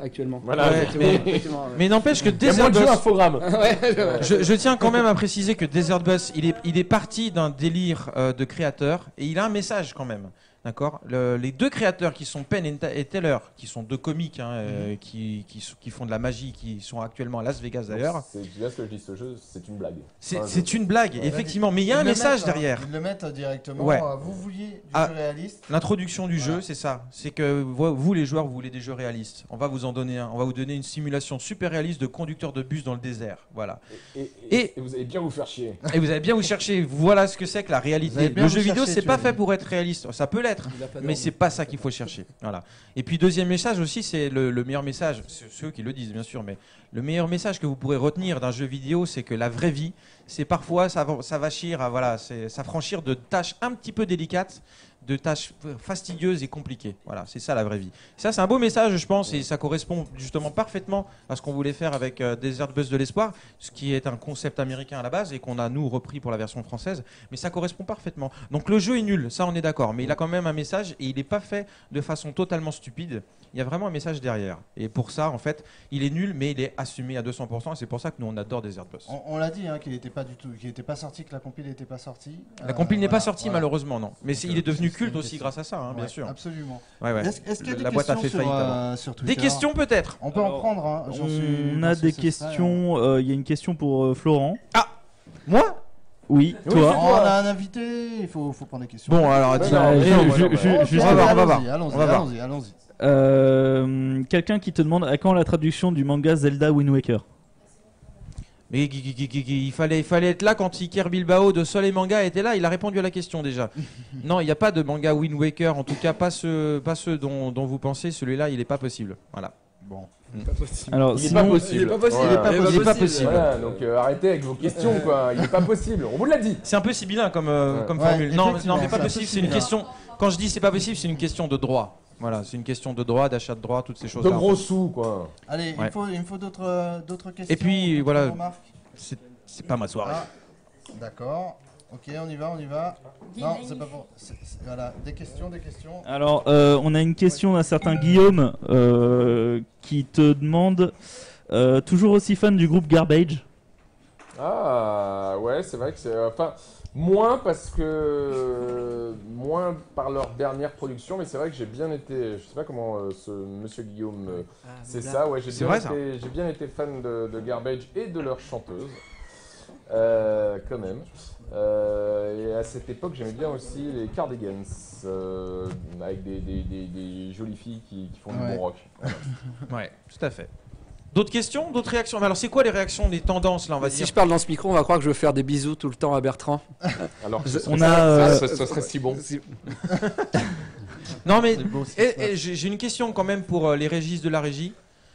actuellement. Voilà, Ouais, mais n'empêche que il y a Desert moins de jeux Bus, infogrammes. je tiens quand même à préciser que Desert Bus, il est parti d'un délire de créateur et il a un message quand même. D'accord. Les deux créateurs qui sont Penn et Teller, qui sont deux comiques qui font de la magie, qui sont actuellement à Las Vegas d'ailleurs. C'est là ce que je dis, ce jeu, c'est une blague. C'est une blague, effectivement, mais il y a un message derrière. Ils le mettent directement. Ouais. Vous vouliez du jeu réaliste. L'introduction du jeu, c'est ça. C'est que vous, les joueurs, vous voulez des jeux réalistes. On va vous en donner un. On va vous donner une simulation super réaliste de conducteur de bus dans le désert. Voilà. Et vous allez bien vous faire chier. Et vous allez bien vous chercher. Voilà ce que c'est que la réalité. Le jeu vidéo, c'est pas fait pour être réaliste. Ça peut l'être, mais c'est pas ça qu'il faut chercher. Voilà. Et puis deuxième message aussi, c'est le meilleur message. C'est ceux qui le disent bien sûr, mais le meilleur message que vous pourrez retenir d'un jeu vidéo, c'est que la vraie vie, c'est parfois s'affranchir de tâches un petit peu délicates, de tâches fastidieuses et compliquées. Voilà, c'est ça la vraie vie. Ça, c'est un beau message, je pense, et ça correspond justement parfaitement à ce qu'on voulait faire avec Desert Bus de l'espoir, ce qui est un concept américain à la base et qu'on a nous repris pour la version française, mais ça correspond parfaitement. Donc le jeu est nul, ça on est d'accord, mais il a quand même un message et il n'est pas fait de façon totalement stupide. Il y a vraiment un message derrière. Et pour ça, en fait, il est nul, mais il est assumé à 200%. Et c'est pour ça que nous, on adore Desert Bus. On l'a dit, qu'il n'était pas du tout, qu'il n'était pas sorti, que la compile n'était pas sortie. La compile n'est pas sortie, malheureusement, non. Mais il est devenu culte aussi grâce à ça, bien sûr. Absolument. Ouais. Est-ce qu'il y a la boîte a fait faillite sur Twitter? Des questions peut-être. On peut en prendre. On a des questions. Il y a une question pour Florent. Ah, moi? Oui, toi. On a un invité, il faut prendre des questions. Bon, alors, allons-y. Quelqu'un qui te demande à quand la traduction du manga Zelda Wind Waker. Mais il fallait être là quand Iker Bilbao de Soleil Manga était là, il a répondu à la question déjà. Non, il n'y a pas de manga Wind Waker, en tout cas pas ceux dont vous pensez, celui-là il n'est pas possible. Voilà. Bon. Alors, il n'est pas possible. Il n'est pas possible. Voilà, donc arrêtez avec vos questions, quoi. Il n'est pas possible. On vous l'a dit. C'est un peu sibyllin comme formule. Non, mais pas possible. C'est une question. Quand je dis c'est pas possible, c'est une question de droit. Voilà, c'est une question de droit, d'achat de droit, toutes ces choses-là. De gros sous, quoi. Allez, il me faut d'autres questions. Et puis voilà, c'est pas ma soirée. D'accord. Ok, on y va. Non, c'est pas pour. Voilà, des questions. Alors, on a une question d'un certain Guillaume qui te demande toujours aussi fan du groupe Garbage. Ah, ouais, c'est vrai que c'est. Enfin, moins par leur dernière production, mais c'est vrai que j'ai bien été. Je sais pas comment ce monsieur Guillaume. C'est ça, ouais, j'ai bien été fan de Garbage et de leur chanteuse. Quand même. Et à cette époque, j'aimais bien aussi les Cardigans, avec des jolies filles qui font du bon rock. Ouais, tout à fait. D'autres questions, d'autres réactions? Alors, c'est quoi les réactions, les tendances là, on va dire? Si je parle dans ce micro, on va croire que je veux faire des bisous tout le temps à Bertrand. Alors, ça serait si bon. Non, mais j'ai une question quand même pour les régistes de la régie.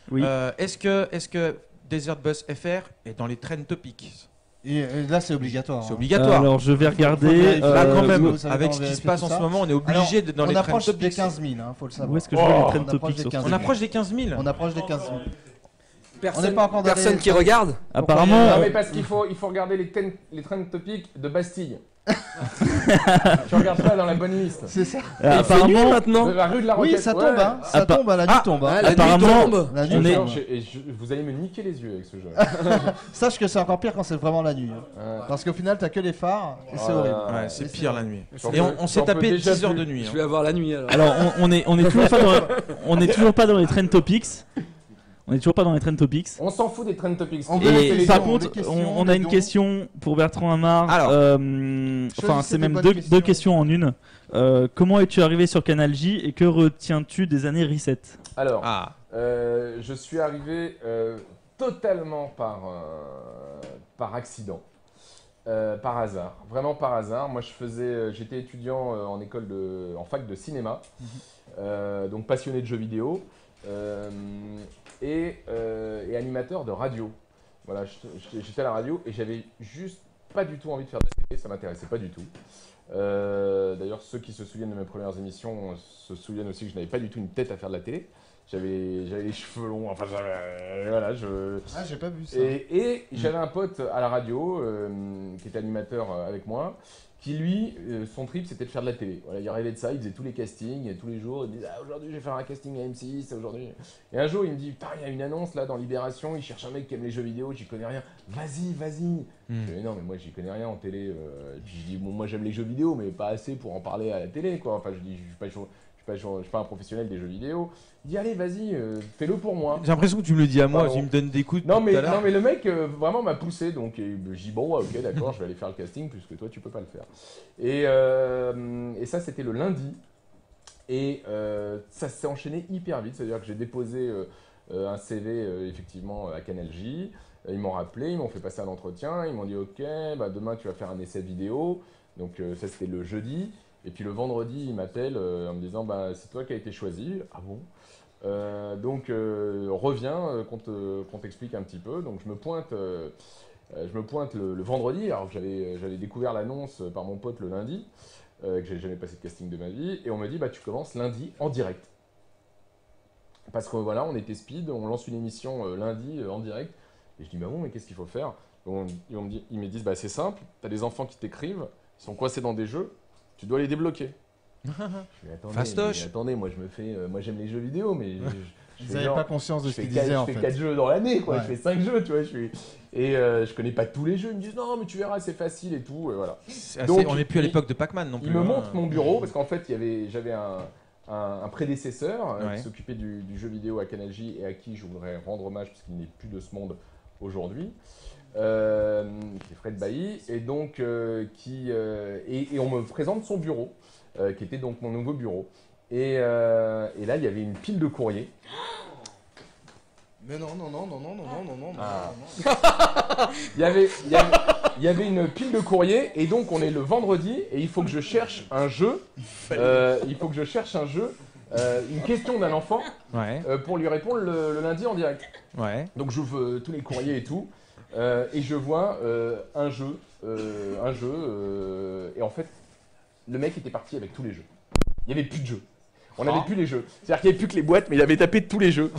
Oui. Est-ce que Desert Bus FR est dans les trend topics? Et là, c'est obligatoire. C'est obligatoire. Alors, je vais regarder. Là, quand même, avec ce qui se passe en ce moment, on est obligé d'être dans les trend topics. On approche des 15 000, faut le savoir. Où est-ce que je vois les trend topics? On approche des 15 000. On approche des 15 000. Personne qui regarde. Apparemment. Non, mais parce qu'il faut regarder les trend topics de Bastille. Tu regardes pas dans la bonne liste. C'est ça. Apparemment maintenant. De la rue de la Roquette. Oui, ça tombe, ça tombe, la nuit tombe. Apparemment, vous allez me niquer les yeux avec ce jeu. Sache que c'est encore pire quand c'est vraiment la nuit. Parce qu'au final, t'as que les phares et c'est horrible. Ouais, c'est pire la nuit. Et on s'est tapé 10 heures de nuit. Je vais avoir la nuit alors. Alors, on est toujours pas dans les trend topics. On est toujours pas dans les trend topics. On s'en fout des trend topics. Et par contre, on a une question pour Bertrand Amar. Enfin, c'est même deux questions en une. Comment es-tu arrivé sur Canal J et que retiens-tu des années Reset? Alors, je suis arrivé totalement par accident. Par hasard, vraiment par hasard. Moi, j'étais étudiant en fac de cinéma, donc passionné de jeux vidéo. Et animateur de radio. Voilà, j'étais à la radio et j'avais juste pas du tout envie de faire de la télé, ça m'intéressait pas du tout. D'ailleurs, ceux qui se souviennent de mes premières émissions se souviennent aussi que je n'avais pas du tout une tête à faire de la télé. J'avais les cheveux longs, enfin voilà, j'ai pas vu ça. Et j'avais un pote à la radio qui était animateur avec moi, qui lui, son trip, c'était de faire de la télé. Voilà, il rêvait de ça, il faisait tous les castings, et tous les jours, il disait aujourd'hui je vais faire un casting à M6, aujourd'hui. Et un jour, il me dit putain, il y a une annonce là dans Libération, il cherche un mec qui aime les jeux vidéo, j'y connais rien. Vas-y. Je dis non, mais moi j'y connais rien en télé. Et puis je dis bon, moi j'aime les jeux vidéo, mais pas assez pour en parler à la télé, quoi. Enfin, je dis je suis pas un professionnel des jeux vidéo. Il dit allez, vas-y, fais-le pour moi. J'ai l'impression que tu me le dis à moi, tu me donnes des coups. Non mais le mec vraiment m'a poussé, donc je dis bon, ok, d'accord, je vais aller faire le casting puisque toi tu peux pas le faire. Et ça c'était le lundi et ça s'est enchaîné hyper vite, c'est-à-dire que j'ai déposé un CV effectivement à Canal J. Ils m'ont rappelé, ils m'ont fait passer un entretien, ils m'ont dit ok, bah demain tu vas faire un essai vidéo. Donc ça c'était le jeudi. Et puis le vendredi, il m'appelle en me disant bah, c'est toi qui as été choisi. Ah bon? Donc reviens qu'on t'explique un petit peu. Donc je me pointe le vendredi. Alors j'avais découvert l'annonce par mon pote le lundi, que j'ai jamais passé de casting de ma vie. Et on me dit bah tu commences lundi en direct. Parce que voilà, on était speed, on lance une émission lundi en direct. Et je dis bah bon, mais qu'est-ce qu'il faut faire? Ils me disent bah c'est simple, t'as des enfants qui t'écrivent, ils sont coincés dans des jeux. Tu dois les débloquer. Fastoche. Attendez, moi j'aime les jeux vidéo, mais vous n'avez pas conscience de ce qu'ils disaient en fait. Je fais 4 jeux dans l'année, quoi. Ouais. Je fais 5 jeux, tu vois. Et je connais pas tous les jeux. Ils me disent non, mais tu verras, c'est facile et tout. Et voilà. Donc, on n'est plus à l'époque de Pac-Man non plus. Il me montre mon bureau parce qu'en fait, j'avais un prédécesseur qui s'occupait du jeu vidéo à Canal J et à qui je voudrais rendre hommage parce qu'il n'est plus de ce monde aujourd'hui. Qui est Fred Bailly, et donc et on me présente son bureau, qui était donc mon nouveau bureau. Et là, il y avait une pile de courriers. Mais non. Ah. Il y avait une pile de courriers, et donc on est le vendredi, et il faut que je cherche un jeu. Une question d'un enfant pour lui répondre le lundi en direct. Ouais. Donc j'ouvre tous les courriers et tout. Et je vois un jeu, et en fait, le mec était parti avec tous les jeux. Il n'y avait plus de jeux. On n'avait plus les jeux. C'est-à-dire qu'il n'y avait plus que les boîtes, mais il avait tapé tous les jeux.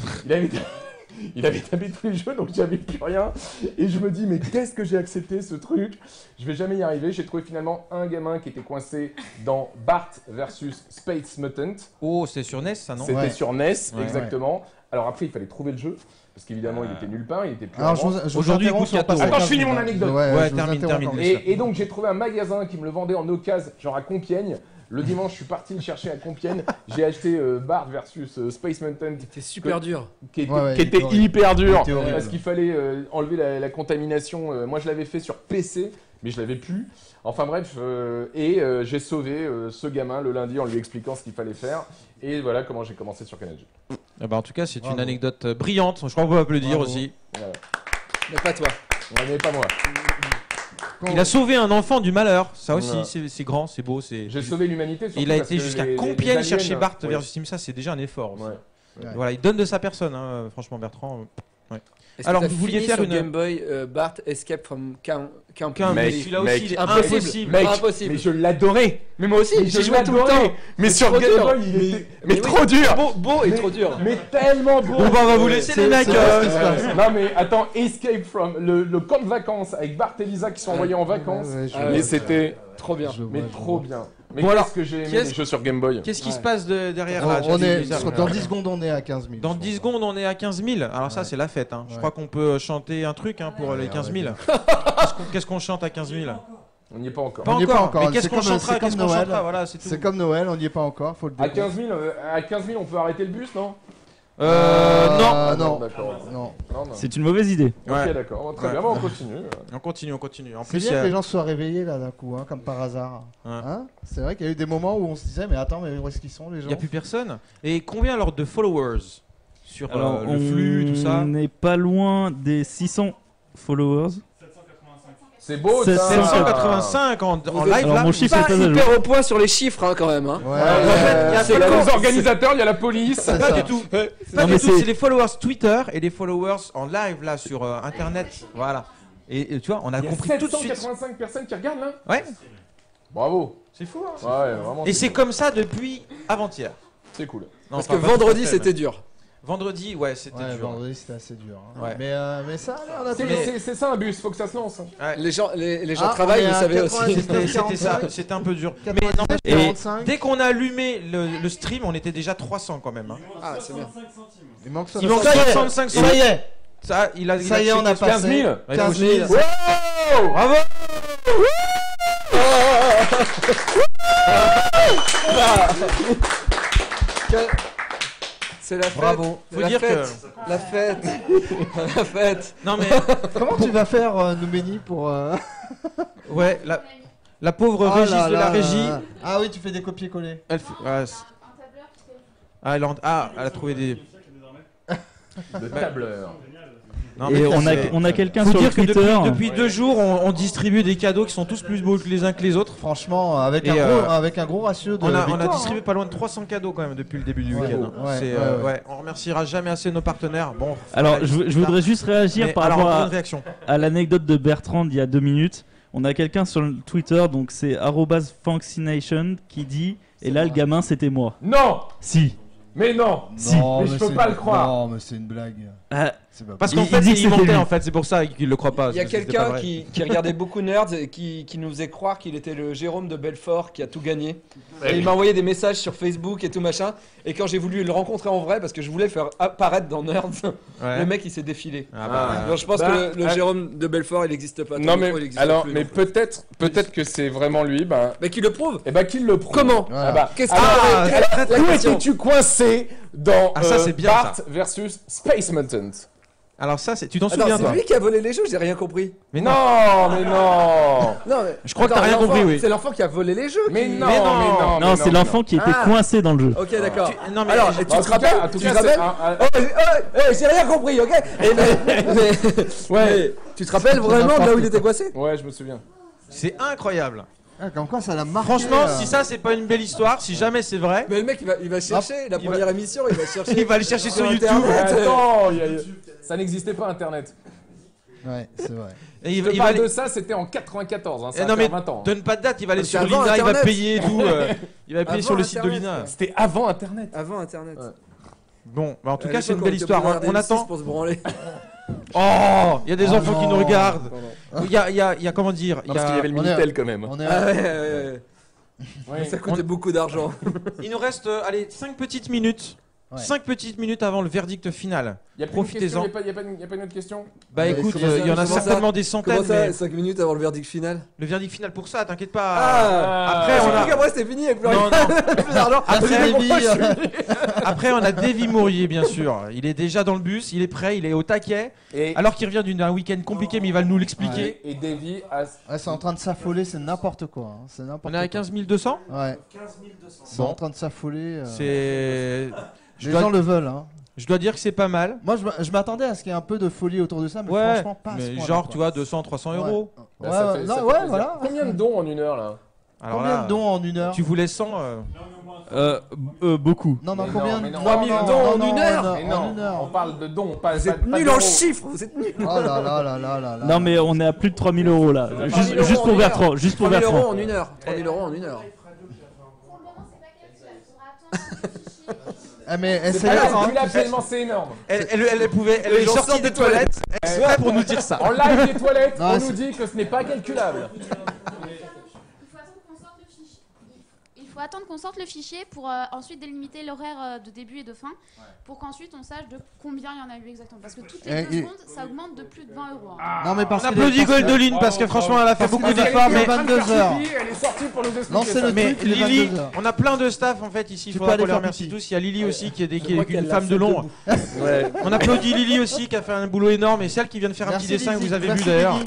Il avait tapé tous les jeux, donc j'avais plus rien. Et je me dis, mais qu'est-ce que j'ai accepté ce truc? Je vais jamais y arriver. J'ai trouvé finalement un gamin qui était coincé dans Bart versus Space Mutant. Oh, c'est sur NES ça, non? C'était sur NES, exactement. Ouais. Alors après, il fallait trouver le jeu. Parce qu'évidemment, il était nulle part, il était plus. Alors, aujourd'hui, il coûte 14 €. Attends, je finis mon anecdote. Ouais, termine. Et donc, j'ai trouvé un magasin qui me le vendait en occasion, genre à Compiègne. Le dimanche, je suis parti le chercher à Compiègne. J'ai acheté Bart versus Space Mountain. C'était super dur. Qui était hyper dur. Parce qu'il fallait enlever la contamination. Moi, je l'avais fait sur PC, mais je l'avais plus. Enfin bref, j'ai sauvé ce gamin le lundi en lui expliquant ce qu'il fallait faire. Et voilà comment j'ai commencé sur Canal J. En tout cas, c'est une anecdote brillante. Je crois qu'on peut applaudir aussi. Voilà. Mais pas toi. Ouais, mais pas moi. Il a sauvé un enfant du malheur. Ça aussi, c'est grand, c'est beau. J'ai sauvé l'humanité. Il a été jusqu'à Compiègne chercher Bart versus Sim. Ça, c'est déjà un effort. Ouais. Voilà, il donne de sa personne, hein, franchement, Bertrand. Alors, vous vouliez faire une Game Boy Bart Escape from Camp. Mais celui-là aussi, il est impossible. Mais je l'adorais. Mais moi aussi, j'ai joué tout le temps. Mais sur Game Boy, il était mais trop dur. Beau et trop dur. Mais tellement beau. On va vous laisser les mecs. Non mais attends, Escape from le camp de vacances avec Bart et Lisa qui sont envoyés en vacances. Mais c'était trop bien. Mais trop bien. Mais bon, qu'est-ce que j'ai aimé les jeux sur Game Boy. Qu'est-ce qui se passe derrière là? Dans 10 secondes, on est à 15 000. Dans 10 secondes, on est à 15 000. Alors ça, c'est la fête. Hein. Je crois qu'on peut chanter un truc pour les 15 000. Qu'est-ce qu'on chante à 15 000? On n'y est pas encore. Pas encore. Mais qu'est-ce qu'on chantera? Voilà, c'est tout. C'est comme Noël, on n'y est pas encore. Faut le dire. À 15 000, on peut arrêter le bus, non? Non. D'accord. Non. C'est une mauvaise idée. Ok, d'accord. Très bien, on continue. On continue. En C'est plus, bien que les gens se soient réveillés là d'un coup, comme par hasard. C'est vrai qu'il y a eu des moments où on se disait, mais attends, mais où est-ce qu'ils sont les gens? Il n'y a plus personne. Et combien alors de followers sur le flux, tout ça? On n'est pas loin des 600 followers. C'est beau, 785 en live là. Mon chiffre pas hyper au point sur les chiffres quand même. Il y a les organisateurs, il y a la police. Pas du tout. C'est les followers Twitter et les followers en live là sur internet. Voilà. Et tu vois, on a compris tout de suite. 785 personnes qui regardent là. Ouais. Bravo. C'est fou. Ouais, vraiment. Et c'est comme ça depuis avant-hier. C'est cool. Parce que vendredi c'était dur. Vendredi, ouais, c'était dur. Vendredi, c'était assez dur. Hein. Ouais. Mais ça, on a c'est ça un bus, faut que ça se lance. Ouais. Les gens travaillent, vous savez aussi. C'était ça, c'était un peu dur. Mais non, dès qu'on a allumé le stream, on était déjà 300 quand même. Hein. Ah, c'est bien. Il manque 65 centimes. Ça y est. Ça y est, on a passé 15 000. 15 000. Wow, bravo. C'est la fête. Bravo. Faut dire que la fête. La fête. Non mais comment tu vas faire, Noumeni, pour ouais, la pauvre Régis de la régie. Ah oui, tu fais des copier-coller. Elle a trouvé des tableur. Non, et on a quelqu'un sur Twitter. Depuis 2 jours, on distribue des cadeaux qui sont tous plus beaux que les uns que les autres. Franchement, avec un gros ratio de. On a distribué pas loin de 300 cadeaux quand même depuis le début du week-end. On remerciera jamais assez nos partenaires. Bon. Alors, je voudrais juste réagir par rapport à l'anecdote de Bertrand d'il y a 2 minutes. On a quelqu'un sur le Twitter, donc c'est @Funkcination qui dit et là le gamin c'était moi. Non. Si. Mais non. Si. Mais je peux pas le croire. Non, mais c'est une blague. Parce qu'en fait, il mentait en fait, c'est pour ça qu'il le croit pas. Il y a quelqu'un qui regardait beaucoup Nerds et qui nous faisait croire qu'il était le Jérôme de Belfort qui a tout gagné. Et il m'a envoyé des messages sur Facebook et tout machin. Et quand j'ai voulu le rencontrer en vrai, parce que je voulais faire apparaître dans Nerds, le mec il s'est défilé. Donc je pense que le Jérôme de Belfort il n'existe pas. Non mais alors, mais peut-être que c'est vraiment lui. Mais qui le prouve. Et bah qu'il le prouve. Comment? Où étais-tu coincé dans Bart versus Space Mutant? Alors ça, tu t'en souviens toi? C'est lui qui a volé les jeux, j'ai rien compris. Mais non. Je crois que t'as rien compris, oui. C'est l'enfant qui a volé les jeux. Mais non, c'est l'enfant qui était coincé dans le jeu. Ok, d'accord. Alors, tu te rappelles? J'ai rien compris, ok. Ouais. Tu te rappelles vraiment de là où il était coincé? Ouais, je me souviens. C'est incroyable. Comme quoi ça l'a marqué. Franchement, si ça c'est pas une belle histoire, si jamais c'est vrai. Mais le mec il va chercher la première émission, il va chercher. Il va aller chercher sur YouTube. Attends, ça n'existait pas Internet. Ouais, c'est vrai. Et il parle de ça, c'était en 94, hein, ça non mais 20 ans. Donne pas de date, il va aller sur l'INA, il va payer tout. Il va payer sur le site de l'INA. C'était avant Internet. Avant Internet. Bon, en tout cas c'est une belle histoire. On attend. Pour se branler. Oh, il y a des enfants qui nous regardent. Il y a comment dire, parce qu'il y avait le Minitel quand même. Ça coûtait beaucoup d'argent. Il nous reste 5 petites minutes. 5 petites minutes avant le verdict final. Profitez-en. Il n'y a pas une autre question? Bah écoute, il y en a certainement des centaines. Comment ça, 5 minutes avant le verdict final? Le verdict final pour ça, t'inquiète pas. Après c'était fini, il n'y a plus d'argent. Après on a Davy Mourier bien sûr. Il est déjà dans le bus, il est prêt, il est au taquet. Alors qu'il revient d'un week-end compliqué, mais il va nous l'expliquer. Et Davy c'est en train de s'affoler, c'est n'importe quoi. On est à 15 200? Ouais. C'est en train de s'affoler. C'est... Les gens le veulent, hein. Je dois dire que c'est pas mal. Moi, je m'attendais à ce qu'il y ait un peu de folie autour de ça, mais franchement, pas. Mais genre, tu vois, 200, 300 euros. Voilà. Combien de dons en une heure là? Combien de dons en une heure? Tu voulais 100 beaucoup. Non, combien? 3000 dons en une heure? On parle de dons, pas. Vous êtes nul en chiffres, vous êtes nul. Oh là. Non, mais on est à plus de 3000 euros là. Juste pour Bertrand. 3000 euros en une heure. 3000 euros en une heure. Mais c'est énorme. Elle est sortie des toilettes exprès pour nous dire ça. En live des toilettes, on nous dit que ce n'est pas calculable. Il faut attendre qu'on sorte le fichier pour ensuite délimiter l'horaire de début et de fin, pour qu'ensuite on sache de combien il y en a eu exactement. Parce que toutes les 2 secondes, ça augmente de plus de 20 euros. Non, mais parce on applaudit Goldoline parce que franchement elle a fait beaucoup d'efforts. Mais 22h. Elle est sortie pour nous expliquer. Mais Lily, on a plein de staff en fait ici. Il faudra qu'on les remercie tous. Il y a Lily aussi qui est une femme de l'ombre. On applaudit Lily aussi qui a fait un boulot énorme et celle qui vient de faire un petit dessin que vous avez vu d'ailleurs.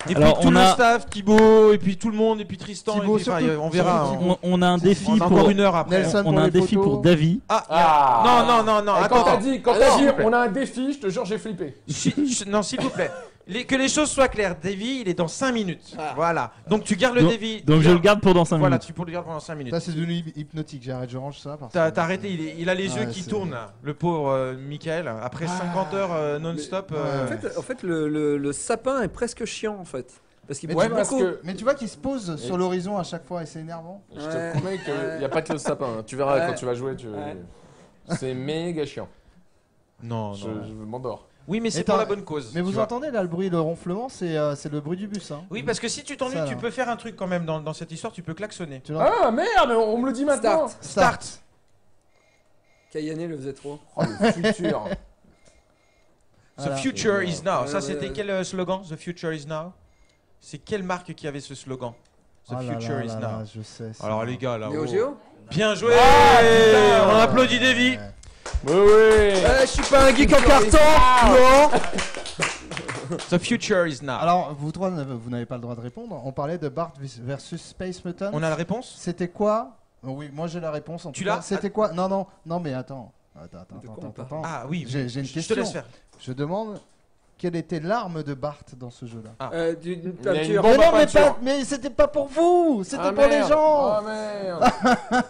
Et puis tout le staff, Thibaut, et puis tout le monde, et puis Tristan, Thibaut, et puis, on verra. On a un défi pour une heure après. On a un défi pour Davy. Non. Quand t'as dit on a un défi, je te jure j'ai flippé. Non, s'il vous plaît. Que les choses soient claires, Davy, il est dans 5 minutes. Voilà. Donc tu gardes le Davy. Donc je le garde pendant 5 minutes. Voilà, tu peux le garder pendant 5 minutes. Ça, c'est devenu hypnotique. J'arrête, je range ça. T'as arrêté, il a les yeux qui tournent, le pauvre Michael. Après 50 heures non-stop. En fait, le sapin est presque chiant en fait. Parce qu'il bouge beaucoup. Mais tu vois qu'il se pose sur l'horizon à chaque fois et c'est énervant. Je te promets qu'il n'y a pas que le sapin. Tu verras quand tu vas jouer. C'est méga chiant. Non, je m'endors. Oui, mais c'est pour la bonne cause. Mais vous entendez là le bruit, le ronflement, c'est le bruit du bus. Hein. Oui, parce que si tu t'ennuies, tu peux faire un truc quand même dans cette histoire, tu peux klaxonner. Ah merde, on me le dit maintenant. Start. Kayane le faisait trop. Oh, le futur. The future is now. Ça, c'était quel slogan? The future is now. C'est quelle marque qui avait ce slogan? The future is now. Je sais. Alors les gars, là. Neo Geo. Bien joué. On applaudit Davy. Oui, oui. Je suis pas un geek en carton. Non. The future is now. Alors, vous trois, vous n'avez pas le droit de répondre. On parlait de Bart versus Space Mutant. On a la réponse? C'était quoi? Oui, moi j'ai la réponse. Tu l'as? C'était quoi? Non, mais attends. Ah oui, j'ai une question. Je te laisse faire. Je demande quelle était l'arme de Bart dans ce jeu-là. D'une peinture. Mais c'était pas pour vous, c'était pour les gens. Ah merde.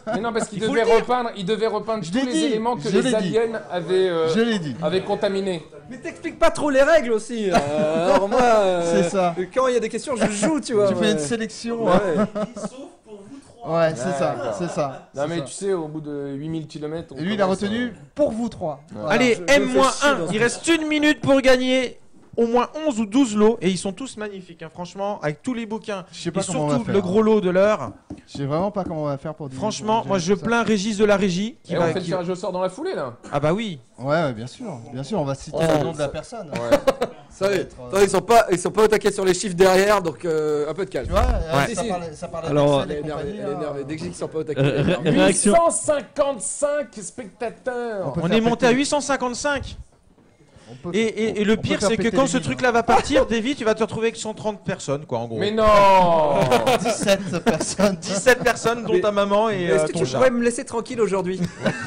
Mais non, parce qu'il devait repeindre tous les éléments que les aliens avaient contaminés. Mais t'expliques pas trop les règles aussi. Alors moi, c'est ça. Quand il y a des questions, je joue, tu vois. Tu fais une sélection. Sauf pour vous trois. Ouais, c'est ça. Non, mais tu sais, au bout de 8000 km. Et lui, il a retenu pour vous trois. Voilà. Allez, M-1. Il reste 1 minute pour gagner au moins 11 ou 12 lots. Et ils sont tous magnifiques, hein, franchement, avec tous les bouquins. Je sais pas et comment on va surtout faire, le gros lot de l'heure. Je sais vraiment pas comment on va faire pour dire. Franchement, moi je plains Régis de la régie. On fait le tirage au sort dans la foulée là. Ah bah oui. Ouais, bien sûr, on va citer le nom de la personne. Ouais. Ça, ils sont pas au taquet sur les chiffres derrière, donc un peu de calme. Tu vois, Ouais. ça parlait Alors, de elle est énervée. Dès que je dis qu'ils sont pas au taquet. Réaction. 855 spectateurs. On est monté à 855. Et le pire, c'est que quand ce truc-là va partir, Davy, tu vas te retrouver avec 130 personnes, quoi, en gros. Mais non. 17 personnes. 17 personnes, dont ta maman et Est-ce que ton tu chat. pourrais me laisser tranquille aujourd'hui?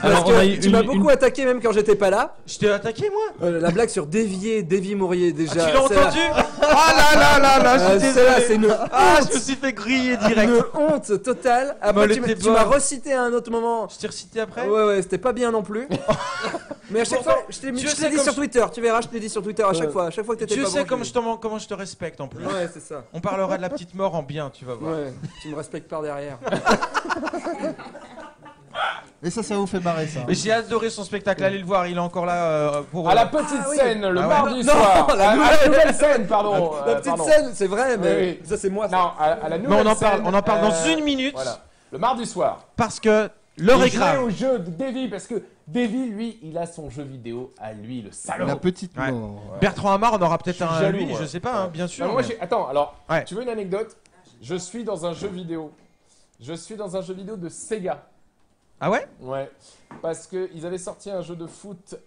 Alors, Parce que tu m'as beaucoup attaqué même quand j'étais pas là. Je t'ai attaqué, moi. La blague sur Davy Mourier déjà. Tu l'as entendu? Ah là, je suis désolé. C'est une je me suis fait griller direct. Une honte totale. Après, tu m'as recité à un autre moment. Je t'ai recité après? Ouais, c'était pas bien non plus. Mais à chaque fois, je te l'ai dit sur Twitter. Tu verras, je te l'ai dit sur Twitter à chaque fois. À chaque fois que t'étais pas bon. Tu sais comment je te respecte en plus. Ouais, c'est ça. On parlera de la petite mort en bien, tu vas voir. Ouais, tu me respectes par derrière. Et ça vous fait marrer ça. Mais j'ai adoré son spectacle, allez le voir, il est encore là pour... À la petite scène, le mardi soir. La nouvelle scène, pardon. La petite scène, c'est vrai, mais ça c'est moi. Non, à la nouvelle scène. On en parle dans une minute. Voilà. Le mardi soir. Parce que l'heure est grave. Au jeu de Davy, parce que Davy, lui, il a son jeu vidéo à lui, le salaud. La petite Ouais. mort. Bertrand Hamar, on aura peut-être un jaloux, lui, moi. je sais pas, hein, bien sûr. Non, moi, attends, alors, Ouais. tu veux une anecdote? Je suis dans un jeu vidéo. Je suis dans un jeu vidéo de Sega. Ah ouais? Ouais, parce qu'ils avaient sorti un jeu de foot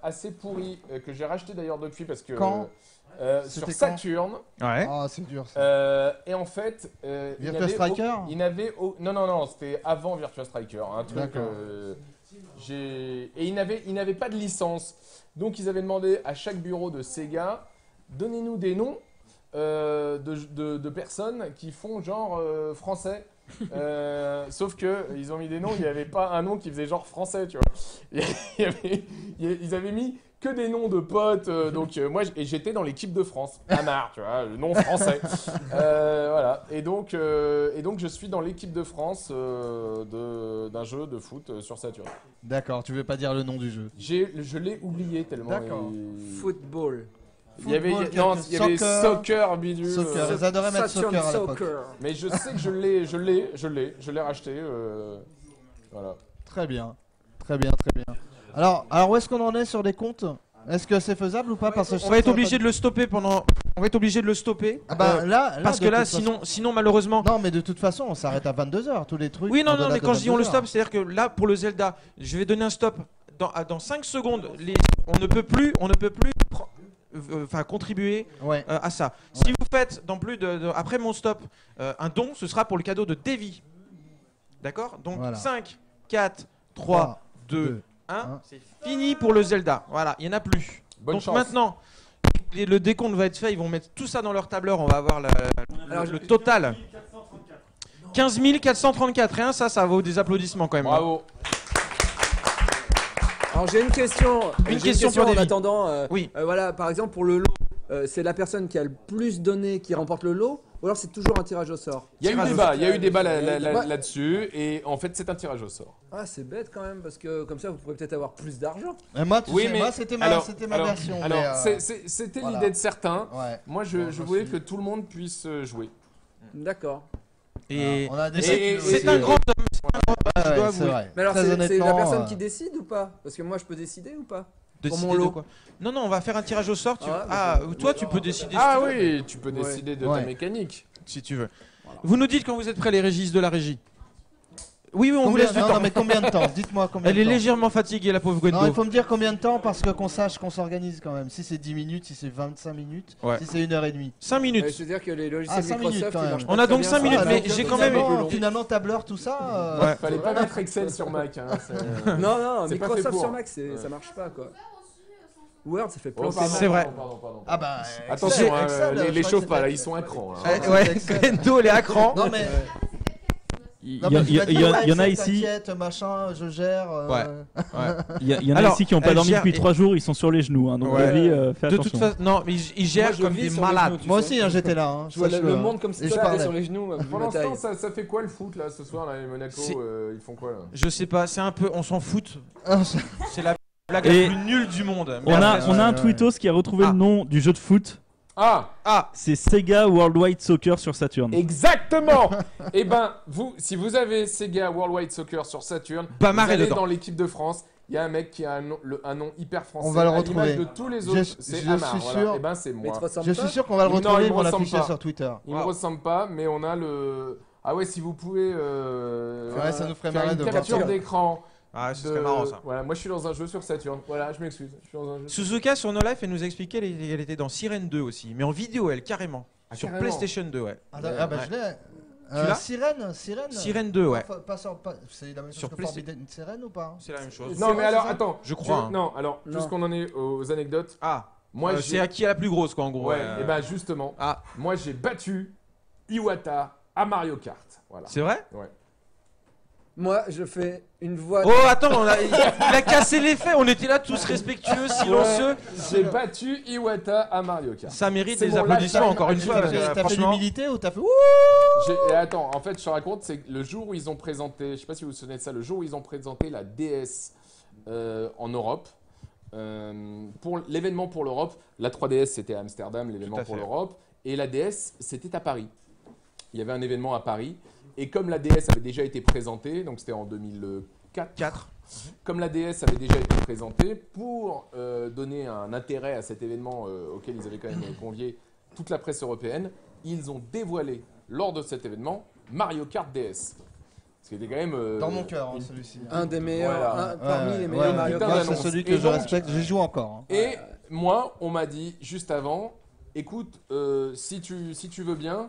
assez pourri, que j'ai racheté d'ailleurs depuis, parce que... Quand sur Saturn. Ouais. Ah, c'est dur ça. Et en fait... Virtua Striker Non, c'était avant Virtua Striker. Un truc... D'accord. Et ils n'avaient pas de licence. Donc ils avaient demandé à chaque bureau de Sega, donnez-nous des noms de personnes qui font genre français. Sauf que ils ont mis des noms, il n'y avait pas un nom qui faisait genre français, tu vois. Ils avaient mis que des noms de potes, donc moi j'étais dans l'équipe de France, Hamar, tu vois, le nom français. Voilà. Et donc je suis dans l'équipe de France d'un jeu de foot sur Saturn. D'accord, tu veux pas dire le nom du jeu. Je l'ai oublié tellement. D'accord. Football. Il y avait soccer, bidule. Soccer, ils adoraient mettre soccer à l'époque. Mais je sais que je l'ai racheté. Voilà. Très bien. Alors où est-ce qu'on en est sur les comptes? Est-ce que c'est faisable ou pas? Parce que on va être obligé de le stopper pendant... On va être obligé de le stopper. Ah bah là parce que là, sinon malheureusement... Non, mais de toute façon, on s'arrête à 22h, tous les trucs. Oui, non, mais quand je dis on le stoppe, c'est-à-dire que là, pour le Zelda, je vais donner un stop. Dans 5 secondes, on ne peut plus contribuer à ça. Si vous faites, après mon stop, un don, ce sera pour le cadeau de Davy. D'accord? Donc voilà. 5, 4, 3, 2, 1. C'est fini pour le Zelda. Voilà, il n'y en a plus. Bonne chance. Maintenant, le décompte va être fait. Ils vont mettre tout ça dans leur tableur. On va avoir le total. 15 434. Rien, ça vaut des applaudissements quand même. Bravo. Alors j'ai une question. Une question pour en Davy. attendant. Oui. Voilà, par exemple pour le lot, c'est la personne qui a le plus donné qui remporte le lot, Ou alors c'est toujours un tirage au sort? Il y a eu débat là-dessus, et en fait c'est un tirage au sort. Ah, c'est bête quand même, parce que comme ça vous pourrez peut-être avoir plus d'argent. Moi, c'était ma version. Alors, c'était l'idée de certains. Ouais. Moi, je voulais que tout le monde puisse jouer. D'accord. Et c'est un grand homme. C'est vrai. Mais alors, c'est la personne qui décide ou pas? Parce que moi, je peux décider ou pas? Pour mon lot. Quoi? Non, on va faire un tirage au sort. Toi, tu peux décider. Ah oui, tu peux décider de ta mécanique. Si tu veux. Voilà. Vous nous dites quand vous êtes prêts, les régistes de la régie. Oui, on vous laisse du temps. Non, mais combien de temps? Dites-moi combien de temps. Elle est légèrement fatiguée, la pauvre Gwendo. Non, il faut me dire combien de temps parce que qu'on sache qu'on s'organise quand même. Si c'est 10 minutes, si c'est 25 minutes, si c'est 1h30. 5 minutes. Je veux dire que les logiciels Microsoft, ils marchent pas. On a donc 5 minutes, mais j'ai quand même... Finalement, tableur, tout ça... Fallait pas mettre Excel sur Mac. Non, Microsoft sur Mac, ça marche pas, quoi. Word, ça fait planter. C'est vrai. Pardon. Ah bah... Attention, les chauffe pas, là, ils sont à cran. Ouais, Gwendo, elle est à cran. Non, mais... Il y en a ici. Machin, je gère. Il y en a ici qui n'ont pas dormi depuis 3 jours, ils sont sur les genoux. Donc, fais attention. De toute façon, non, mais ils gèrent comme des malades. Moi aussi, j'étais là. Je vois le monde comme si j'étais sur les genoux. Pour l'instant, ça fait quoi le foot là ce soir, là, les Monaco? Ils font quoi là? Je sais pas, c'est un peu. On s'en fout. C'est la blague la plus nulle du monde. On a un tweetos qui a retrouvé le nom du jeu de foot. C'est Sega Worldwide Soccer sur Saturn. Exactement. Et ben, si vous avez Sega Worldwide Soccer sur Saturn, vous allez dans l'équipe de France. Il y a un mec qui a un nom hyper français. On va le retrouver. De tous les autres, c'est Amar. Voilà. Et ben, c'est moi. Je suis sûr qu'on va le retrouver. On va l'afficher sur Twitter. Il me ressemble pas, mais on a le. Ah ouais, si vous pouvez. Ça nous ferait faire une capture d'écran. Ah, ce serait marrant ça. Voilà, moi je suis dans un jeu sur Saturn. Voilà, je m'excuse. Suzuka sur No Life, elle nous a expliqué qu'elle était dans Sirène 2 aussi, mais en vidéo, elle carrément. Sur PlayStation 2, ouais. Ah bah je l'ai. Tu l'as Sirène 2, ouais. C'est la même chose sur Forbidden Sirène ou pas? C'est la même chose. Non, mais alors attends. Je crois. Non, alors, puisqu'on en est aux anecdotes. Moi c'est à qui est la plus grosse, quoi, en gros. Ouais, et bah justement. Moi j'ai battu Iwata à Mario Kart. Voilà. C'est vrai? Ouais. Moi, je fais une voix. Oh, attends, il a cassé les faits. On était là tous respectueux, silencieux. J'ai battu Iwata à Mario Kart. Ça mérite des applaudissements encore une fois. T'as fait l'humilité ou t'as fait Et attends, en fait, je te raconte, c'est le jour où ils ont présenté, je sais pas si vous vous souvenez de ça, le jour où ils ont présenté la DS en Europe. Pour l'événement pour l'Europe, la 3DS c'était à Amsterdam, l'événement pour l'Europe, et la DS c'était à Paris. Il y avait un événement à Paris. Et comme la DS avait déjà été présentée, donc c'était en 2004, comme la DS avait déjà été présentée, pour donner un intérêt à cet événement auquel ils avaient quand même convié toute la presse européenne, ils ont dévoilé lors de cet événement Mario Kart DS. Ce qui était quand même... dans mon cœur, celui-ci. Un des meilleurs, parmi les meilleurs Mario Kart. C'est celui que je respecte, j'y joue encore. Et moi, on m'a dit juste avant, écoute, si tu veux bien...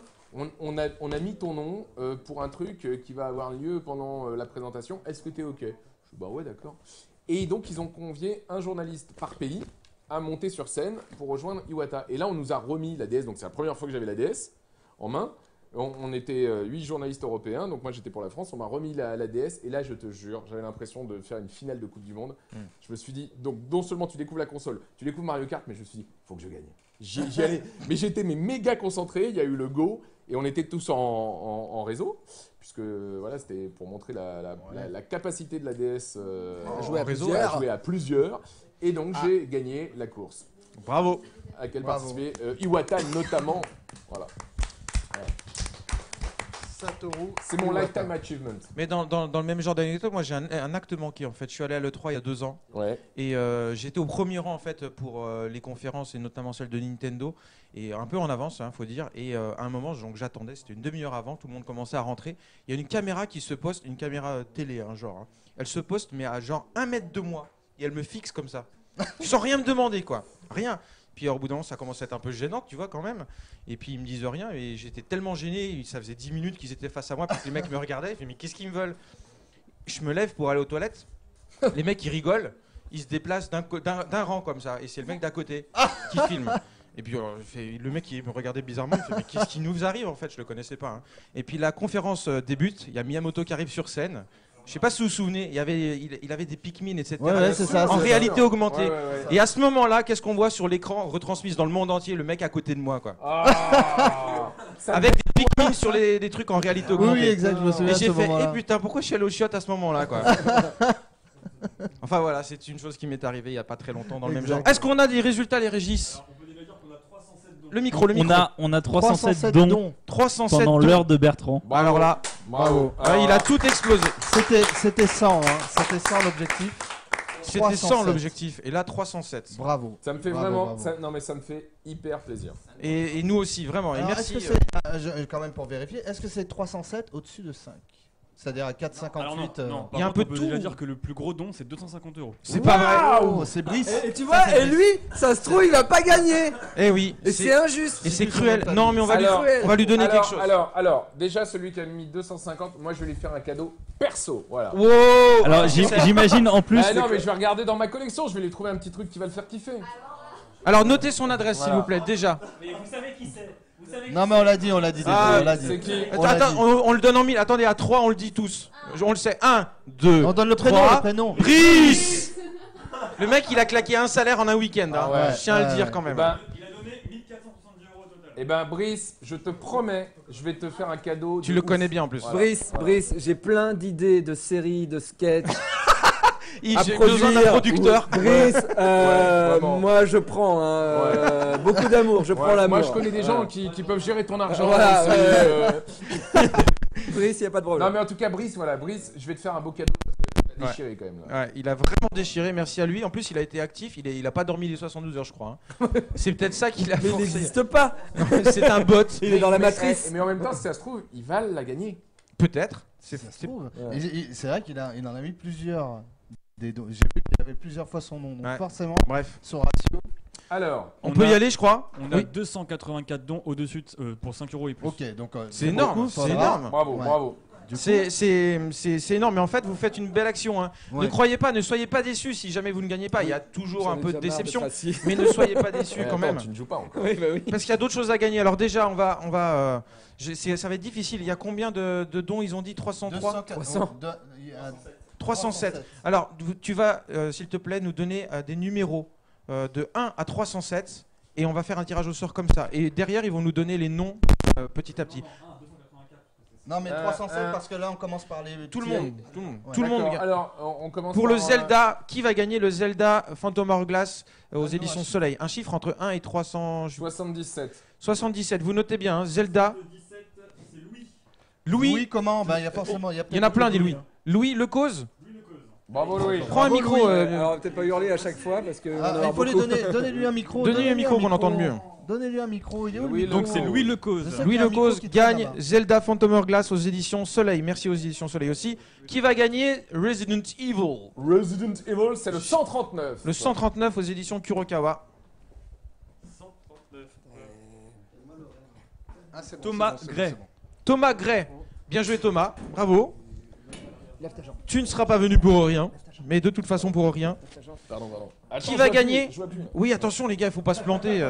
On a mis ton nom pour un truc qui va avoir lieu pendant la présentation. Est-ce que tu es OK? Je dis bah ouais, d'accord. Et donc, ils ont convié un journaliste par pays à monter sur scène pour rejoindre Iwata. Et là, on nous a remis la DS. Donc, c'est la première fois que j'avais la DS en main. On était 8 journalistes européens. Donc, moi, j'étais pour la France. On m'a remis la DS. Et là, je te jure, j'avais l'impression de faire une finale de Coupe du Monde. Je me suis dit, donc, non seulement tu découvres la console, tu découvres Mario Kart, mais je me suis dit, faut que je gagne. J'y allais. Mais j'étais méga concentré. Il y a eu le go. Et on était tous en réseau, puisque voilà, c'était pour montrer la capacité de la DS à jouer à plusieurs. Et donc j'ai gagné la course. Bravo. À laquelle participait Iwata notamment. Voilà. C'est mon lifetime achievement. Mais dans le même genre d'anecdote, moi j'ai un acte manqué en fait. Je suis allé à l'E3 il y a 2 ans. Ouais. Et j'étais au premier rang en fait pour les conférences et notamment celle de Nintendo. Et un peu en avance, faut dire. Et à un moment, donc j'attendais, c'était une demi-heure avant, tout le monde commençait à rentrer. Il y a une caméra qui se poste, une caméra télé, genre. Elle se poste, mais à genre 1 mètre de moi. Et elle me fixe comme ça. Sans rien me demander, quoi. Rien. Puis au bout d'un moment, ça commence à être un peu gênant, tu vois, quand même. Et puis ils me disent rien. Et j'étais tellement gêné. Ça faisait 10 minutes qu'ils étaient face à moi. Puis les mecs me regardaient. Ils me disaient, mais qu'est-ce qu'ils me veulent? Je me lève pour aller aux toilettes. Les mecs, ils rigolent. Ils se déplacent d'un rang comme ça. Et c'est le mec d'à côté qui filme. Et puis le mec il me regardait bizarrement, il fait mais qu'est-ce qui nous arrive en fait, je le connaissais pas. Et puis la conférence débute, il y a Miyamoto qui arrive sur scène. Je sais pas si vous vous souvenez, il avait des Pikmin, etc. C'est ça, en réalité augmentée. Et à ce moment-là, qu'est-ce qu'on voit sur l'écran retransmis dans le monde entier? Le mec à côté de moi, quoi. Avec des Pikmin sur des trucs en réalité augmentée. Oui, exact, je me souviens Et de j'ai ce fait, moment-là. putain, pourquoi je suis allé au chiottes à ce moment-là, quoi. Enfin voilà, c'est une chose qui m'est arrivée il y a pas très longtemps dans le même Exact. genre. Est-ce qu'on a des résultats, les Régis? Le micro. On a 307 dons 307 pendant dons. l'heure de Bertrand. Bah alors là, Bravo. il a tout explosé. C'était 100, hein. C'était 100 l'objectif. C'était 100 307. l'objectif, et là 307. Bravo. Ça me fait Bravo, vraiment. bravo. Non, mais ça me fait hyper plaisir. Et nous aussi, vraiment. Et Alors, merci. est-ce que c'est, quand même pour vérifier, est-ce que c'est 307 au-dessus de 5? C'est-à-dire à 4,58 Alors non, il y a un peu on peut tout. déjà dire que le plus gros don c'est 250 €. C'est pas vrai. Oh, c'est Brice. Et tu vois, et lui, ça se trouve, il va pas gagner. Eh oui. Et c'est injuste. Et c'est cruel. Non, mais on va lui donner quelque chose. Alors, déjà, celui qui a mis 250, moi je vais lui faire un cadeau perso. Voilà. Wow. Alors j'imagine en plus. Ah non, mais je vais regarder dans ma collection, je vais lui trouver un petit truc qui va le faire kiffer. Alors notez son adresse, s'il Voilà. vous plaît, déjà. Mais vous savez qui c'est? Non, mais on l'a dit déjà, Ah, on l'a dit. C'est qui? Attends, on le donne en 1000. Attendez, à 3, on le dit tous. On le sait. 1, 2. On donne le prénom, 3. le prénom. Brice. Le mec, il a claqué un salaire en un week-end. Ah hein. ouais, Je tiens à le dire quand même. Il a donné 1470 € au total. Eh ben, Brice, je te promets, je vais te faire un cadeau. Tu de le ouf. connais bien en plus. Voilà. Brice, j'ai plein d'idées de séries, de sketchs. J'ai besoin d'un producteur. Brice, vraiment. moi je prends beaucoup d'amour, je prends Ouais, l'amour. moi, je connais des gens qui peuvent gérer ton argent. Voilà, aussi, Brice, y a pas de problème. Non, mais en tout cas, Brice, je vais te faire un beau cadeau. Parce que t'as déchiré quand même. Là. Ouais, il a vraiment déchiré, merci à lui. En plus, il a été actif, il a pas dormi les 72 heures, je crois. hein. C'est peut-être ça qu'il a Mais il forcé. n'existe pas. C'est un bot. Il est dans la Mais, matrice. mais en même temps, si ça se trouve, il va la gagner. Peut-être. Ça se C'est- trouve. Ouais. Et c'est vrai qu'il en a mis plusieurs. J'ai vu qu'il y avait plusieurs fois son nom. Donc Ouais. forcément, Bref. son ratio. Alors, On peut y aller, je crois. On a Oui. 284 dons au-dessus pour 5 € et plus. Ok, donc. C'est énorme, beaucoup, c'est faudra- énorme. bravo, Ouais. bravo. Du coup, C'est énorme, mais en fait, vous faites une belle action. Hein. Ouais. Ne croyez pas, ne soyez pas déçus si jamais vous ne gagnez pas. Il y a toujours un peu de déception, Mais mais ne soyez pas déçus Eh, quand attends, même. Tu ne joues pas encore. oui, bah oui. Parce qu'il y a d'autres choses à gagner. Alors déjà, ça va être difficile. Il y a combien de dons? Ils ont dit 303 300. 307. Alors, tu vas, s'il te plaît, nous donner des numéros de 1 à 307 et on va faire un tirage au sort comme ça. Et derrière, ils vont nous donner les noms petit à petit. Non, mais 307 parce que là, on commence par les. Tout le petits. monde. Ouais. Tout le monde. D'accord, alors, on commence Pour le par, Zelda, qui va gagner le Zelda Phantom Hourglass aux non, éditions un Soleil? Un chiffre entre 1 et 300. 77. 77. Vous notez bien, hein, Zelda. Le 17, c'est Louis. Louis. Comment Bah, il y a forcément. Il y en a plein, dit Louis. Louis Le Cause. Bravo, Louis. Prends un Bravo, micro. Louis. Alors, on va peut-être pas hurler à chaque fois parce que. on va Ah, avoir il faut lui beaucoup. donnez-lui un micro. Donnez-lui un micro qu'on entende mieux. Donnez-lui un micro. Il est où Louis le Le micro Donc c'est Louis Le Cause. Je sais Louis qu'il y a un Le micro Cause qui traîne gagne là-bas. Zelda Phantom Hourglass aux éditions Soleil. Merci aux éditions Soleil aussi. Qui va gagner Resident Evil? Resident Evil, c'est le 139. Le 139 aux éditions Kurokawa. 139. Ah, c'est bon, Thomas c'est bon, Gray. c'est bon. Thomas Gray. Bien joué Thomas. Bravo. Tu ne seras pas venu pour rien. Mais de toute façon pour rien. Pardon. Qui Attends, va je vois gagner plus, je vois plus. Oui, attention les gars, il faut pas se planter.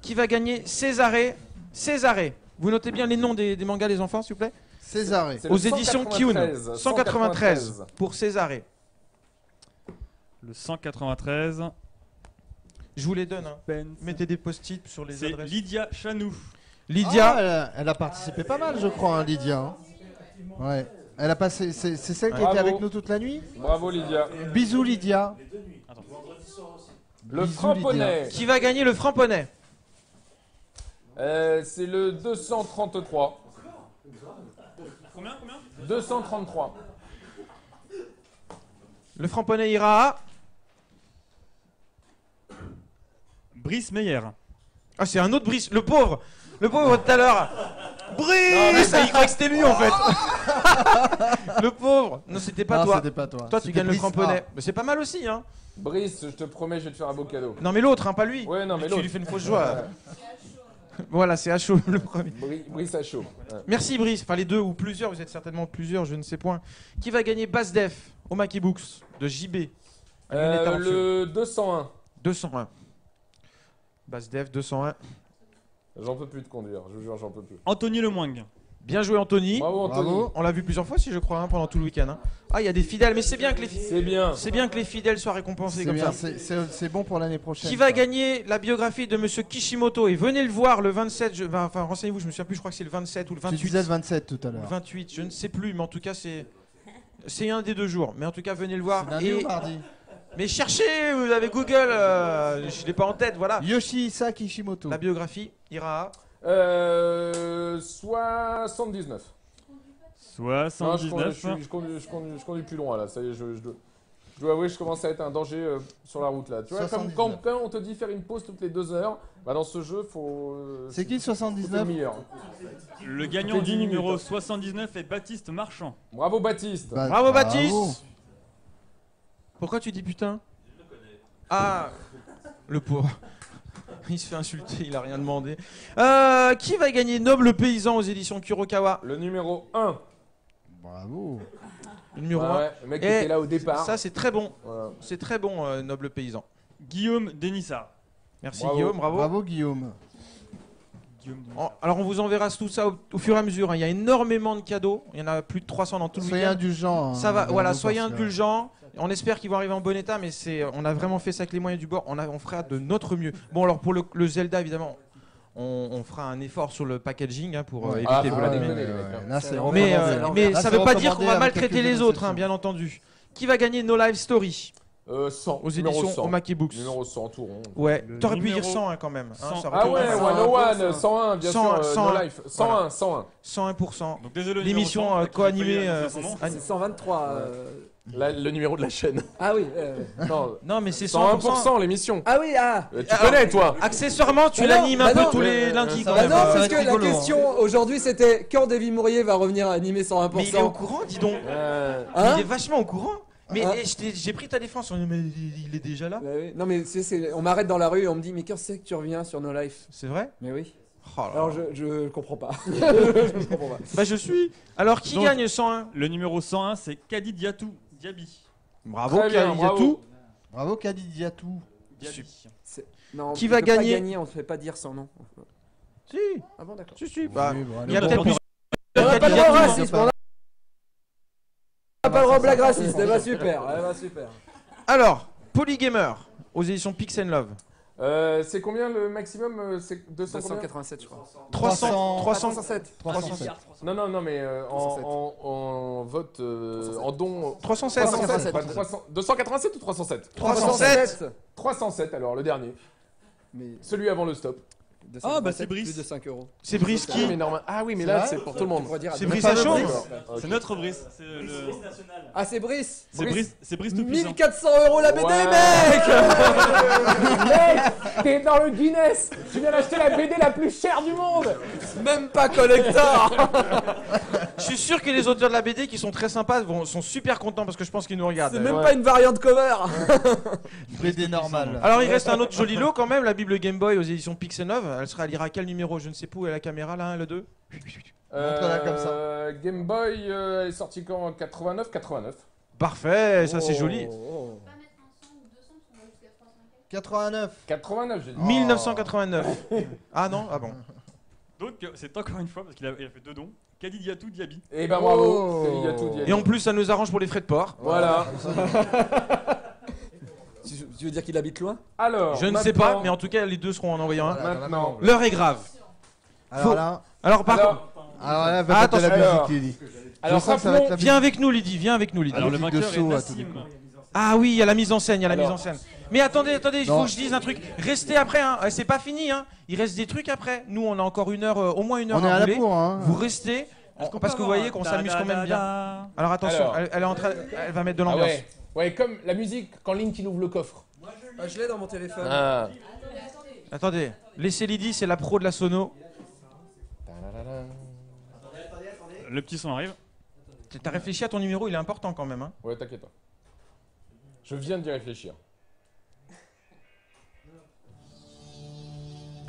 Qui va gagner Césaré? Césaré. Vous notez bien les noms des mangas les enfants, s'il vous plaît? Césaré. C'est le Aux éditions Kyun. 193. 193 pour Césaré. Le 193. Je vous les donne. Hein. Spence. Mettez des post-it sur les C'est adresses. Lydia Chanou. Lydia. Ah, elle a participé pas mal, je crois, hein, Lydia. hein. Ouais. Elle a passé. C'est celle qui Bravo. était avec nous toute la nuit. Bravo, Lydia. Bisous, Lydia. Le Bisous, Framponnet. Qui va gagner le Framponnet? C'est le 233. Combien 233. Le Framponnet ira à... Brice Meyer. Ah, c'est un autre Brice. Le pauvre tout à l'heure. Brice. Il croyait que c'était lui en fait. Le pauvre. Non, c'était pas Non, toi. c'était pas toi. Toi, tu C'était gagnes le Brice Framponnet. A. Mais c'est pas mal aussi, hein. Brice, je te promets, je vais te faire un beau cadeau. Non, mais l'autre, hein, pas lui. Ouais, non, mais Tu l'autre. lui fais une fausse joie. Voilà, c'est à chaud le premier. Brice à chaud. Ouais. Merci Brice. Enfin, les deux ou plusieurs, vous êtes certainement plusieurs, je ne sais point. Qui va gagner Basdef au Maki Books de JB? Un lunettes talentueux. Le 201. 201. Basdef 201. J'en peux plus de conduire, je vous jure, j'en peux plus. Anthony Lemoing. Bien joué Anthony. Bravo Anthony. On l'a vu plusieurs fois, si je crois, pendant tout le week-end. Ah, il y a des fidèles, mais c'est bien que les fidèles soient récompensés comme ça. C'est bon pour l'année prochaine. Qui va gagner la biographie de Monsieur Kishimoto? Et venez le voir le 27. Enfin, renseignez-vous, je me souviens plus. Je crois que c'est le 27 ou le 28. Tu disais le 27 tout à l'heure. Le 28, je ne sais plus, mais en tout cas c'est un des 2 jours. Mais en tout cas, venez le voir. Lundi ou mardi? Mais cherchez, vous avez Google, je l'ai pas en tête, voilà. Yoshihisa Kishimoto. La biographie ira à 79. 79. Je conduis plus loin là. Ça y est, je dois avouer, je commence à être un danger sur la route là. Tu vois, comme quand on te dit faire une pause toutes les 2 heures, bah dans ce jeu, faut. C'est qui 79? Le gagnant du numéro 79 est Baptiste Marchand. Bravo Baptiste. Bravo Baptiste. Pourquoi tu dis putain? Ah, le pauvre. Il se fait insulter, il a rien demandé. Qui va gagner Noble Paysan aux éditions Kurokawa? Le numéro 1. Bravo. Le numéro 1. Le mec qui était là au départ. Ça, c'est très bon. Voilà. C'est très bon, Noble Paysan. Guillaume Denissard. Merci Guillaume, bravo. Bravo Guillaume. Alors on vous enverra tout ça au fur et à mesure. Il y a énormément de cadeaux. Il y en a plus de 300 dans tout le week-end. Soyez indulgents. Ça va, voilà, soyez indulgents. On espère qu'ils vont arriver en bon état, mais on a vraiment fait ça avec les moyens du bord. On fera de notre mieux. Bon, alors pour le Zelda, évidemment, on fera un effort sur le packaging pour éviter de l'abîmer. Mais ça veut pas dire qu'on va maltraiter les autres, bien entendu. Qui va gagner No Life Story 100. aux éditions Omake Books? Numéro 100, tout rond. Ouais, t'aurais pu dire 101 quand même. 100. Ah ouais, 101, 101, bien sûr. 100, No Life. 101, 101. 101%. Donc désolé. L'émission co-animée. C'est 123. Le numéro de la chaîne. Ah oui. Non, mais c'est 100%. 101% l'émission. Ah oui, Tu connais toi. Accessoirement, tu l'animes un peu tous les lundis quand Bah même. non, parce que la question aujourd'hui c'était quand Davy Mourier va revenir à animer 101%. Mais il est au courant, dis donc. Il est vachement au courant. Mais j'ai pris ta défense, mais il est déjà là. Bah oui. Non mais on m'arrête dans la rue et on me dit mais quand c'est que tu reviens sur No Life? C'est vrai? Mais oui. Oh là là. Alors je comprends pas. Je comprends pas. Bah je suis. Alors qui Donc, gagne 101? Le numéro 101, c'est Kadi Diatou Diaby. Bravo Très bien, Kadidiatou. Bravo Kadidiatou. Non, Qui va peut pas gagner gagner, on ne fait pas dire son nom. Si. Ah bon d'accord. Si. Bah, Oui, bon, il y a allez, peut-être bon. plus. On n'a pas le droit au racisme, on n'a Ah, pas le droit aux blagues racistes, eh bah super, super. Alors, Polygamer aux éditions Pix and Love. C'est combien le maximum? C'est 200 combien? 287 je crois. 307. 307. Non, mais en vote, en don. 307. 287 ou 307? 307. 307 alors, le dernier. Mais Celui avant le stop. Ah bah c'est Brice. Plus de 5 euros. C'est Brice Oui, qui? mais normal. Ah oui, mais là c'est pour tout le monde. C'est Brice à chaud. C'est notre Brice. C'est le... Ah c'est Brice. C'est Brice tout puissant. 1400 € la BD Ouais. mec. Mec, t'es dans le Guinness. Tu viens d'acheter la BD la plus chère du monde. Même pas collector. Je suis sûr que les auteurs de la BD qui sont très sympas sont super contents parce que je pense qu'ils nous regardent. C'est même pas une variante cover. BD normal. Alors il reste un autre joli lot quand même, la Bible Game Boy aux éditions Pix and Love. Elle sera à lire à quel numéro? Je ne sais pas où est la caméra, là, 1, le 2. Montre-la comme ça. Game Boy est sorti quand? 89. Parfait, ça c'est joli. Oh. 89. 89 j'ai dit. 1989. Ah non? Ah bon. Donc c'est encore une fois, parce qu'il a fait 2 dons, Kadi Diatou Diaby. Et ben bravo. Il y a tout dit. Et en plus ça nous arrange pour les frais de port. Voilà. Tu veux dire qu'il habite loin? Alors. Je ne sais pas, mais en tout cas les deux seront en envoyant un. Maintenant. L'heure est grave. Alors là, Alors par contre, là, va mettre la musique, Lily. Alors, Je sens que ça va être la viens avec nous Lydie, viens avec nous Lydie. Alors le musique de vainqueur est saut à tous les Nassim. coups. Ah oui, il y a la mise en scène, il y a la Alors. mise en scène. Mais attendez, il faut Non. que je dise un truc. Restez après, hein. C'est pas fini, hein. Il reste des trucs après. Nous, on a encore une heure, au moins une heure On est à la rouler. bourre, hein. Vous restez, parce que vous voyez qu'on s'amuse quand même bien. Alors attention, Alors. elle est en train, elle va mettre de Ah l'ambiance. ouais. Ouais, comme la musique quand Link il ouvre le coffre. Ah, je l'ai dans mon téléphone. Ah. Attendez, laissez Lydie, c'est la pro de la sono. Le petit son arrive. T'as réfléchi à ton numéro, il est important quand même, hein. Ouais, t'inquiète pas. Je viens d'y réfléchir.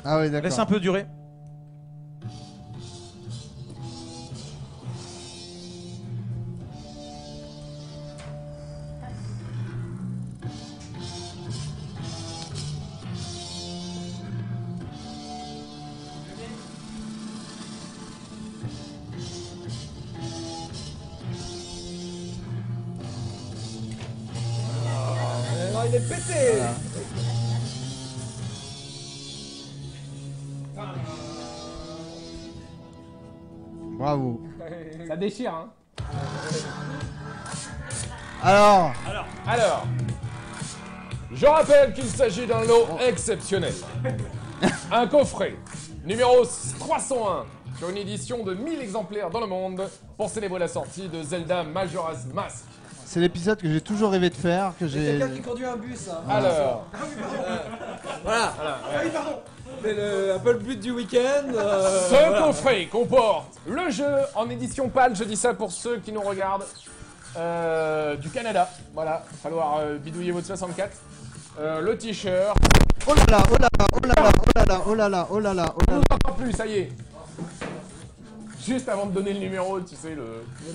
Ah oui, d'accord. Laisse un peu durer. il est pété. Bravo. Ça déchire, hein. Alors, je rappelle qu'il s'agit d'un lot exceptionnel. Un coffret, numéro 301, sur une édition de 1000 exemplaires dans le monde, pour célébrer la sortie de Zelda Majora's Mask. c'est l'épisode que j'ai toujours rêvé de faire, que C'est j'ai... quelqu'un qui conduit un bus. Hein. Alors, Voilà. Ah oui, pardon. C'est un peu le but du week-end. ce coffret comporte le jeu en édition PAL, je dis ça pour ceux qui nous regardent, du Canada. Voilà, il va falloir bidouiller votre 64. Le t-shirt. Oh là là, oh là là, oh là là, oh là là, oh là là, oh là là, oh là là. Encore plus, ça y est. Juste avant de donner le numéro, tu sais,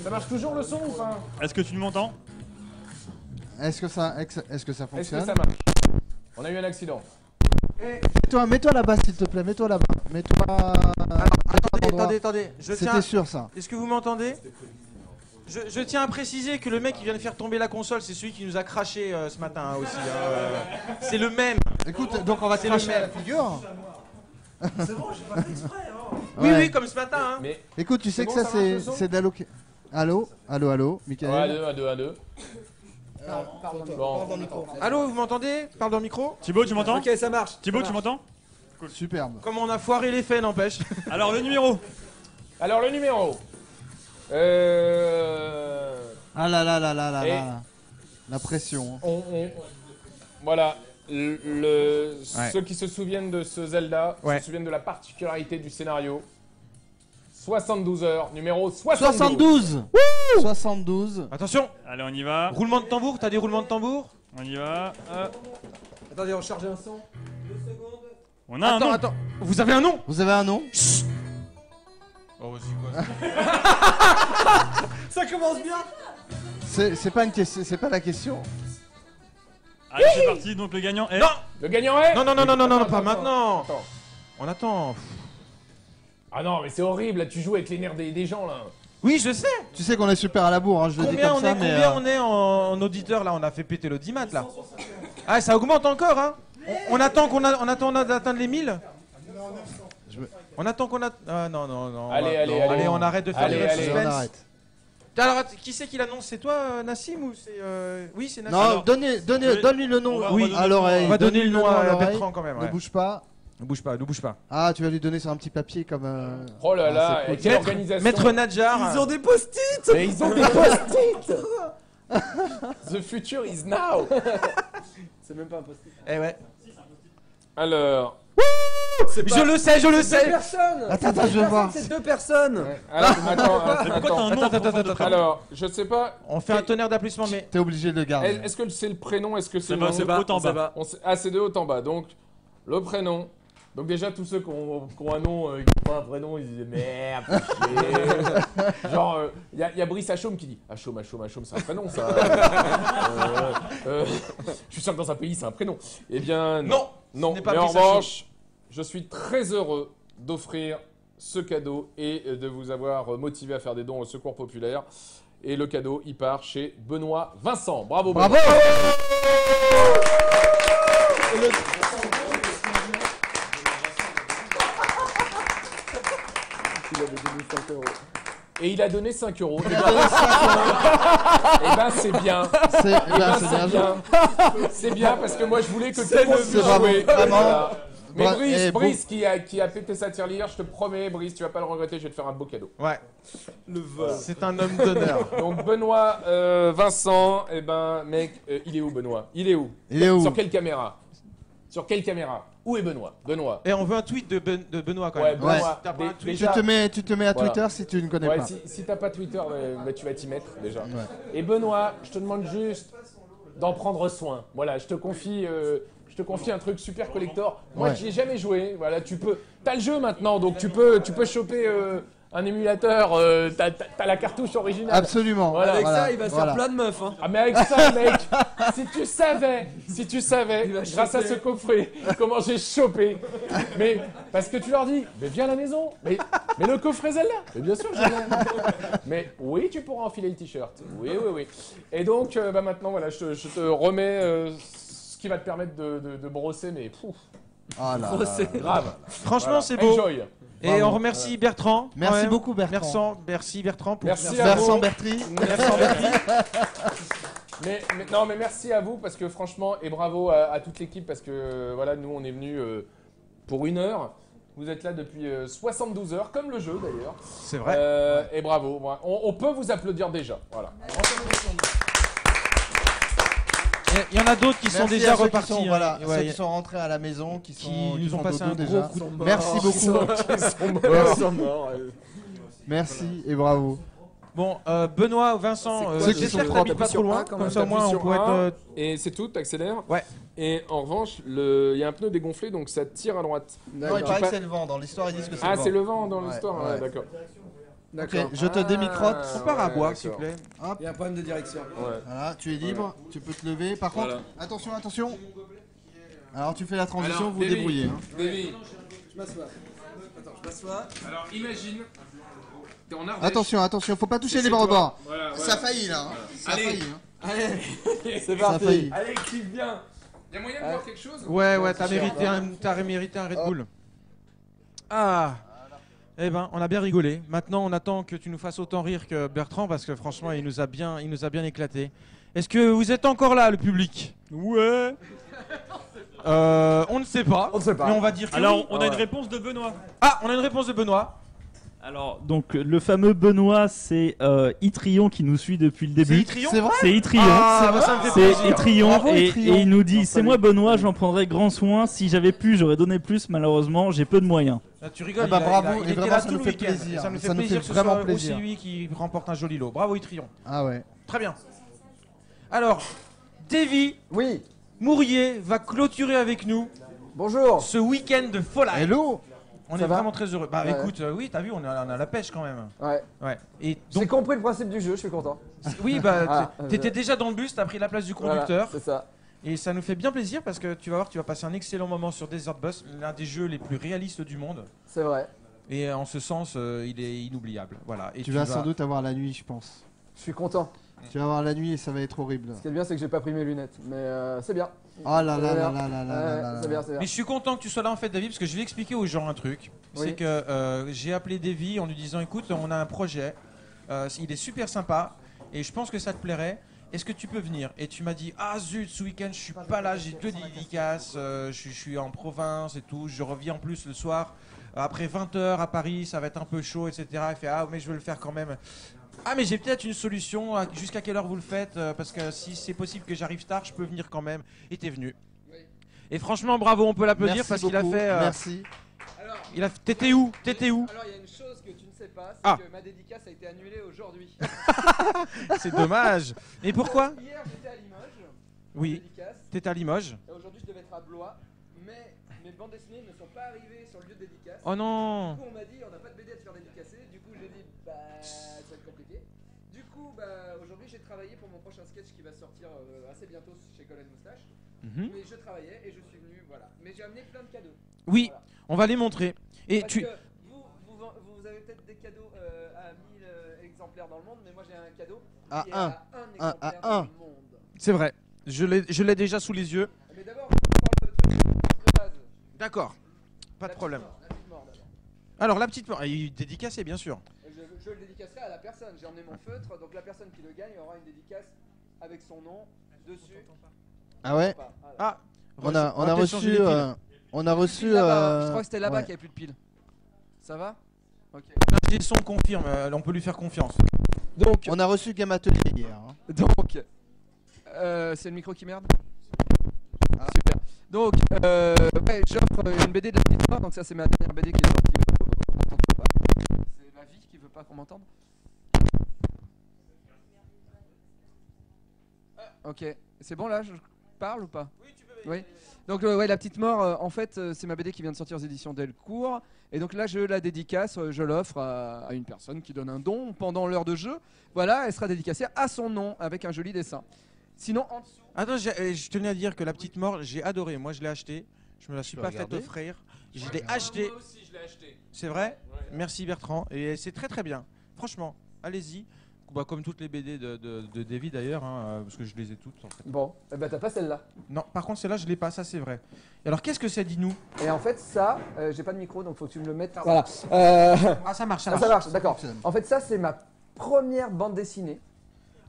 ça marche toujours le son ou pas? Est-ce que tu m'entends? Est-ce que ça Est-ce fonctionne? que ça marche? On a eu un accident. Mets-toi là-bas s'il te plaît, mets-toi là-bas. Mets-toi... Attendez. C'était sûr ça. Est-ce que vous m'entendez? Je tiens à préciser que le mec qui vient de faire tomber la console, c'est celui qui nous a craché ce matin hein, aussi. Hein. C'est le même. Écoute, donc on va te cracher à la figure. C'est bon, j'ai pas fait exprès. Hein. Oui, Ouais. oui, comme ce matin. Hein. Mais Écoute, tu sais que bon, ça ça marche, le son c'est d'allo... Allô, Michael. 1, 2. Bon. Allô, vous m'entendez? Parle dans le micro. Thibaut, tu m'entends? Ok, ça marche. Thibaut, tu m'entends? Superbe. Comment on a foiré les faits, n'empêche. Alors, le numéro. Alors, le numéro. Ah là là là là là Et- là. La pression. Voilà. Ouais. Ceux qui se souviennent de ce Zelda Ouais. se souviennent de la particularité du scénario. 72 heures, numéro 72. 72 72. Attention, Allez, on y va. roulement de tambour, t'as des roulements de tambour? On y va. Attendez, on charge un son. On a un nom. Attends, vous avez un nom? Vous avez un nom? Oh, c'est quoi? Ça commence bien. C'est pas une question, c'est pas la question. Allez, c'est parti. Donc, le gagnant est. Non. Le gagnant est... Non, pas Attends, maintenant. attends. On attend. Ah non, mais c'est horrible, là, tu joues avec les nerfs des gens, là. Oui, je sais. Tu sais qu'on est super à la bourre, hein, je le dis Combien comme on ça, est, mais... combien on est en auditeur là? On a fait péter l'audimat là. Ah, ça augmente encore, hein. On attend d'atteindre les 1000. On attend qu'on a. Ah non. Allez. On arrête de faire Allez, le allez. suspense. on arrête. Alors, qui c'est qui l'annonce? C'est toi, Nassim ou c'est Oui, c'est Nassim. Non, Alors, donne-lui le nom. on va à l'oreille. on va donner le nom à l'oreille. Bertrand quand même. Ne Ouais. bouge pas. Ne bouge pas. Ah, tu vas lui donner sur un petit papier comme... Oh là là, c'est et cool. quelle organisation. Maître Nadjar. Ils ont des post-it. Mais ils ont des post-it. The future is now. C'est même pas un post-it. Eh ouais. Alors... Je le sais. Deux personnes. Attends, je vais voir. C'est deux personnes. Alors, Mais pourquoi t'as un nom Attends. Alors, je sais pas... On fait un tonnerre d'applaudissements, mais. T'es obligé de le garder. Est-ce que c'est le prénom? Est-ce que c'est le va, nom? c'est haut en bas. Ah, c'est de haut en bas. Donc, le prénom. Donc déjà, tous ceux qui ont un nom, qui n'ont pas un prénom, ils disent merde, chier. Genre, il y a Brice Hachaume qui dit Hachaume, c'est un prénom, ça. Je suis sûr que dans un pays, c'est un prénom. Eh bien, non. ce n'est pas Mais en Brice Hachaume. revanche, je suis très heureux d'offrir ce cadeau et de vous avoir motivé à faire des dons au Secours Populaire. Et le cadeau, il part chez Benoît Vincent. Bravo, Bravo. Et il a donné 5 euros. Et ben c'est bien. C'est bien. C'est bien parce que moi je voulais que tout le monde C'est puisse bravo, jouer. vraiment. Voilà. Mais Bra- Brice, et Brice qui a pété sa tirelire, je te promets, Brice, tu vas pas le regretter, je vais te faire un beau cadeau. Ouais. C'est un homme d'honneur. Donc Benoît, Vincent, eh ben mec, il est où Benoît? Il est où? Il est où? Sur quelle caméra? Sur quelle caméra? Où est Benoît? Benoît. Et on veut un tweet de Benoît quand Ouais, même. Benoît. T'as pas un tweet Tu te mets à Voilà. Twitter si tu ne connais Ouais, pas. si t'as pas Twitter, bah, tu vas t'y mettre déjà. Ouais. Et Benoît, je te demande juste d'en prendre soin. Voilà, je te confie un truc super collector. Moi, Ouais. j'y ai jamais joué. Voilà, t'as le jeu maintenant, donc tu peux choper un émulateur. T'as la cartouche originale. Absolument. Voilà. Avec Voilà, ça, il va se voilà. faire plein de meufs. Hein. Ah mais avec ça, mec, si tu savais, Il va grâce à choper. ce coffret, comment j'ai chopé. Mais parce que tu leur dis, mais viens à la maison, mais le coffret Zelda. Mais bien sûr, je viens. Mais oui, tu pourras enfiler le t-shirt. Oui. Et donc, bah maintenant, voilà, je te remets ce qui va te permettre de brosser, mais pouf. Ah là, grave. Franchement, Voilà. c'est beau. Enjoy. Et on remercie Bertrand. Merci beaucoup, Bertrand. Merci Bertrand. Merci à Vincent vous. Bertry. mais merci à vous parce que franchement, et bravo à toute l'équipe parce que voilà, nous on est venus pour 1 heure. Vous êtes là depuis 72 heures, comme le jeu d'ailleurs. C'est vrai. Et bravo. On peut vous applaudir déjà. Voilà. Il y en a d'autres qui sont déjà repartis. Ceux qui sont rentrés à la maison, qui nous ont passé un déjà. gros coup de Merci beaucoup. Ils sont morts. Merci et bravo. Bon, Benoît, Vincent, ceux qui sont t'habites pas trop loin, comme ça au moins on pourrait être... Et c'est tout, t'accélères. Ouais. Et en revanche, il y a un pneu dégonflé, donc ça tire à droite. Non, il paraît que c'est le vent. Dans l'histoire, ils disent que c'est le vent. Ah, c'est le vent dans l'histoire. Ouais. D'accord. Ok, je te démicrote. On part à boire, s'il te plaît. Hop. Il y a un problème de direction. Ouais. Voilà, tu es libre, tu peux te lever. Par contre, attention. Alors tu fais la transition, Alors, vous Davy, débrouillez. Davy. Je m'assois. Attends, je m'assois. Alors imagine, t'es en Ardèche. Attention, faut pas toucher les bords. Voilà, Ça a failli là. Hein. Ça a Allez. failli. Hein. Allez, c'est Ça a parti. failli. Allez, kiffe bien. Y'a moyen de voir quelque chose? Ouais, t'as mérité un Red Bull. Ah. Eh ben, on a bien rigolé. Maintenant, on attend que tu nous fasses autant rire que Bertrand parce que franchement, il nous a bien éclaté. Est-ce que vous êtes encore là, le public? Ouais. On ne sait pas. Mais on va dire que Alors, oui. on a une réponse de Benoît. Ah, on a une réponse de Benoît. Alors, donc, le fameux Benoît, c'est Itrion qui nous suit depuis le début. C'est Itrion? C'est vrai? C'est Itrion. Ah, ça me fait C'est plaisir. Itrion Bravo, et Itrion. il nous dit c'est moi Benoît, j'en prendrai grand soin. Si j'avais pu, j'aurais donné plus. Malheureusement, j'ai peu de moyens. Ah, tu rigoles. Ah bah, bravo, il et était vraiment, là ça tout nous le fait week-end. plaisir. Ça nous fait Ça nous plaisir fait que ce vraiment soit plaisir. aussi lui qui remporte un joli lot. Bravo Itrion. Ah ouais. Très bien. Alors, Davy Oui, Mourier va clôturer avec nous bonjour. ce week-end de folie. Hello. On Ça est va vraiment très heureux. Bah Ouais. écoute, oui, t'as vu, on a la pêche quand même. Ouais. Ouais. Et J'ai donc, compris le principe du jeu, je suis content. oui, bah, Ah, t'étais déjà dans le bus, t'as pris la place du conducteur. Voilà, c'est ça. Et ça nous fait bien plaisir parce que tu vas voir, tu vas passer un excellent moment sur Desert Bus, l'un des jeux les plus réalistes du monde. C'est vrai. Et en ce sens, il est inoubliable. Voilà. Et Tu vas sans doute avoir la nuit, je pense. Je suis content. Tu vas avoir la nuit et ça va être horrible. Ce qui est bien, c'est que j'ai pas pris mes lunettes. Mais c'est bien. Oh là là C'est là bien. là là là là. C'est bien, c'est bien. Mais je suis content que tu sois là en fait, David, parce que je vais expliquer aux gens un truc. Oui. C'est que j'ai appelé Davy en lui disant écoute, on a un projet, il est super sympa et je pense que ça te plairait. Est-ce que tu peux venir? Et tu m'as dit ah zut, ce week-end je suis pas là, j'ai 2 dédicaces, je suis en province et tout, je reviens en plus le soir. Après 20h à Paris, ça va être un peu chaud, etc. Il fait ah mais je veux le faire quand même. Ah mais j'ai peut-être une solution, jusqu'à quelle heure vous le faites? Parce que si c'est possible que j'arrive tard, je peux venir quand même. Et t'es venu. Et franchement bravo, on peut l'applaudir Merci parce qu'il a beaucoup. fait... Merci. Alors, T'étais où? T'étais où? alors, il y a une chose que tu ne sais pas, c'est Ah. que ma dédicace a été annulée aujourd'hui. C'est dommage. Et pourquoi? Hier, j'étais à Limoges. Oui, Dédicace. t'étais à Limoges. Et aujourd'hui, je devais être à Blois. Mais mes bandes dessinées ne sont pas arrivées sur le lieu de dédicace. Oh non. Du coup, on m'a dit, on n'a pas de BD à te faire dédicacer. Du coup, j'ai dit, bah, ça va être compliqué. Du coup, bah, aujourd'hui, j'ai travaillé pour mon prochain sketch qui va sortir assez bientôt chez Colin Moustache. Mhm. Mais je travaillais et je suis venu, voilà. Mais j'ai amené plein de cadeaux. Oui, Voilà. on va les montrer. Et Parce tu... que vous avez peut-être des cadeaux à 1000 exemplaires dans le monde, mais moi j'ai un cadeau À qui est un. à un exemplaire à un. dans le monde. C'est vrai, je l'ai déjà sous les yeux. Mais d'abord, on parle de trucs de base. D'accord, pas de La problème. petite mort, la petite mort, d'abord. Alors la petite mort, dédicacée bien sûr. Je le dédicacerai à la personne. J'ai emmené mon feutre, donc la personne qui le gagne aura une dédicace avec son nom dessus. Ah ouais. Voilà. Ah, On a peut-être changer reçu. les piles. On a reçu. Là-bas, je crois que c'était là-bas ouais. qu'il n'y avait plus de piles. Ça va? Ok. L'ingé son confirme, on peut lui faire confiance. Donc, On a reçu Game Atelier hier. Hein. c'est le micro qui merde. Ah. Super. Donc, ouais, j'offre une BD de la petite mort. Donc ça, c'est ma dernière BD qui est sortie. On m'entend toujours pas. C'est la vie qui veut pas qu'on m'entende. Ok. C'est bon là, je parle ou pas? Oui, tu peux. Oui. Donc ouais, la petite mort. En fait, c'est ma BD qui vient de sortir aux éditions Delcourt. Et donc là, je la dédicace, je l'offre à une personne qui donne un don pendant l'heure de jeu. Voilà, elle sera dédicacée à son nom avec un joli dessin. Sinon, en dessous. Attends, je tenais à dire que la petite mort, j'ai adoré. Moi, je l'ai acheté. Je me la suis peux pas fait regarder. offrir. Je l'ai acheté. Moi aussi, je l'ai acheté. C'est vrai? Merci Bertrand. Et c'est très très bien. Franchement, allez-y. comme toutes les BD de Davy d'ailleurs, hein, parce que je les ai toutes en fait. Bon, eh ben t'as pas celle-là. Non, par contre celle-là je l'ai pas, ça c'est vrai. Et alors qu'est-ce que c'est, dis-nous? Et en fait ça, j'ai pas de micro donc faut que tu me le mettes. Voilà. Ah ça marche, ça marche, d'accord. En fait ça c'est ma première bande dessinée.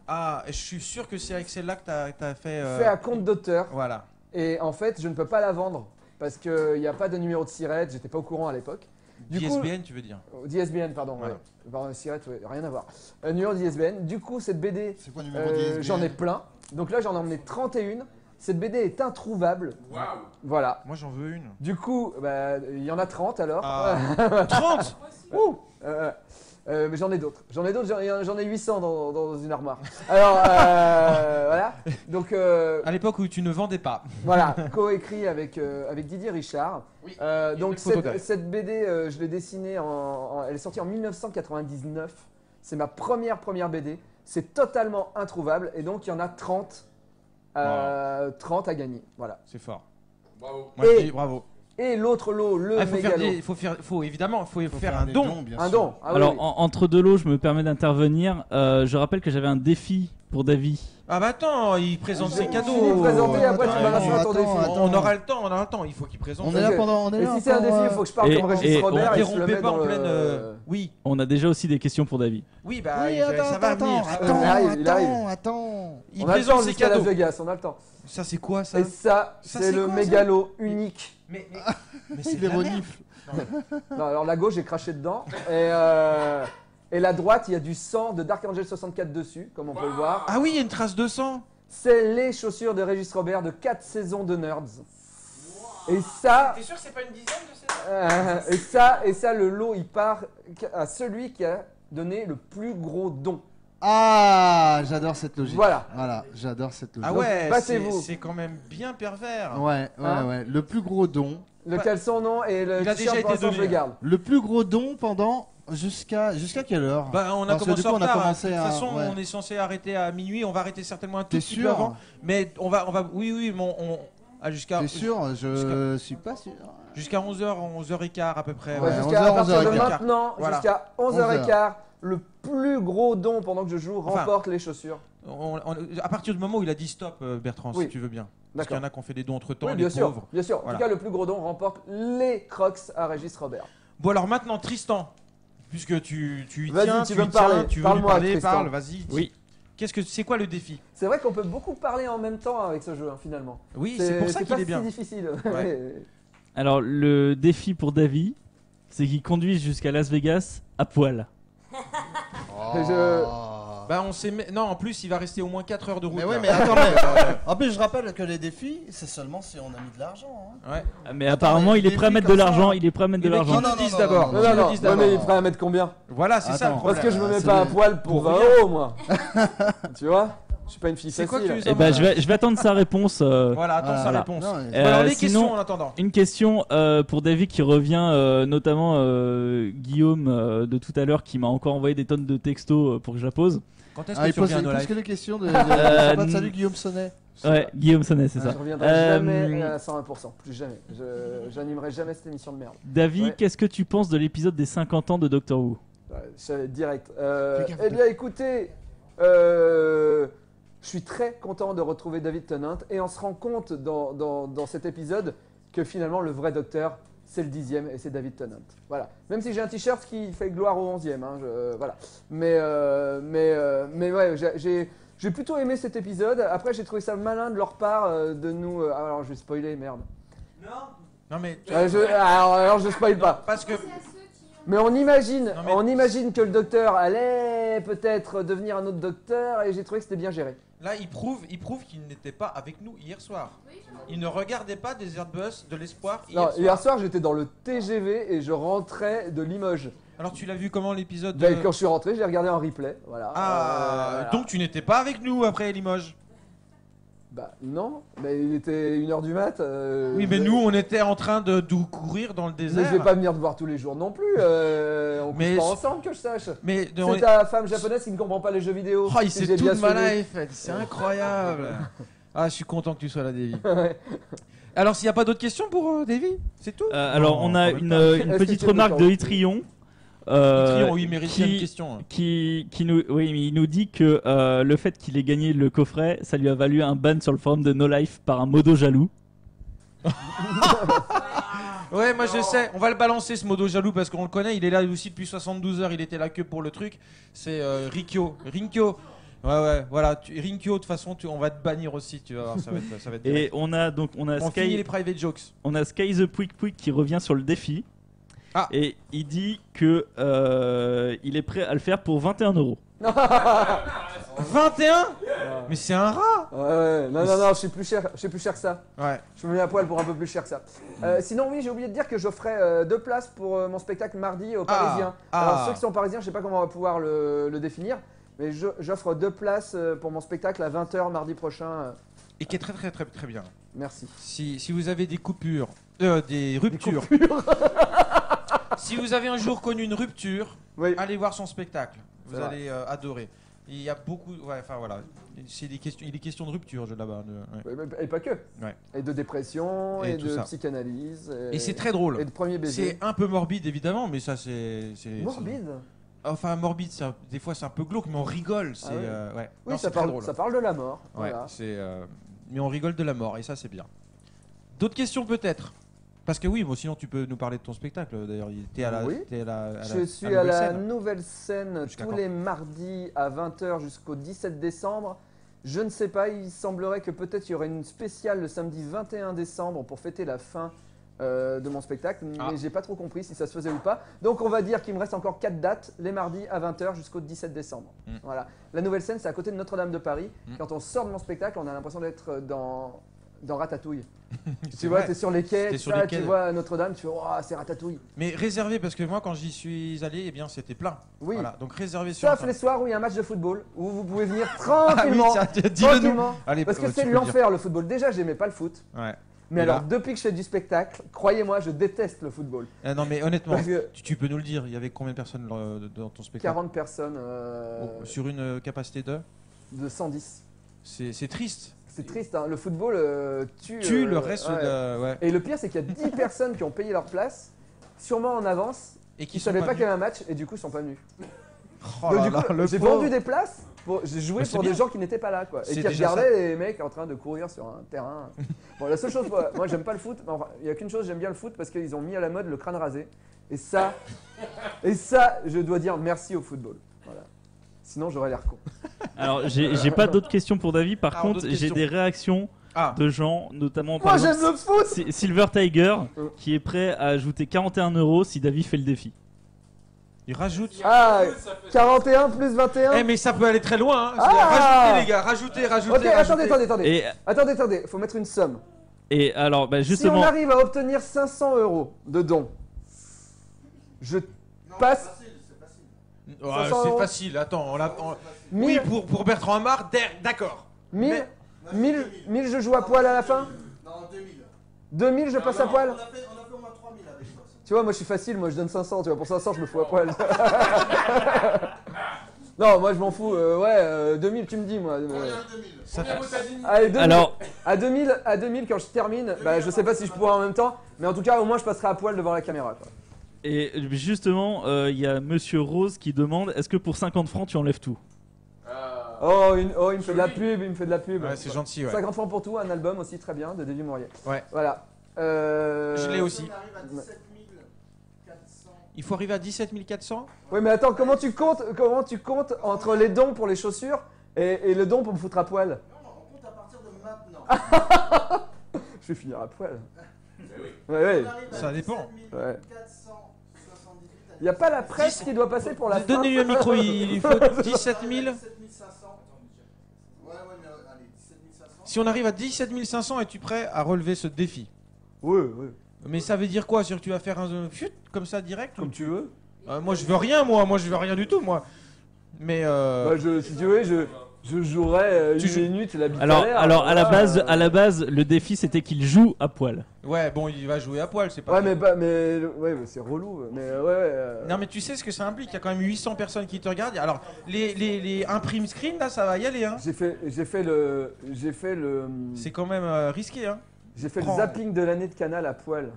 Ah, je suis sûr que c'est avec celle-là que t'as fait... Fait à compte d'auteur. Voilà. Et en fait je ne peux pas la vendre parce qu'il n'y a pas de numéro de SIRET, j'étais pas au courant à l'époque. d'ISBN, tu veux dire? d'ISBN, pardon. Voilà. Ouais. Bah, SIRET, ouais, rien à voir. Numéro d'ISBN. Du coup, cette BD, C'est quoi le numéro d'ISBN? j'en ai plein. Donc là, j'en ai emmené 31. Cette BD est introuvable. Waouh. Voilà. Moi j'en veux une. Du coup, bah, il y en a 30 alors. 30. Ouh. Mais j'en ai d'autres. J'en ai 800 dans une armoire. Alors, voilà. Donc, À l'époque où tu ne vendais pas. voilà, coécrit avec Didier Richard. Oui. Donc Photographe. cette BD, je l'ai dessinée elle est sortie en 1999. C'est ma première BD. C'est totalement introuvable et donc il y en a 30. 30 à gagner. Voilà. C'est fort. Bravo. Moi je dis bravo. Et l'autre lot, le mégalo. Il faut faire un don. bien Un sûr. don. Ah, Alors, oui. entre deux lots, je me permets d'intervenir. Je rappelle que j'avais un défi pour Davy. Ah bah attends, il présente ses cadeaux. Finis de présenter, après tu attends, balanceras ton attends, défi. attends. On aura le temps, il faut qu'il présente. On est là pendant. Et si c'est un défi, il faut que je parle Et- comme et Régis on Robert et je le Interrompez mets pas dans en le... pleine. Oui, On a déjà aussi des questions pour Davy. oui, bah Oui, ça va venir. Il arrive. Attends. Il On a le temps présente ses jusqu'à Las cadeaux. Vegas, on a le temps. Ça c'est quoi ça? Et ça, Ça, c'est c'est le quoi, ça mégalo unique. Mais Il c'est les renifle. Non, alors la gauche, j'ai craché dedans. Et la droite, il y a du sang de Dark Angel 64 dessus, comme on peut le voir. Ah oui, il y a une trace de sang. C'est les chaussures de Régis Robert de 4 saisons de Nerds. Et ça, T'es sûr que c'est pas une dizaine de ces... et ça, le lot, il part à celui qui a donné le plus gros don. Ah, j'adore cette logique. Voilà. Voilà, j'adore cette logique. Ah ouais, battez-vous. c'est quand même bien pervers. Ouais, Hein ouais. Le plus gros don. Le caleçon, non, et le Il a t-shirt, déjà pour été l'instant, je le donné. garde. Le plus gros don pendant jusqu'à quelle heure? Bah on a Parce que commencé du coup, en on a retard. commencé De toute à- façon, ouais. on est censé arrêter à minuit. On va arrêter certainement un tout T'es petit peu sûr? avant. Mais on va, oui, mais jusqu'à T'es sûr? Je suis pas sûr. jusqu'à 11h, 11h15 à peu près. Ouais, ouais. jusqu'à à partir de 11h15. maintenant, Voilà. jusqu'à 11h15, le plus gros don pendant que je joue Enfin, remporte les chaussures. À partir du moment où il a dit stop, Bertrand, Oui. si tu veux bien. Parce qu'il D'accord. y en a qui ont fait des dons entre temps, Oui, les bien sûr, pauvres. bien sûr. En Voilà. tout cas, le plus gros don remporte les Crocs à Régis Robert. Bon alors maintenant Tristan, puisque tu y Vas-y, tiens, tu tu veux y me parler. tiens, tu veux lui Parle-moi, parler, Tristan. parle, vas-y. Oui. C'est quoi le défi? C'est vrai qu'on peut beaucoup parler en même temps avec ce jeu, hein, finalement. Oui, c'est pour ça qu'il est bien. C'est pas si difficile. Ouais. Alors, le défi pour Davy, c'est qu'il conduise jusqu'à Las Vegas à poil. Bah on sait, non en plus il va rester au moins 4 heures de route. Mais ouais, là. mais attends, mais, en plus je rappelle que les défis, c'est seulement si on a mis de l'argent. Hein. Ouais. Mais apparemment, il est prêt à mettre de l'argent. Il est prêt à mettre de Mais l'argent. qu'ils Non, nous non, disent non, d'abord. Non, Qu'ils non, nous non. disent Ouais, d'abord. mais il est prêt à mettre combien? Voilà, c'est ça le Attends. problème. Parce que je me mets c'est pas à le- poil pour pour 20 rien. €, moi. Tu vois? Je suis pas une fille C'est quoi que tu facile. nous Eh ben, je vais attendre sa réponse. Voilà, attends sa Voilà. réponse. Non, Bon, mais- alors les sinon- questions en attendant. Une question pour David qui revient, notamment Guillaume de tout à l'heure qui m'a encore envoyé des tonnes de textos pour que je la pose. Quand est-ce Ah, que il tu pose reviens de plus live? que les questions de. C'est pas de salut Guillaume Sonnet. Ouais, Guillaume Sonnet, c'est Ah, ça. je reviendrai jamais à 101%. Plus jamais. J'animerai jamais cette émission de merde. David, Ouais. qu'est-ce que tu penses de l'épisode des 50 ans de Doctor Who? Ouais, je vais direct. Fais gaffe. Eh bien, écoutez, je suis très content de retrouver David Tennant et on se rend compte dans cet épisode que finalement le vrai docteur, c'est le 10e et c'est David Tennant. Voilà. Même si j'ai un t-shirt qui fait gloire au 11e. Hein, voilà. Mais ouais, j'ai plutôt aimé cet épisode. Après, j'ai trouvé ça malin de leur part de nous. Alors, je vais spoiler, merde. Non mais Alors, je spoil pas. parce que Mais on imagine, Non, mais- on imagine que le docteur allait peut-être devenir un autre docteur et j'ai trouvé que c'était bien géré. là il prouve qu'il n'était pas avec nous hier soir. Il ne regardait pas des Airbus de l'espoir Non, hier hier soir. soir j'étais dans le TGV et je rentrais de Limoges. Alors tu l'as vu comment l'épisode Ben, quand je suis rentré, j'ai regardé en replay. Voilà. Ah, Voilà. donc tu n'étais pas avec nous après Limoges. Bah non, mais il était 1h du mat. Oui, mais nous on était en train de courir dans le Mais désert. je vais pas venir te voir tous les jours non plus. On Mais couche pas je- ensemble que je sache. Mais C'est ta femme japonaise qui ne comprend pas les jeux vidéo. Oh, il si sait j'ai tout bien de ma suivi. life, c'est incroyable. Ah, je suis content que tu sois là, Davy. Ouais. Alors, s'il n'y a pas d'autres questions pour Davy, c'est tout Alors, on a quand même une, pas. une Est-ce petite que tu veux remarque le de temps Itrion. il méritait une question. Il nous dit que le fait qu'il ait gagné le coffret, ça lui a valu un ban sur le forum de No Life par un modo jaloux. Ouais, moi je sais, on va le balancer ce modo jaloux parce qu'on le connaît, il est là aussi depuis 72 heures, il était là que pour le truc. C'est Rinkyo. Ouais, voilà. Rinkyo, de toute façon, on va te bannir aussi, tu vas voir, ça va être Et on finit les private jokes. On a Sky the Pouic Pouic qui revient sur le défi. Et il dit que il est prêt à le faire pour 21 €. 21 Mais c'est un rat. Ouais, non, je suis plus cher que ça. Ouais. Je me mets à poil pour un peu plus cher que ça. Sinon, oui, j'ai oublié de dire que j'offrais 2 places pour mon spectacle mardi aux Parisiens. Alors, ceux qui sont parisiens, je sais pas comment on va pouvoir le définir, mais j'offre 2 places pour mon spectacle à 20h mardi prochain. Et qui est très très très très bien. Merci. Si vous avez des coupures, des ruptures. Si vous avez un jour connu une rupture, allez voir son spectacle. Vous allez adorer. Il y a beaucoup. Ouais, enfin voilà. Il est question de rupture là-bas. Et pas que. Et de dépression, et de psychanalyse. Et c'est très drôle. Et de premier baiser. C'est un peu morbide évidemment, mais ça c'est. Morbide. Enfin morbide, des fois c'est un peu glauque, mais on rigole. Oui, ça parle de la mort. Ouais. Voilà. Mais on rigole de la mort et ça c'est bien. D'autres questions peut-être? Parce que oui, sinon tu peux nous parler de ton spectacle. D'ailleurs, je suis à la Nouvelle Scène tous les mardis à 20h jusqu'au 17 décembre. Je ne sais pas, il semblerait que peut-être il y aurait une spéciale le samedi 21 décembre pour fêter la fin de mon spectacle, mais j'ai pas trop compris si ça se faisait ou pas. Donc on va dire qu'il me reste encore 4 dates, les mardis à 20h jusqu'au 17 décembre. Voilà. La Nouvelle Scène, c'est à côté de Notre-Dame de Paris. Quand on sort de mon spectacle, on a l'impression d'être dans Ratatouille. Tu vois, t'es sur les quais, tu vois Notre-Dame, tu fais oh, c'est Ratatouille. Mais réservé parce que moi quand j'y suis allé, eh bien c'était plein. Oui. Voilà, donc réservé sur. Sauf les soirs où il y a un match de football où vous pouvez venir tranquillement. Dis-le-nous. Allez, parce que c'est l'enfer le football. Déjà, j'aimais pas le foot. Ouais. Mais alors, depuis que je fais du spectacle, croyez-moi, je déteste le football. Non, mais honnêtement, tu peux nous le dire, il y avait combien de personnes dans ton spectacle? 40 personnes. Sur une capacité de 110. C'est triste. C'est triste, hein. Le football tue le reste de... Ouais. Et le pire, c'est qu'il y a 10 personnes qui ont payé leur place, sûrement en avance, et qui ne savaient pas qu'il y avait un match, et du coup, ils sont pas venus. Donc, du coup, j'ai vendu des places, j'ai joué pour des gens qui n'étaient pas là, quoi. Et qui regardaient les mecs en train de courir sur un terrain. Bon, la seule chose, moi, j'aime pas le foot, mais enfin, il n'y a qu'une chose, j'aime bien le foot, parce qu'ils ont mis à la mode le crâne rasé. Et ça, je dois dire merci au football. Voilà. Sinon, j'aurais l'air con. Alors, j'ai pas d'autres questions pour David. Par contre, j'ai des réactions de gens, notamment par exemple, j'aime le foot. Silver Tiger, qui est prêt à ajouter 41 € si David fait le défi. Il rajoute. 41 plus 21. Eh mais ça peut aller très loin. Hein. Rajoutez les gars, rajoutez. Ok, attendez. Faut mettre une somme. Et alors, justement. Si on arrive à obtenir 500 € de dons, je passe. C'est facile, attends. Oui, pour Bertrand Amar, d'accord. 1000 je joue à poil à la fin? Non, 2000. 2000 je passe à poil? On a fait au moins 3000 avec toi. Tu vois, moi je suis facile, moi je donne 500, tu vois, pour 500 je me fous à poil. Non, moi je m'en fous, 2000 tu me dis moi. Allez, 2000. Alors, à 2000 quand je termine, je sais pas si je pourrai en même temps, mais en tout cas au moins je passerai à poil devant la caméra, quoi. Et justement, il y a Monsieur Rose qui demande, est-ce que pour 50 francs tu enlèves tout? Il me fait de la pub, Ouais, c'est gentil, ouais. 50 francs pour tout, un album aussi très bien de Davy Mourier. Ouais. Voilà. Je l'ai aussi. On arrive à 17 400. Il faut arriver à 17 400? Oui, mais attends, comment tu comptes entre les dons pour les chaussures et le don pour me foutre à poil? Non, on compte à partir de maintenant. Je vais finir à poil. Ouais. Ça dépend. Ouais. Il n'y a pas la presse qui doit passer pour la fin. Donnez-lui un micro, il faut 17 000. 17 500. Ouais, mais allez, 17 500. Si on arrive à 17 500, es-tu prêt à relever ce défi? Oui. Mais ça veut dire quoi? C'est-à-dire que tu vas faire un fut comme ça direct? Comme tu veux. Moi je veux rien, moi je veux rien du tout, moi. Mais si tu veux, je jouerais une minute la bite. Alors à la base, le défi c'était qu'il joue à poil. Ouais, bon, il va jouer à poil, c'est pas. Ouais, mais c'est relou. Mais Non, mais tu sais ce que ça implique. Il y a quand même 800 personnes qui te regardent. Alors les imprime screen là, ça va y aller, hein. J'ai fait le. C'est quand même risqué, hein. J'ai fait le zapping de l'année de Canal à poil.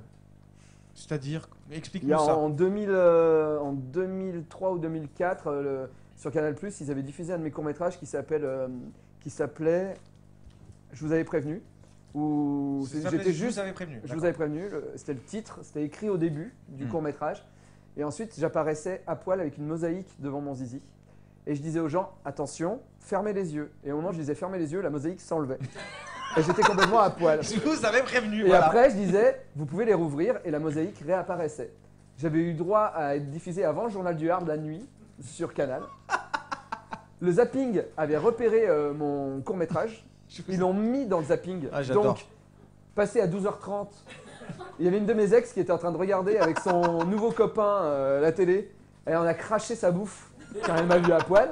C'est-à-dire, explique-moi ça. En 2003 ou 2004, sur Canal+, ils avaient diffusé un de mes courts-métrages qui s'appelait Je vous avais prévenu. Où j'étais juste. Je vous avais prévenu. C'était le titre, c'était écrit au début du court-métrage. Et ensuite, j'apparaissais à poil avec une mosaïque devant mon zizi. Et je disais aux gens, attention, fermez les yeux. Et au moment où je disais fermez les yeux, la mosaïque s'enlevait. Et j'étais complètement à poil. Je vous avais prévenu. Et voilà. Après, je disais, vous pouvez les rouvrir et la mosaïque réapparaissait. J'avais eu droit à être diffusé avant le journal du Hard la nuit sur Canal. Le zapping avait repéré mon court-métrage. Ils l'ont mis dans le zapping. Ah, j'adore. Donc, passé à 12h30, il y avait une de mes ex qui était en train de regarder avec son nouveau copain la télé. Et on a craché sa bouffe car elle m'a vu à poil.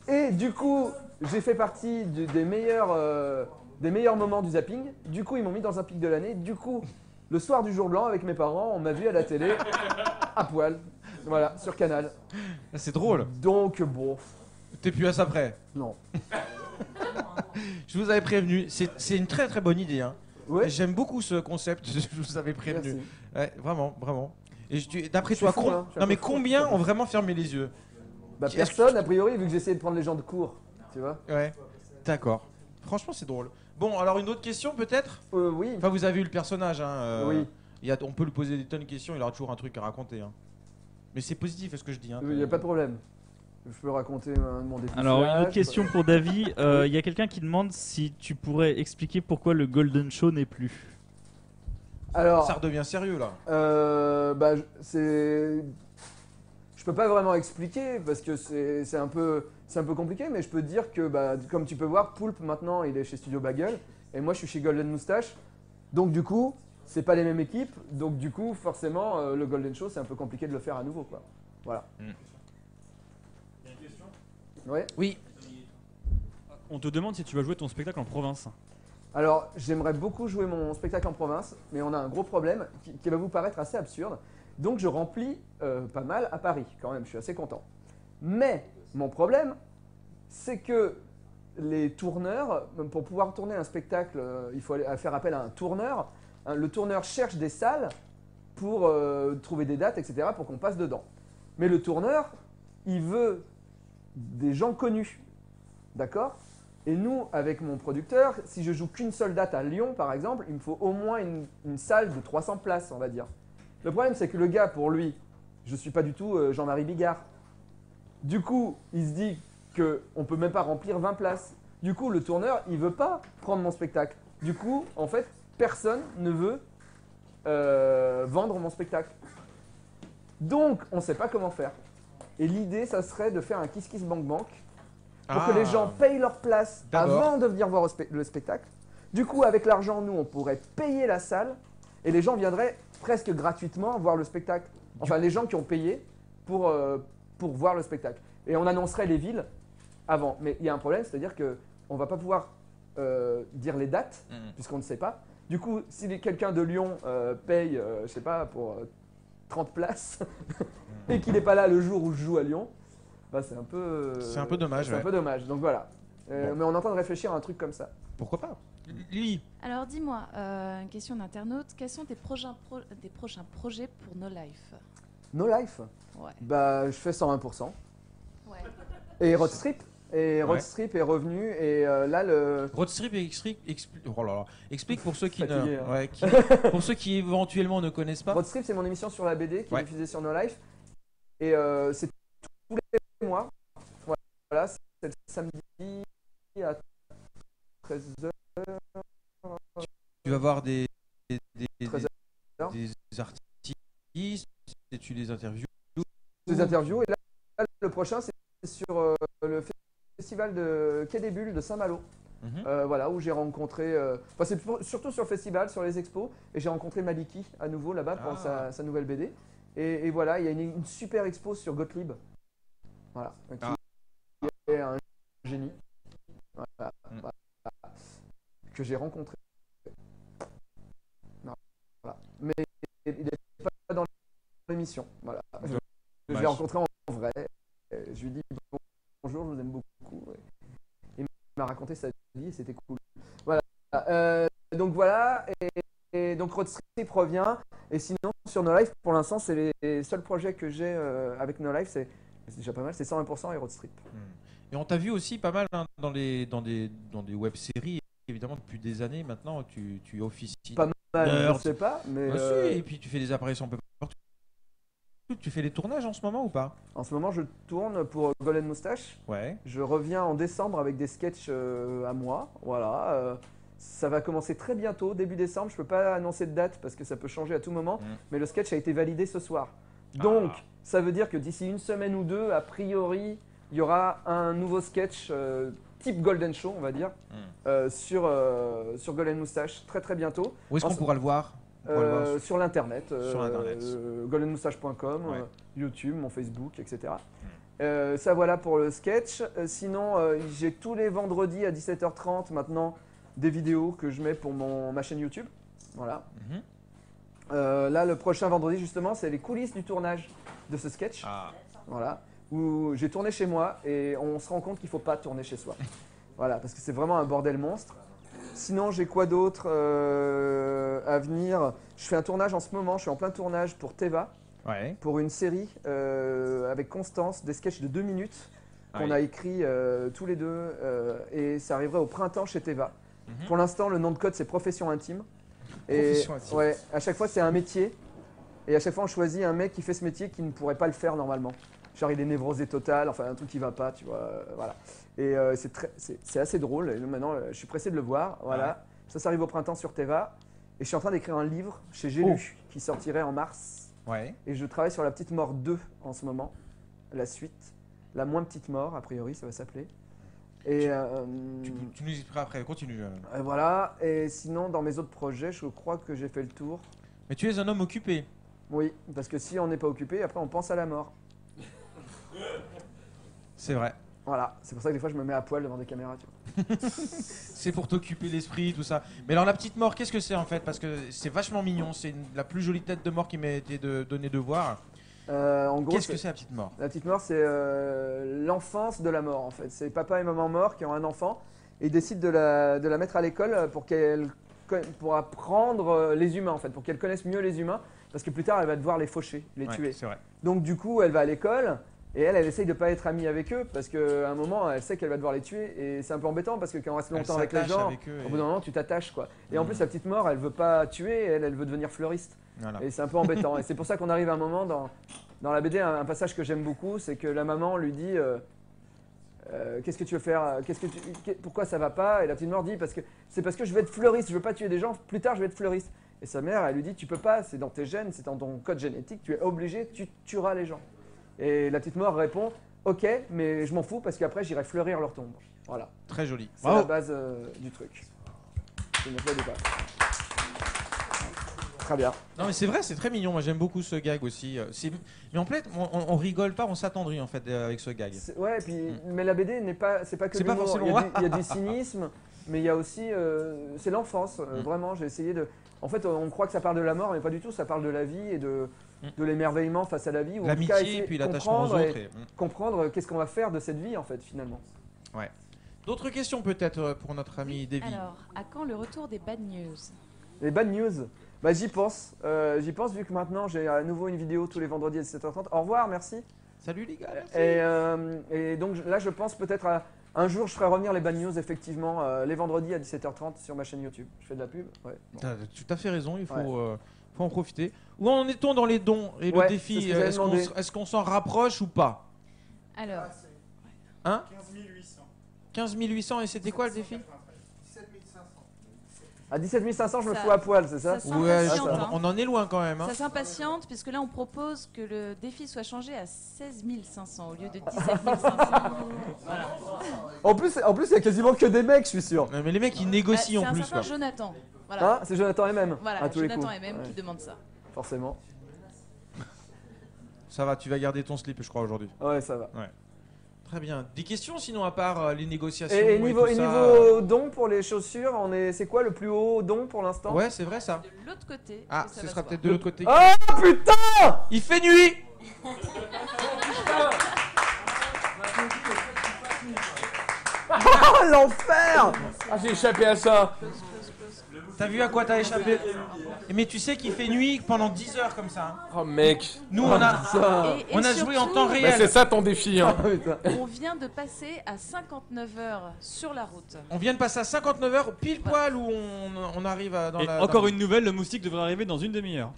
Et du coup, j'ai fait partie des meilleurs moments du zapping. Du coup, ils m'ont mis dans un pic de l'année. Du coup, le soir du jour blanc, avec mes parents, on m'a vu à la télé à poil. Voilà, sur Canal. C'est drôle. Donc, bon. T'es plus à ça près. Non. Je vous avais prévenu. C'est une très très bonne idée. Hein. Ouais. J'aime beaucoup ce concept. Je vous avais prévenu. Merci. Ouais, vraiment, vraiment. Et d'après toi, fou, hein, non mais combien ont vraiment fermé les yeux? Bah personne, a priori, vu que j'essayais de prendre les gens de court. Tu vois? Ouais. D'accord. Franchement, c'est drôle. Bon, alors une autre question peut-être? Oui. Enfin, vous avez eu le personnage. Hein, oui. On peut lui poser des tonnes de questions. Il aura toujours un truc à raconter. Hein. Mais c'est positif, est-ce que je dis? Hein, il n'y a pas de problème. Je peux raconter mon défi. Alors, une autre question pour Davy. Il y a quelqu'un qui demande si tu pourrais expliquer pourquoi le Golden Show n'est plus. Alors, ça redevient sérieux là. Je peux pas vraiment expliquer parce que c'est un peu compliqué, mais je peux te dire que comme tu peux voir, Poulpe maintenant il est chez Studio Bagel et moi je suis chez Golden Moustache. Donc du coup, c'est pas les mêmes équipes. Donc du coup, forcément, le Golden Show c'est un peu compliqué de le faire à nouveau, quoi. Voilà. Ouais. Oui. On te demande si tu vas jouer ton spectacle en province. Alors, j'aimerais beaucoup jouer mon spectacle en province, mais on a un gros problème qui va vous paraître assez absurde. Donc, je remplis pas mal à Paris, quand même, je suis assez content. Mais, mon problème, c'est que les tourneurs, pour pouvoir tourner un spectacle, il faut faire appel à un tourneur. Le tourneur cherche des salles pour trouver des dates, etc., pour qu'on passe dedans. Mais le tourneur, il veut des gens connus, d'accord? Et nous, avec mon producteur, si je joue qu'une seule date à Lyon, par exemple, il me faut au moins une salle de 300 places, on va dire. Le problème, c'est que le gars, pour lui, je ne suis pas du tout Jean-Marie Bigard. Du coup, il se dit qu'on ne peut même pas remplir 20 places. Du coup, le tourneur, il ne veut pas prendre mon spectacle. Du coup, en fait, personne ne veut vendre mon spectacle. Donc, on ne sait pas comment faire. Et l'idée, ça serait de faire un Kiss Kiss Bank Bank pour que les gens payent leur place avant de venir voir le spectacle. Du coup, avec l'argent, nous, on pourrait payer la salle et les gens viendraient presque gratuitement voir le spectacle. Enfin, les gens qui ont payé pour voir le spectacle. Et on annoncerait les villes avant. Mais il y a un problème, c'est-à-dire qu'on ne va pas pouvoir dire les dates, puisqu'on ne sait pas. Du coup, si quelqu'un de Lyon paye, je ne sais pas, pour 30 places, et qu'il n'est pas là le jour où je joue à Lyon, c'est un peu dommage. C'est un peu dommage, donc voilà. Mais on est en train de réfléchir à un truc comme ça. Pourquoi pas? Lily. Alors dis-moi, une question d'internaute, quels sont tes prochains projets pour No Life? No Life? Ouais. Je fais 120%. Ouais. Et Road Strip. Et Road Strip est revenu et là le... Road Strip explique pour ceux qui fatigué, pour ceux qui éventuellement ne connaissent pas. Road Strip, c'est mon émission sur la BD qui est diffusée sur No Life. Et c'est tous les mois. Voilà, c'est le samedi à 13h. Tu vas voir des artistes et tu les interviews. Des interviews et là le prochain c'est sur le festival de Quai des Bulles de Saint-Malo. Voilà, où j'ai rencontré, c'est surtout sur le festival, sur les expos, et j'ai rencontré Maliki à nouveau là-bas pour sa nouvelle BD. Et voilà, il y a une super expo sur Gottlieb, voilà, qui est un génie, voilà, que j'ai rencontré. Voilà. Mais il n'est pas dans l'émission. Voilà. Je l'ai rencontré en vrai. Je lui ai dit bonjour, je vous aime beaucoup. Il m'a raconté sa vie et c'était cool. Voilà. Donc voilà. Et donc Road Strip revient. Et sinon, sur No Life, pour l'instant, c'est les seuls projets que j'ai avec No Life, c'est déjà pas mal, c'est 120% et Road Strip. Et on t'a vu aussi pas mal hein, dans des web-séries, évidemment depuis des années maintenant, tu officies. Pas mal, je sais pas, mais... et puis tu fais des apparitions un peu partout. Tu fais des tournages en ce moment ou pas? En ce moment, je tourne pour Golden Moustache. Ouais. Je reviens en décembre avec des sketchs à moi, voilà. Ça va commencer très bientôt, début décembre. Je peux pas annoncer de date parce que ça peut changer à tout moment, mais le sketch a été validé ce soir. Donc, ça veut dire que d'ici une semaine ou deux, a priori, il y aura un nouveau sketch type Golden Show, on va dire, sur Golden Moustache, très très bientôt. Où est-ce qu'on pourra le voir? Sur l'internet, goldenmoustache.com, YouTube, mon Facebook, etc. Ça voilà pour le sketch. Sinon, j'ai tous les vendredis à 17h30 maintenant des vidéos que je mets pour ma chaîne YouTube. Voilà. Là, le prochain vendredi, justement, c'est les coulisses du tournage de ce sketch. Voilà. Où j'ai tourné chez moi et on se rend compte qu'il ne faut pas tourner chez soi. Voilà, parce que c'est vraiment un bordel monstre. Sinon, j'ai quoi d'autre à venir? Je fais un tournage en ce moment, je suis en plein tournage pour Teva, pour une série avec Constance, des sketchs de 2 minutes qu'on a écrits tous les deux et ça arriverait au printemps chez Teva. Pour l'instant, le nom de code, c'est Profession Intime. Profession Intime. Ouais, à chaque fois, c'est un métier et à chaque fois, on choisit un mec qui fait ce métier qui ne pourrait pas le faire normalement. Genre, il est névrosé total, enfin un truc qui va pas, tu vois, voilà. Et c'est assez drôle, et maintenant je suis pressé de le voir, voilà. Ça arrive au printemps sur Teva, et je suis en train d'écrire un livre chez J'ai lu, qui sortirait en mars. Et je travaille sur La Petite Mort 2 en ce moment, la suite. La moins petite mort, a priori, ça va s'appeler. Et tu nous expliqueras après, continue. Voilà, et sinon dans mes autres projets, je crois que j'ai fait le tour. Mais tu es un homme occupé. Oui, parce que si on n'est pas occupé, après on pense à la mort. C'est vrai. Voilà, c'est pour ça que des fois je me mets à poil devant des caméras. Tu vois. C'est pour t'occuper l'esprit, tout ça. Mais alors la petite mort, qu'est-ce que c'est en fait? Parce que c'est vachement mignon, c'est la plus jolie tête de mort qui m'a été donnée de voir. En gros, qu'est-ce que c'est la petite mort? La petite mort, c'est l'enfance de la mort en fait. C'est papa et maman morts qui ont un enfant et ils décident de la mettre à l'école pour apprendre les humains en fait, pour qu'elle connaisse mieux les humains. Parce que plus tard, elle va devoir les faucher, les tuer. C'est vrai. Donc du coup, elle va à l'école et elle essaye de ne pas être amie avec eux parce qu'à un moment, elle sait qu'elle va devoir les tuer et c'est un peu embêtant parce que quand on reste longtemps avec les gens, au bout d'un moment, tu t'attaches quoi. Et en plus, la petite mort, elle veut pas tuer, elle veut devenir fleuriste. Voilà. Et c'est un peu embêtant. Et c'est pour ça qu'on arrive à un moment dans la BD, un passage que j'aime beaucoup, c'est que la maman lui dit qu'est-ce que tu veux faire, pourquoi ça va pas? Et la petite mort dit c'est parce que je vais être fleuriste, je veux pas tuer des gens, plus tard je vais être fleuriste. Et sa mère, elle lui dit, tu peux pas, c'est dans tes gènes, c'est dans ton code génétique, tu es obligé, tu tueras les gens. Et la petite mort répond, ok, mais je m'en fous parce qu'après j'irai fleurir leur tombe. Voilà. Très joli. C'est la base du truc. Je ne pas. Très bien. Non mais c'est vrai, c'est très mignon, moi j'aime beaucoup ce gag aussi. Mais en fait, on rigole pas, on s'attendrit en fait avec ce gag. Ouais, et puis, mais la BD c'est pas que l'humour, il y a du cynisme, mais il y a aussi, c'est l'enfance, vraiment, j'ai essayé de... En fait, on croit que ça parle de la mort, mais pas du tout. Ça parle de la vie et de l'émerveillement face à la vie. L'amitié et puis l'attachement aux autres. Comprendre qu'est-ce qu'on va faire de cette vie, en fait, finalement. Ouais. D'autres questions peut-être pour notre ami Davy? Alors, à quand le retour des bad news? Les bad news, bah, j'y pense. Vu que maintenant j'ai à nouveau une vidéo tous les vendredis à 17h30. Au revoir, merci. Salut les gars. Merci. Et donc là, je pense peut-être un jour, je ferai revenir les bad news, effectivement, les vendredis à 17h30 sur ma chaîne YouTube. Je fais de la pub. Ouais, bon. T'as tout à fait raison, il faut en profiter. Où en est-on dans les dons et le défi? Est-ce qu'on s'en rapproche ou pas? Alors, hein? 15 800 et c'était quoi le défi? 17 500. À 17 500, je me fous à poil, c'est ça? Ouais, on en est loin quand même. Hein. Ça s'impatiente, puisque là on propose que le défi soit changé à 16 500 au lieu de 17 500. Voilà. En plus, il y a quasiment que des mecs, je suis sûr. Mais les mecs, ils négocient en plus. C'est un certain Jonathan. Voilà. Hein, c'est Jonathan MM. Voilà, à tous Jonathan les coups. MM qui demande ça. Forcément. Ça va, tu vas garder ton slip, je crois, aujourd'hui. Ouais, ça va. Ouais. Très bien. Des questions sinon à part les négociations et niveau don pour les chaussures, c'est quoi le plus haut don pour l'instant? Ouais, c'est vrai ça. De l'autre côté. Ah, ce sera peut-être de l'autre côté. Oh putain! Il fait nuit. L'enfer! Ah, j'ai échappé à ça. T'as vu à quoi t'as échappé? Mais tu sais qu'il fait nuit pendant 10 heures comme ça. Oh mec. Nous on a joué en temps réel. Mais c'est ça ton défi hein. On vient de passer à 59 heures sur la route. On vient de passer à 59 heures pile poil où on arrive dans la... Encore une nouvelle, le moustique devrait arriver dans une demi-heure.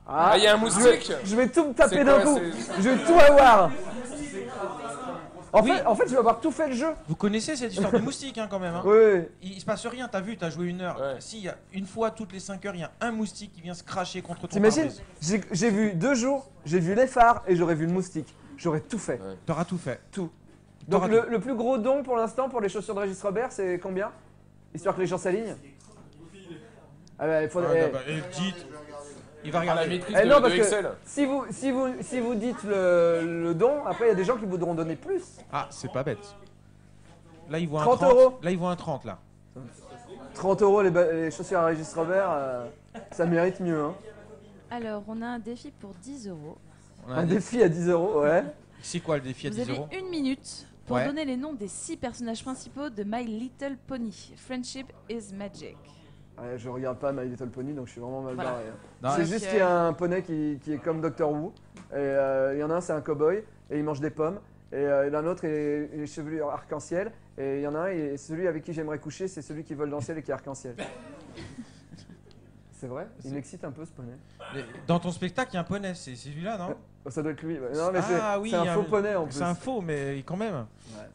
Ah, il y a un moustique. Je vais tout me taper d'un coup. Je vais tout avoir. En fait, je vais avoir tout fait le jeu. Vous connaissez cette histoire de moustique quand même hein. Oui. Il se passe rien, t'as joué 1 heure. Ouais. Si, y a une fois toutes les 5 heures, il y a un moustique qui vient se cracher contre ton T'imagines? pare-brise. J'ai vu 2 jours, j'ai vu les phares et j'aurais vu le moustique. J'aurais tout fait. Ouais. T'auras tout fait. Tout. Donc le plus gros don pour l'instant pour les chaussures de Régis Robert, c'est combien? Histoire que les gens s'alignent. Ah bah, il faudrait... dites... Il va À regarder. la maîtrise non, de parce Excel. que si vous dites le don, après il y a des gens qui voudront donner plus. Ah, c'est pas bête. Là, il voit 30 un 30. €. Là, il voit un 30 là. 30 € les chaussures à Régis Robert, ça mérite mieux. Hein. Alors, on a un défi pour 10 euros. Un défi à 10 €, ouais. C'est quoi le défi à Vous 10 avez euros? 1 minute pour Ouais. donner les noms des 6 personnages principaux de My Little Pony. Friendship is Magic. Ouais, je regarde pas My Little Pony donc je suis vraiment mal Voilà. barré. Non, C'est Donc, juste qu'il y a un poney qui est comme Doctor Who. Et il y en a un, c'est un cowboy et il mange des pommes. Et l'un autre est chevelu arc-en-ciel. Et il y en a un, et celui avec qui j'aimerais coucher, c'est celui qui vole dans le ciel et qui est arc-en-ciel. C'est vrai? Il m'excite un peu ce poney. Dans ton spectacle, il y a un poney, c'est celui-là, non? Ça doit être lui. Non, mais oui, c'est un il y a faux poney en plus. C'est un faux, mais quand même. Ouais.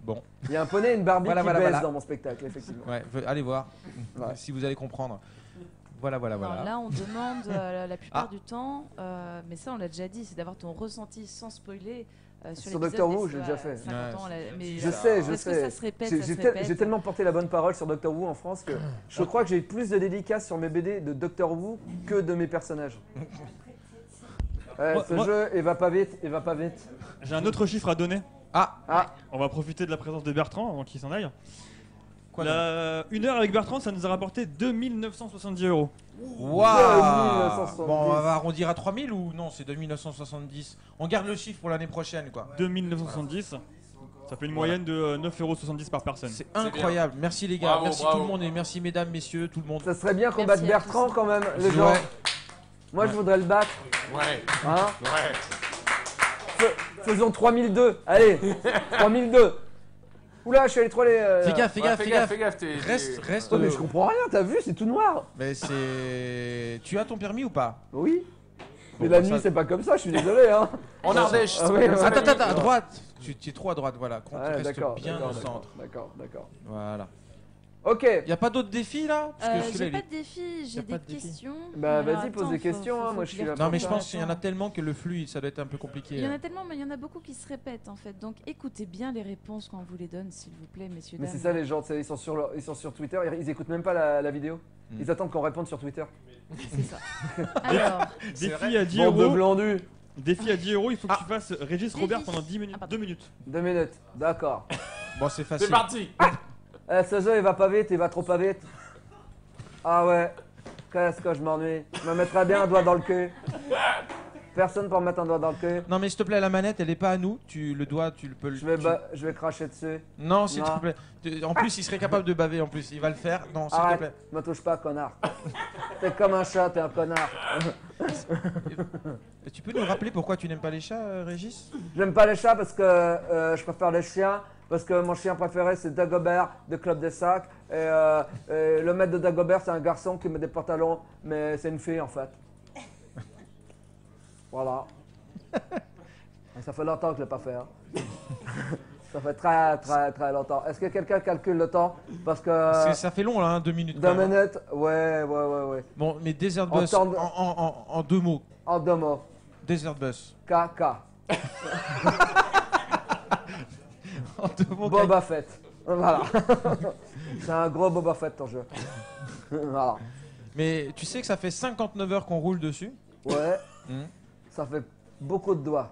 Bon. Il y a un poney et une Barbie Voilà, qui voilà, baissent voilà. dans mon spectacle, effectivement. Ouais, allez voir, Ouais. si vous allez comprendre. Voilà. Non, là, on demande la plupart Ah. du temps, mais ça, on l'a déjà dit, c'est d'avoir ton ressenti sans spoiler sur Sur l'épisode Doctor des- Who, j'ai déjà fait. 50 ans, mais Je sais. parce que ça se répète, ça se J'ai répète. tellement porté la bonne parole sur Doctor Who en France que je crois que j'ai plus de dédicaces sur mes BD de Doctor Who que de mes personnages. Ce jeu, il va pas vite, il va pas vite. J'ai un autre chiffre à donner. Ah, On va profiter de la présence de Bertrand avant qu'il s'en aille. Quoi 1 heure avec Bertrand, ça nous a rapporté 2970 €. Waouh! 2970. Bon, on va arrondir à 3000 ou non, c'est 2970. On garde le chiffre pour l'année prochaine, quoi. 2970. Ça fait une moyenne de 9,70 € par personne. C'est incroyable. Merci les gars, Bravo, merci bravo. tout le monde et merci mesdames, messieurs, tout le monde. ça serait bien qu'on Merci batte à Bertrand tous. quand même, les gens. Ouais. Moi, je voudrais le battre. Ouais. Hein. Ouais. Faisons 3002. Allez, 3002. Oula, je suis allé trop les. Fais gaffe, fais gaffe, Fais gaffe. Reste. Oh, mais je comprends rien, t'as vu, c'est tout noir. Mais c'est. Tu as ton permis ou pas? Oui. Mais Bon, la bah, nuit, ça- c'est pas comme ça, je suis désolé. Hein. En Ardèche. Ah, oui, ouais. Attends, à droite. Tu es trop à droite, voilà. Quand tu Ouais, restes d'accord, bien d'accord, au centre. D'accord. Voilà. Ok. Y a pas d'autres défis là? Parce que celui-là, J'ai il pas est- de défi, j'ai Y a pas des de défi. questions. Bah, Alors, vas-y, pose attends, des questions, hein, moi, je que suis là les pour Non mais je retrouve. pense qu'il y en a tellement que le flux, ça doit être un peu compliqué. Il y en a tellement, mais il y en a beaucoup qui se répètent en fait. Donc écoutez bien les réponses quand on vous les donne, s'il vous plaît, messieurs, Mais dames. c'est ça, les gens, tu sais, ils sont sur Twitter, ils écoutent même pas la vidéo. Ils attendent qu'on réponde sur Twitter. C'est ça. Alors, Défi à 10 Bande de €. blandus. Défi à 10 €, il faut que tu fasses Régis Défi. Robert pendant 10 minutes. Ah, pardon. 2 minutes. 2 minutes, d'accord. Bon, c'est facile. C'est parti. Ce jeu, il va pas vite, il va trop pas vite. Ah ouais, qu'est-ce que je m'ennuie. Je me mettrais bien un doigt dans le cul. Personne pour me mettre un doigt dans le cul. Non mais s'il te plaît, la manette, elle est pas à nous. Le doigt, tu le peux. Je vais cracher dessus. Non, s'il te Non. plaît. En plus, il serait capable de baver. En plus, il va le faire. Non, s'il te Arrête, plaît. me touche pas, connard. T'es comme un chat, t'es un connard. Et tu peux nous rappeler pourquoi tu n'aimes pas les chats, Régis? J'aime pas les chats parce que je préfère les chiens. Parce que mon chien préféré c'est Dagobert de Club des Sacs. Et le maître de Dagobert c'est un garçon qui met des pantalons, mais c'est une fille en fait. Voilà. Ça fait longtemps que je l'ai pas fait. Hein. Ça fait très longtemps. Est-ce que quelqu'un calcule le temps? Parce que. Ça fait long là, hein, 2 minutes. 2 quand même. minutes, ouais. Bon, mais Desert En Bus, temps de- en 2 mots. En 2 mots. Desert Bus. KK. En 2 mots. Boba Fett. Voilà. C'est un gros Boba Fett ton jeu. Voilà. Mais tu sais que ça fait 59 heures qu'on roule dessus. Ouais. Hmm. Ça fait beaucoup de doigts.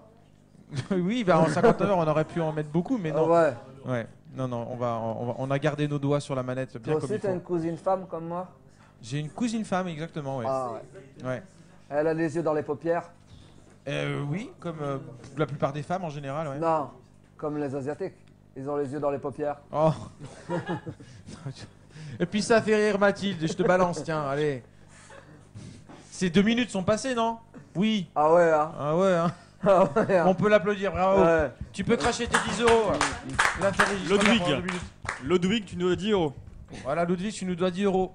Oui, bah en 59 heures, on aurait pu en mettre beaucoup, mais non. Ouais. Ouais. Non, on a gardé nos doigts sur la manette bien Toi comme aussi, il t'as faut. une cousine femme comme moi? J'ai une cousine femme, exactement, ouais. Ah ouais. Ouais. Elle a les yeux dans les paupières? Oui, comme la plupart des femmes en général, ouais. Non, comme les Asiatiques. Ils ont les yeux dans les paupières. Oh. Et puis ça fait rire Mathilde, je te balance, tiens, allez. Ces 2 minutes sont passées, non? Oui. Ah ouais, hein. Ah ouais, hein. Ah ouais, hein. On peut l'applaudir, bravo. Ouais. Tu peux cracher tes 10 €. Là, Ludwig, tu nous dois 10 €. Voilà, Ludwig, tu nous dois 10 €.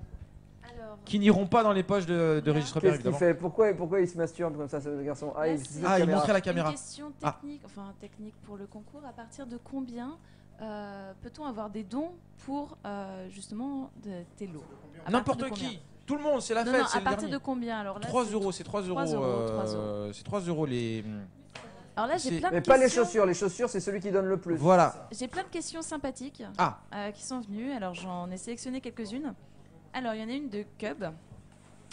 Qui n'iront pas dans les poches de Régis Repère, Qu'est-ce qu'il évidemment. fait? Pourquoi il se masturbe comme ça, ce garçon? Il montrait la caméra. Une question technique pour le concours. À partir de combien peut-on avoir des dons pour justement tes lots? N'importe qui. Tout le monde, c'est la fête. Non, à partir de combien? Alors là, 3 €, c'est 3 €. 3 C'est 3 € les. Alors là, j'ai plein de Mais questions. pas les chaussures. Les chaussures, c'est celui qui donne le plus. Voilà. J'ai plein de questions sympathiques qui sont venues. Alors j'en ai sélectionné quelques-unes. Alors il y en a une de Cub.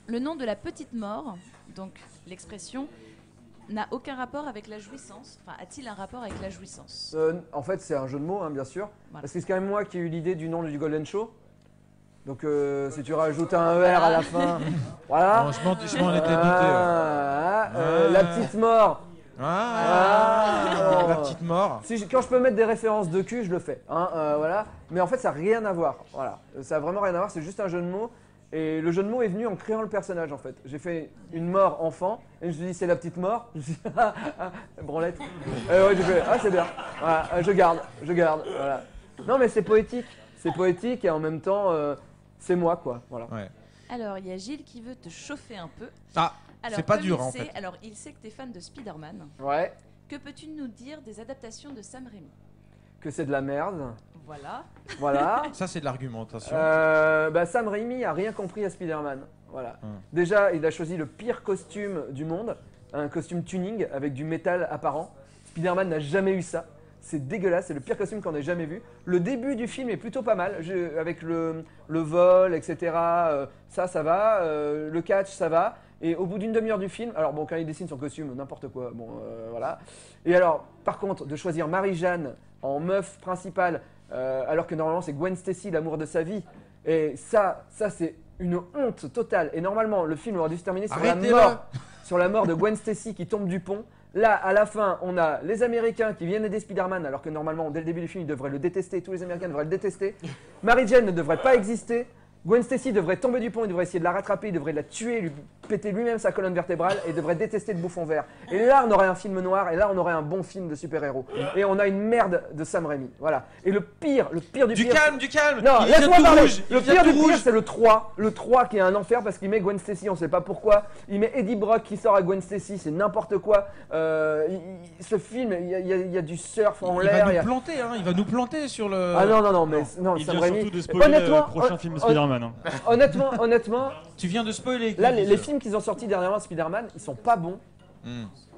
Le nom de la petite mort, donc l'expression, n'a aucun rapport avec la jouissance. Enfin, a-t-il un rapport avec la jouissance? En fait, c'est un jeu de mots, hein, bien sûr. Voilà. Parce que c'est quand même moi qui ai eu l'idée du nom du Golden Show. Donc, si tu rajoutes un ER à la fin, voilà. Bon, je m'en étais douté. La petite mort. La petite mort. Quand je peux mettre des références de cul, je le fais. Hein, voilà. Mais en fait, ça n'a rien à voir. Voilà. Ça a vraiment rien à voir. C'est juste un jeu de mots. Et le jeu de mots est venu en créant le personnage, en fait. J'ai fait une mort enfant. Et je me suis dit, c'est la petite mort. Je me suis dit, branlette. Ouais, j'ai fait, c'est bien. Voilà, je garde. Voilà. Non, mais c'est poétique. C'est poétique et en même temps, c'est moi, quoi. Voilà. Ouais. Alors, il y a Gilles qui veut te chauffer un peu. C'est pas dur, en fait. Alors, il sait que tu es fan de Spider-Man. Ouais. Que peux-tu nous dire des adaptations de Sam Raimi? Que c'est de la merde. Voilà. Ça, c'est de l'argumentation. Sam Raimi a rien compris à Spider-Man. Voilà. Déjà, il a choisi le pire costume du monde, un costume tuning avec du métal apparent. Spider-Man n'a jamais eu ça. C'est dégueulasse, c'est le pire costume qu'on ait jamais vu. Le début du film est plutôt pas mal, avec le vol, etc. Ça va. Le catch, ça va. Et au bout d'une demi-heure du film, alors bon, quand il dessine son costume, n'importe quoi, bon, voilà. Et alors, par contre, de choisir Marie-Jeanne en meuf principale, alors que normalement c'est Gwen Stacy, l'amour de sa vie, et ça c'est une honte totale. Et normalement, le film aurait dû se terminer sur la mort de Gwen Stacy qui tombe du pont. Là, à la fin, on a les Américains qui viennent aider Spider-Man, alors que normalement, dès le début du film, ils devraient le détester, tous les Américains devraient le détester. Mary-Jane ne devrait pas exister. Gwen Stacy devrait tomber du pont, il devrait essayer de la rattraper, il devrait la tuer, lui péter lui-même sa colonne vertébrale et devrait détester le bouffon vert. Et là, on aurait un film noir, et là, on aurait un bon film de super-héros. Et on a une merde de Sam Raimi. Voilà. Et le pire du pire. Du calme Non, laisse-moi parler. Le pire du pire, c'est le 3. Le 3 qui est un enfer parce qu'il met Gwen Stacy, on sait pas pourquoi. Il met Eddie Brock qui sort à Gwen Stacy, c'est n'importe quoi. Ce film, il y a du surf en l'air. Il va nous planter sur le. Ah non, mais non, il Sam vient Raimi. surtout de spoiler le prochain film Spider-Man. Honnêtement, tu viens de spoiler. Là, les films qu'ils ont sortis dernièrement de Spider-Man, ils sont pas bons,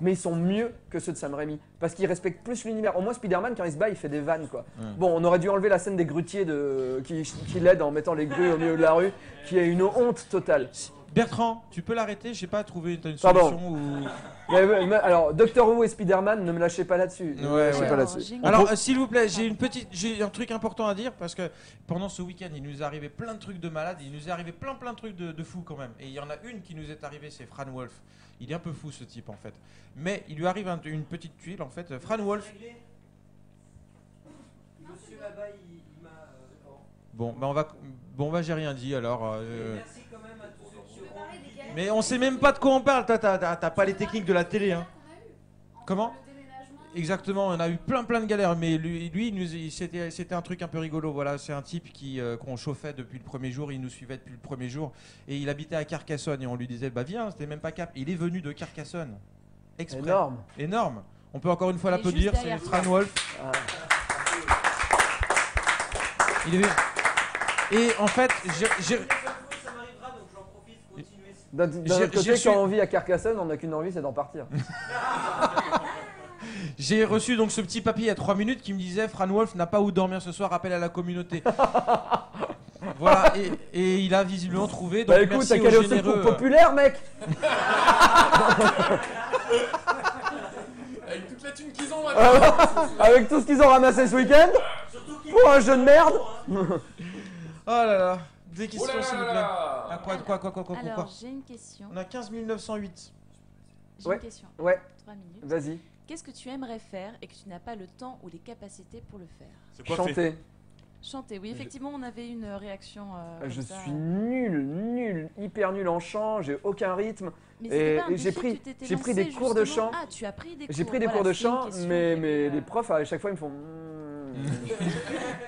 mais ils sont mieux que ceux de Sam Raimi parce qu'ils respectent plus l'univers. Au moins, Spider-Man, quand il se bat, il fait des vannes, quoi. Bon, on aurait dû enlever la scène des grutiers qui l'aident en mettant les grues au milieu de la rue, qui est une honte totale. Bertrand, tu peux l'arrêter? J'ai pas trouvé une solution ou. Alors, Doctor Who et Spider-Man, ne me lâchez pas là-dessus. Alors, s'il vous plaît, j'ai un truc important à dire parce que pendant ce week-end, il nous est arrivé plein de trucs de malades, il nous est arrivé plein de trucs de fous quand même. Et il y en a une qui nous est arrivée, c'est Fran Wolf. Il est un peu fou ce type en fait. Mais il lui arrive une petite tuile en fait. Fran Wolf. Monsieur là-bas, il m'a. Bon, j'ai rien dit alors. Merci quand même à tous ceux qui auront. Mais on sait même pas de quoi on parle. T'as pas les techniques de la télé, hein. Comment? Exactement, on a eu plein de galères, mais lui c'était un truc un peu rigolo. Voilà, c'est un type qu'on chauffait depuis le premier jour, il nous suivait depuis le premier jour, et il habitait à Carcassonne, et on lui disait bah viens, c'était même pas Cap. Il est venu de Carcassonne, exprès. Énorme. On peut encore une fois l'applaudir, c'est Fran Wolf. Il est venu. Et en fait, d'un côté, quand on vit à Carcassonne, on n'a qu'une envie, c'est d'en partir. J'ai reçu donc ce petit papier il y a 3 minutes qui me disait Fran Wolf n'a pas où dormir ce soir, appel à la communauté. Voilà, et il a visiblement trouvé. Donc écoute, merci t'as qu'à aller au généreux. secours populaire, mec. Avec toute la thune qu'ils ont avec tout ce qu'ils ont ramassé ce week-end. Pour un jeu de merde. Oh là là. Des questions s'il vous plaît. À quoi Alors, j'ai une question. On a 15 908. J'ai une question. Ouais. 3 minutes. Vas-y. Qu'est-ce que tu aimerais faire et que tu n'as pas le temps ou les capacités pour le faire? Chanter. Chanter, oui, effectivement, on avait une réaction. Je suis nul, hyper nul en chant, j'ai aucun rythme. Mais j'ai pris des cours de chant. Ah, tu as pris des cours. J'ai pris des cours de chant, mais les profs à chaque fois ils me font.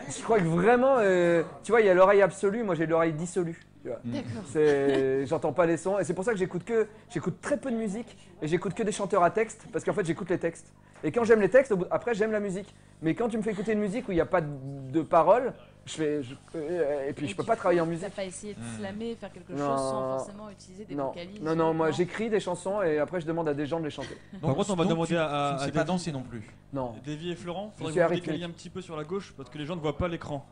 Je crois que vraiment, tu vois, il y a l'oreille absolue, moi j'ai l'oreille dissolue. J'entends pas les sons et c'est pour ça que j'écoute très peu de musique et j'écoute que des chanteurs à texte parce qu'en fait j'écoute les textes. Et quand j'aime les textes, après j'aime la musique. Mais quand tu me fais écouter une musique où il n'y a pas de paroles, et puis je peux pas travailler en musique. T'as pas essayé de slammer, faire quelque chose sans forcément utiliser des vocalises? Non, moi j'écris des chansons et après je demande à des gens de les chanter. Par contre, on va demander à tu sais pas danser non plus. Non. Davy et Florent, faudrait que vous décaliez un petit peu sur la gauche parce que les gens ne voient pas l'écran.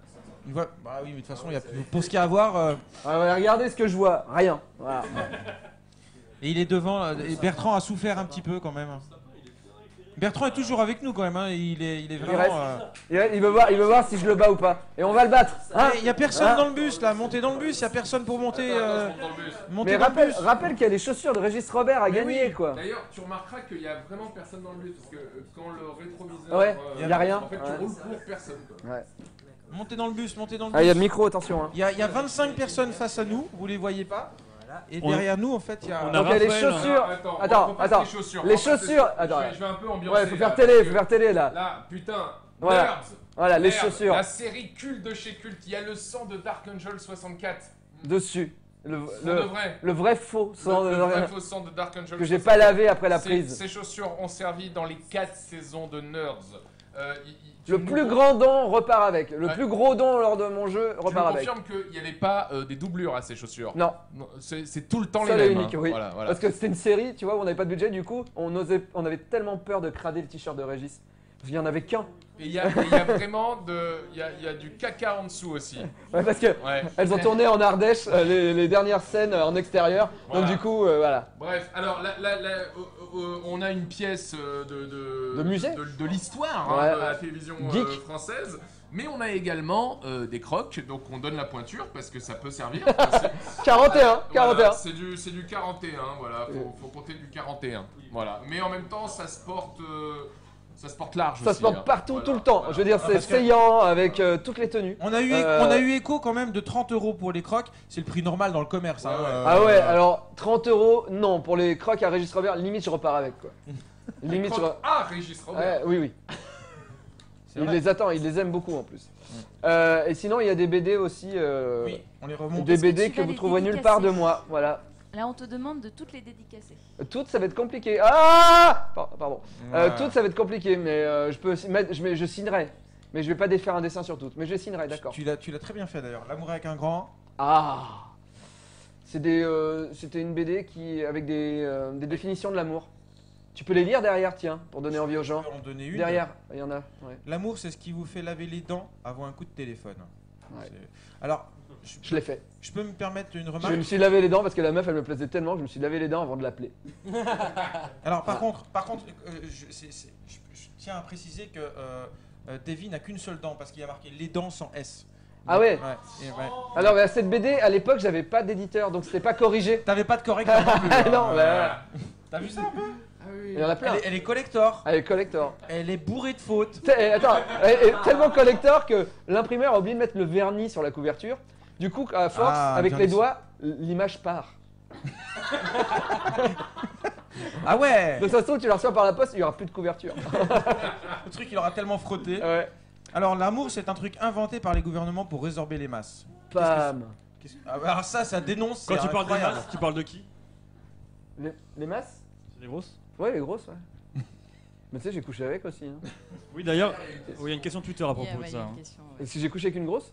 Bah oui, mais de toute façon, pour ce qu'il y a à voir. Regardez ce que je vois, rien. Voilà. Et il est devant. Et Bertrand a souffert un petit peu quand même. Bertrand est toujours avec nous quand même. Hein. Il est vraiment. Il veut voir si je le bats ou pas. Et on va le battre. Il y a personne dans le bus là. Montez dans le bus. Il y a personne pour monter. Mais rappelle qu'il y a les chaussures de Régis Robert à gagner quoi. D'ailleurs, tu remarqueras qu'il y a vraiment personne dans le bus parce que quand le rétroviseur. Ouais. Il y a rien. En fait, tu roules pour personne. Ouais. Montez dans le bus, Ah, il y a le micro, attention. Hein. Il y a 25 personnes face à nous, vous les voyez pas. Et derrière nous, en fait, il y a. Donc il y a les chaussures. Attends. Les chaussures. Attends. Je vais un peu ambiancer. Ouais, faut faire télé là. Là, putain. Voilà. Voilà, les chaussures. La série culte de chez Culte. Il y a le sang de Dark Angel 64. Dessus. Le vrai faux sang de Dark Angel que j'ai pas lavé après la prise. Ces chaussures ont servi dans les 4 saisons de Nerds. Le plus grand don repart avec. Le plus gros don lors de mon jeu repart avec. Je confirme qu'il n'y avait pas des doublures à ces chaussures. Non. C'est tout le temps les mêmes. Unique, oui. Voilà. Parce que c'était une série, tu vois, où on n'avait pas de budget, du coup, on avait tellement peur de crader le t-shirt de Régis. Parce qu'il n'y en avait qu'un. Et il y a vraiment du caca en dessous aussi. Ouais, parce que elles ont tourné en Ardèche les dernières scènes en extérieur. Voilà. Donc du coup, voilà. Bref, alors là, on a une pièce de musée, de l'histoire de la télévision française. Mais on a également des crocs, donc on donne la pointure parce que ça peut servir. 41. Voilà, c'est du 41, voilà. Faut compter du 41. Voilà. Mais en même temps, ça se porte. Ça se porte large. Ça se porte partout, tout le temps. Je veux dire, c'est saillant avec toutes les tenues. On a eu écho quand même de 30 € pour les crocs. C'est le prix normal dans le commerce. Ah ouais, alors 30 €, non. Pour les crocs à Régis Robert, limite je repars avec quoi. Limite Régis Robert. Oui. Il les attend, il les aime beaucoup en plus. Et sinon, il y a des BD aussi. Oui, on les remonte. Des BD que vous trouverez nulle part de moi. Voilà. Là, on te demande de toutes les dédicacer. Toutes, ça va être compliqué. Ah pardon. Toutes, ça va être compliqué, mais je signerai. Mais je vais pas faire un dessin sur toutes. Mais je les signerai, d'accord. Tu l'as très bien fait d'ailleurs. L'amour avec un grand. Ah. C'était une BD avec des définitions de l'amour. Tu peux les lire derrière, tiens, pour donner envie aux gens. En donner une. Derrière, il y en a. Ouais. L'amour, c'est ce qui vous fait laver les dents avant un coup de téléphone. Ouais. Alors. Je l'ai fait. Je peux me permettre une remarque? Je me suis lavé les dents parce que la meuf elle me plaisait tellement que je me suis lavé les dents avant de l'appeler. Alors par contre, je tiens à préciser que Davy n'a qu'une seule dent parce qu'il y a marqué les dents sans S. Ah ouais, Alors cette BD à l'époque j'avais pas d'éditeur donc c'était pas corrigé. T'avais pas de correcteur non plus. Non, T'as vu ça un peu? Il y en a plein. Elle est collector. Elle est collector. Elle est bourrée de fautes. Attends, elle est tellement collector que l'imprimeur a oublié de mettre le vernis sur la couverture. Du coup, à force, avec les doigts, l'image part. Ah ouais. De toute façon, tu la reçois par la poste, il n'y aura plus de couverture. Le truc, il aura tellement frotté. Ouais. Alors, l'amour, c'est un truc inventé par les gouvernements pour résorber les masses. Pam. Alors ça dénonce. Quand tu parles des masses, tu parles de qui? Les masses? Les grosses? Ouais, les grosses, ouais. Mais tu sais, j'ai couché avec aussi. Hein. Oui, d'ailleurs, il y a une question Twitter à propos de ça. Et si j'ai couché avec une grosse?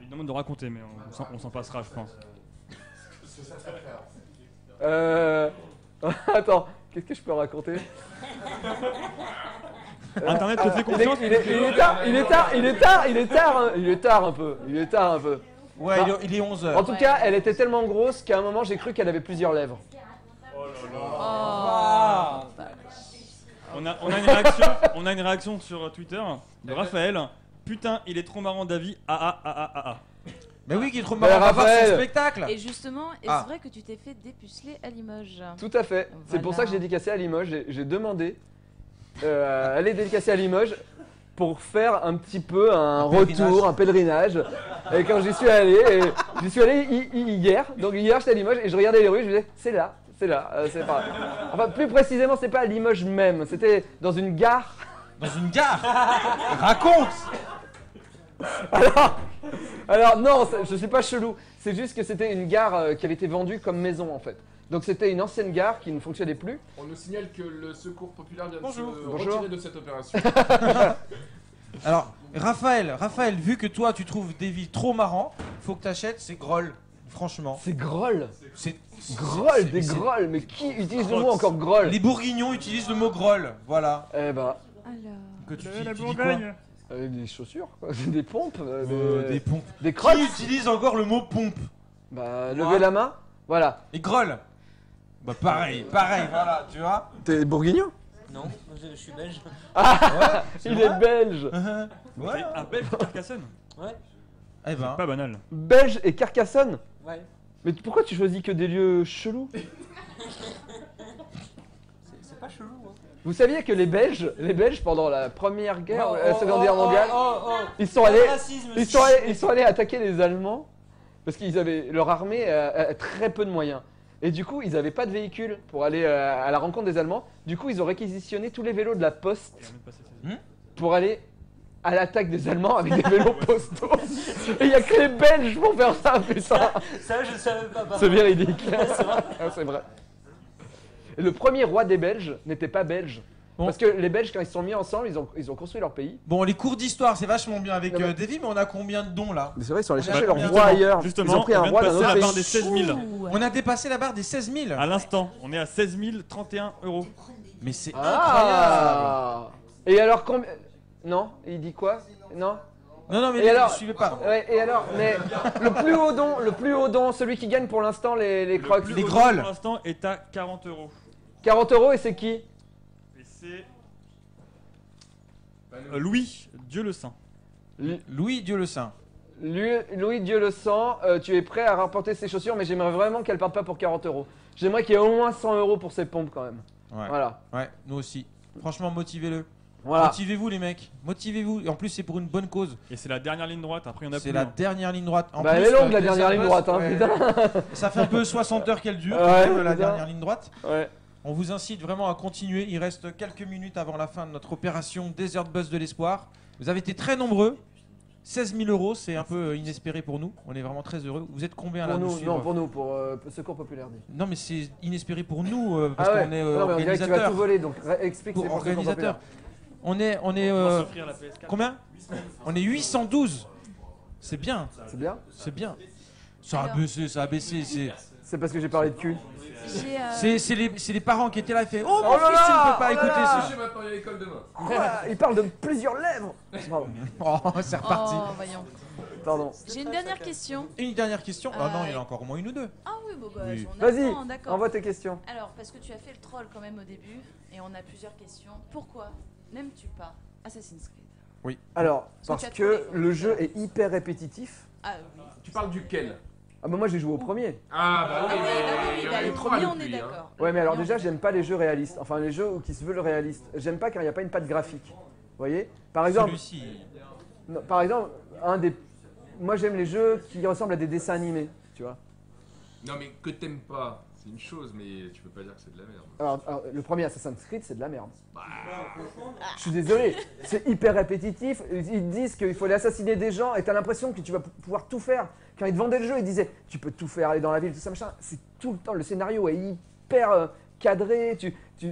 Il demande de raconter, mais on s'en passera, je pense. Attends, qu'est-ce que je peux raconter? Internet te fait confiance. Il est tard un peu. Ouais, il est 11h. En tout cas, elle était tellement grosse qu'à un moment, j'ai cru qu'elle avait plusieurs lèvres. On a une réaction sur Twitter de Raphaël. Putain, il est trop marrant, Davy. Mais oui, qu'il est trop marrant. On va voir son spectacle. Et justement, c'est vrai que tu t'es fait dépuceler à Limoges. Tout à fait. Voilà. C'est pour ça que j'ai dédicacé à Limoges. J'ai demandé. Elle est dédicacée à Limoges. pour faire un petit peu un retour, un pèlerinage. Et quand j'y suis allé, hier, donc hier j'étais à Limoges et je regardais les rues, je me disais c'est là, c'est pas. Enfin plus précisément c'est pas à Limoges même, c'était dans une gare. Dans une gare. Raconte. Alors non, je suis pas chelou, c'est juste que c'était une gare qui avait été vendue comme maison en fait. Donc c'était une ancienne gare qui ne fonctionnait plus. On nous signale que le secours populaire vient de se Bonjour. retirer de cette opération. Alors, Raphaël, vu que toi tu trouves Davy trop marrant, faut que t'achètes ces grolles, franchement. C'est groll. C'est Groll, des grolles, mais qui utilise le mot encore groll? Les Bourguignons utilisent le mot groll, voilà. Eh ben. Alors. Que tu La dis Bourgogne. Des chaussures, quoi. Des pompes, des pompes. Des crosses. Qui utilise encore le mot pompe? Bah, levez la main, voilà. Et groll. Bah pareil, voilà, tu vois. T'es bourguignon? Non, je suis belge. Ah, il est belge. Ouais. Un belge de Carcassonne. Ouais. Eh ben. Pas banal. Belge et Carcassonne? Ouais. Mais pourquoi tu choisis que des lieux chelous? C'est pas chelou, hein. Vous saviez que les Belges pendant la première guerre, la seconde guerre mondiale, ils sont allés attaquer les Allemands parce qu'ils avaient leur armée a très peu de moyens. Et du coup, ils n'avaient pas de véhicule pour aller à la rencontre des Allemands. Du coup, ils ont réquisitionné tous les vélos de la poste pour aller à l'attaque des Allemands avec des vélos postaux. Et il n'y a que les Belges pour faire ça, putain. Ça, je savais pas. C'est véridique. C'est vrai. C'est vrai. Et le premier roi des Belges n'était pas belge. Bon. Parce que les Belges, quand ils se sont mis ensemble, ils ont construit leur pays. Bon, les cours d'histoire, c'est vachement bien avec Davy, mais on a combien de dons là? Mais c'est vrai, ils sont allés On chercher a leur combien roi de dons ailleurs. Justement, ils ont pris un on vient roi de d'un passer autre la barre pays. des 16 000. On a dépassé la barre des 16 000. À l'instant, on est à 16 031 €. Mais c'est incroyable. Ah. Et alors combien? Non, il dit quoi? Non. Non, mais Et alors, ne suivez pas. Ouais, et alors, mais le plus haut don, celui qui gagne pour l'instant les crocs. Le Les plus haut grolles. pour l'instant est à 40 €. 40 € et c'est qui? Et c'est Louis, Dieu le Saint. Louis Dieu le Saint. Louis Dieu le sang, tu es prêt à rapporter ses chaussures, mais j'aimerais vraiment qu'elle parte pas pour 40 €. J'aimerais qu'il y ait au moins 100 € pour ses pompes quand même. Ouais. Voilà. Ouais, nous aussi. Franchement, motivez-le. Voilà. Motivez-vous les mecs. Motivez-vous. Et en plus, c'est pour une bonne cause. Et c'est la dernière ligne droite, après il y en a plus. C'est la dernière ligne droite. En Bah, plus, elle est longue la que dernière ça ligne bosse, droite, hein, ouais. putain. Ça fait un peu 60 heures qu'elle dure, Ouais, quand même, la putain. dernière ligne droite. Ouais. On vous incite vraiment à continuer. Il reste quelques minutes avant la fin de notre opération Desert Bus de l'espoir. Vous avez été très nombreux. 16 000 €, c'est un peu inespéré pour nous. On est vraiment très heureux. Vous êtes combien là Pour à nous nous, suivre non, pour nous, pour Secours Populaire. Dit. Non, mais c'est inespéré pour nous parce Ah ouais. qu'on est Non, mais on dirait que tu vas organisateur. tout voler, donc explique. Pour c'est Secours organisateur. On est On va s'offrir la PS4. combien? On est 812. C'est bien. Populaire. C'est bien. C'est bien. Ça a Alors. baissé, ça a baissé. C'est parce que j'ai parlé de cul. J'ai, C'est les parents qui étaient là et fait Oh mon Oh là fils, il là, ne peut pas oh là écouter là. ça. Je vais maintenant aller à l'école demain. Quoi? Il parle de plusieurs lèvres. Pardon. Oh, c'est reparti. Oh, voyons. Pardon. J'ai une dernière question. Une dernière question. Ah non, il y en a encore au moins une ou deux. Ah oui, bon, bah, Oui. on Vas-y, attend, d'accord. envoie tes questions. Alors, parce que tu as fait le troll quand même au début, et on a plusieurs questions. Pourquoi n'aimes-tu pas Assassin's Creed? Alors, Parce parce que tu as que trouvé, le jeu est hyper répétitif. Ah oui. Tu parles duquel? Ah bah moi j'ai joué au premier. Ah bah oui, Ah oui, mais il y en a le eu trois premier, on est depuis, hein. d'accord. Ouais mais alors Le déjà premier, j'aime pas les jeux réalistes. Enfin les jeux qui se veulent réalistes. J'aime pas quand il n'y a pas une patte graphique. Vous voyez? Par exemple, Celui-ci. non, moi j'aime les jeux qui ressemblent à des dessins animés. Tu vois? Non mais que t'aimes pas, c'est une chose, mais tu peux pas dire que c'est de la merde. Alors, le premier Assassin's Creed c'est de la merde. Je suis désolé, c'est hyper répétitif. Ils disent qu'il faut aller assassiner des gens et t'as l'impression que tu vas pouvoir tout faire. Quand ils te vendaient le jeu, ils disaient tu peux tout faire, aller dans la ville, tout ça machin. C'est tout le temps, le scénario est hyper cadré.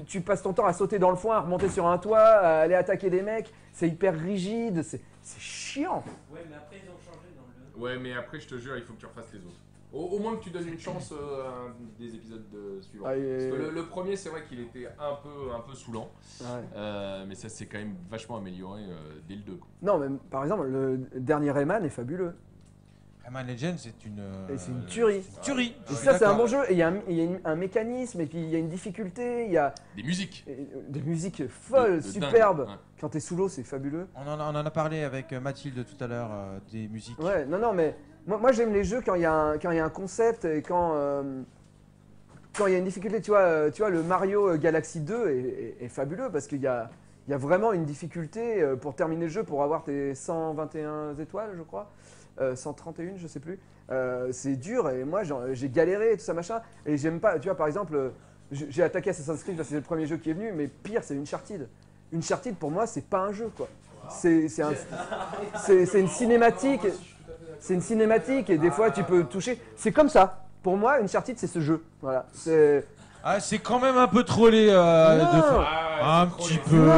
Tu passes ton temps à sauter dans le foin, à remonter sur un toit, à aller attaquer des mecs. C'est hyper rigide, c'est chiant. Ouais, mais après ils ont changé dans le. Ouais, mais après, je te jure, il faut que tu refasses les autres. Au moins que tu donnes une chance à un des épisodes suivants. Ah, Parce que le premier, c'est vrai qu'il était un peu saoulant. Ouais. Mais ça s'est quand même vachement amélioré dès le 2. Quoi. Non, mais par exemple, le dernier Rayman est fabuleux. Rayman Legends, c'est une. Et c'est une tuerie. C'est une tuerie. Et Je suis ça, c'est un d'accord. bon jeu. Et il y a un mécanisme, et puis il y a une difficulté, il y a Des musiques. des musiques folles, De superbes. dingue, ouais. Quand t'es sous l'eau, c'est fabuleux. On en a parlé avec Mathilde tout à l'heure des musiques. Ouais, non, mais moi j'aime les jeux quand il y a un concept et quand il y a une difficulté. Tu vois, le Mario Galaxy 2 est fabuleux parce qu'il y a Il y a vraiment une difficulté pour terminer le jeu, pour avoir tes 121 étoiles, je crois. 131, je sais plus. C'est dur et moi j'ai galéré et tout ça machin. Et j'aime pas, tu vois, par exemple, j'ai attaqué Assassin's Creed, c'est le premier jeu qui est venu, mais pire, c'est Uncharted. Uncharted, pour moi, c'est pas un jeu, quoi. C'est une cinématique. C'est une cinématique et des fois tu peux toucher. C'est comme ça. Pour moi, Uncharted, c'est ce jeu. Voilà. C'est quand même un peu trollé. Un petit peu.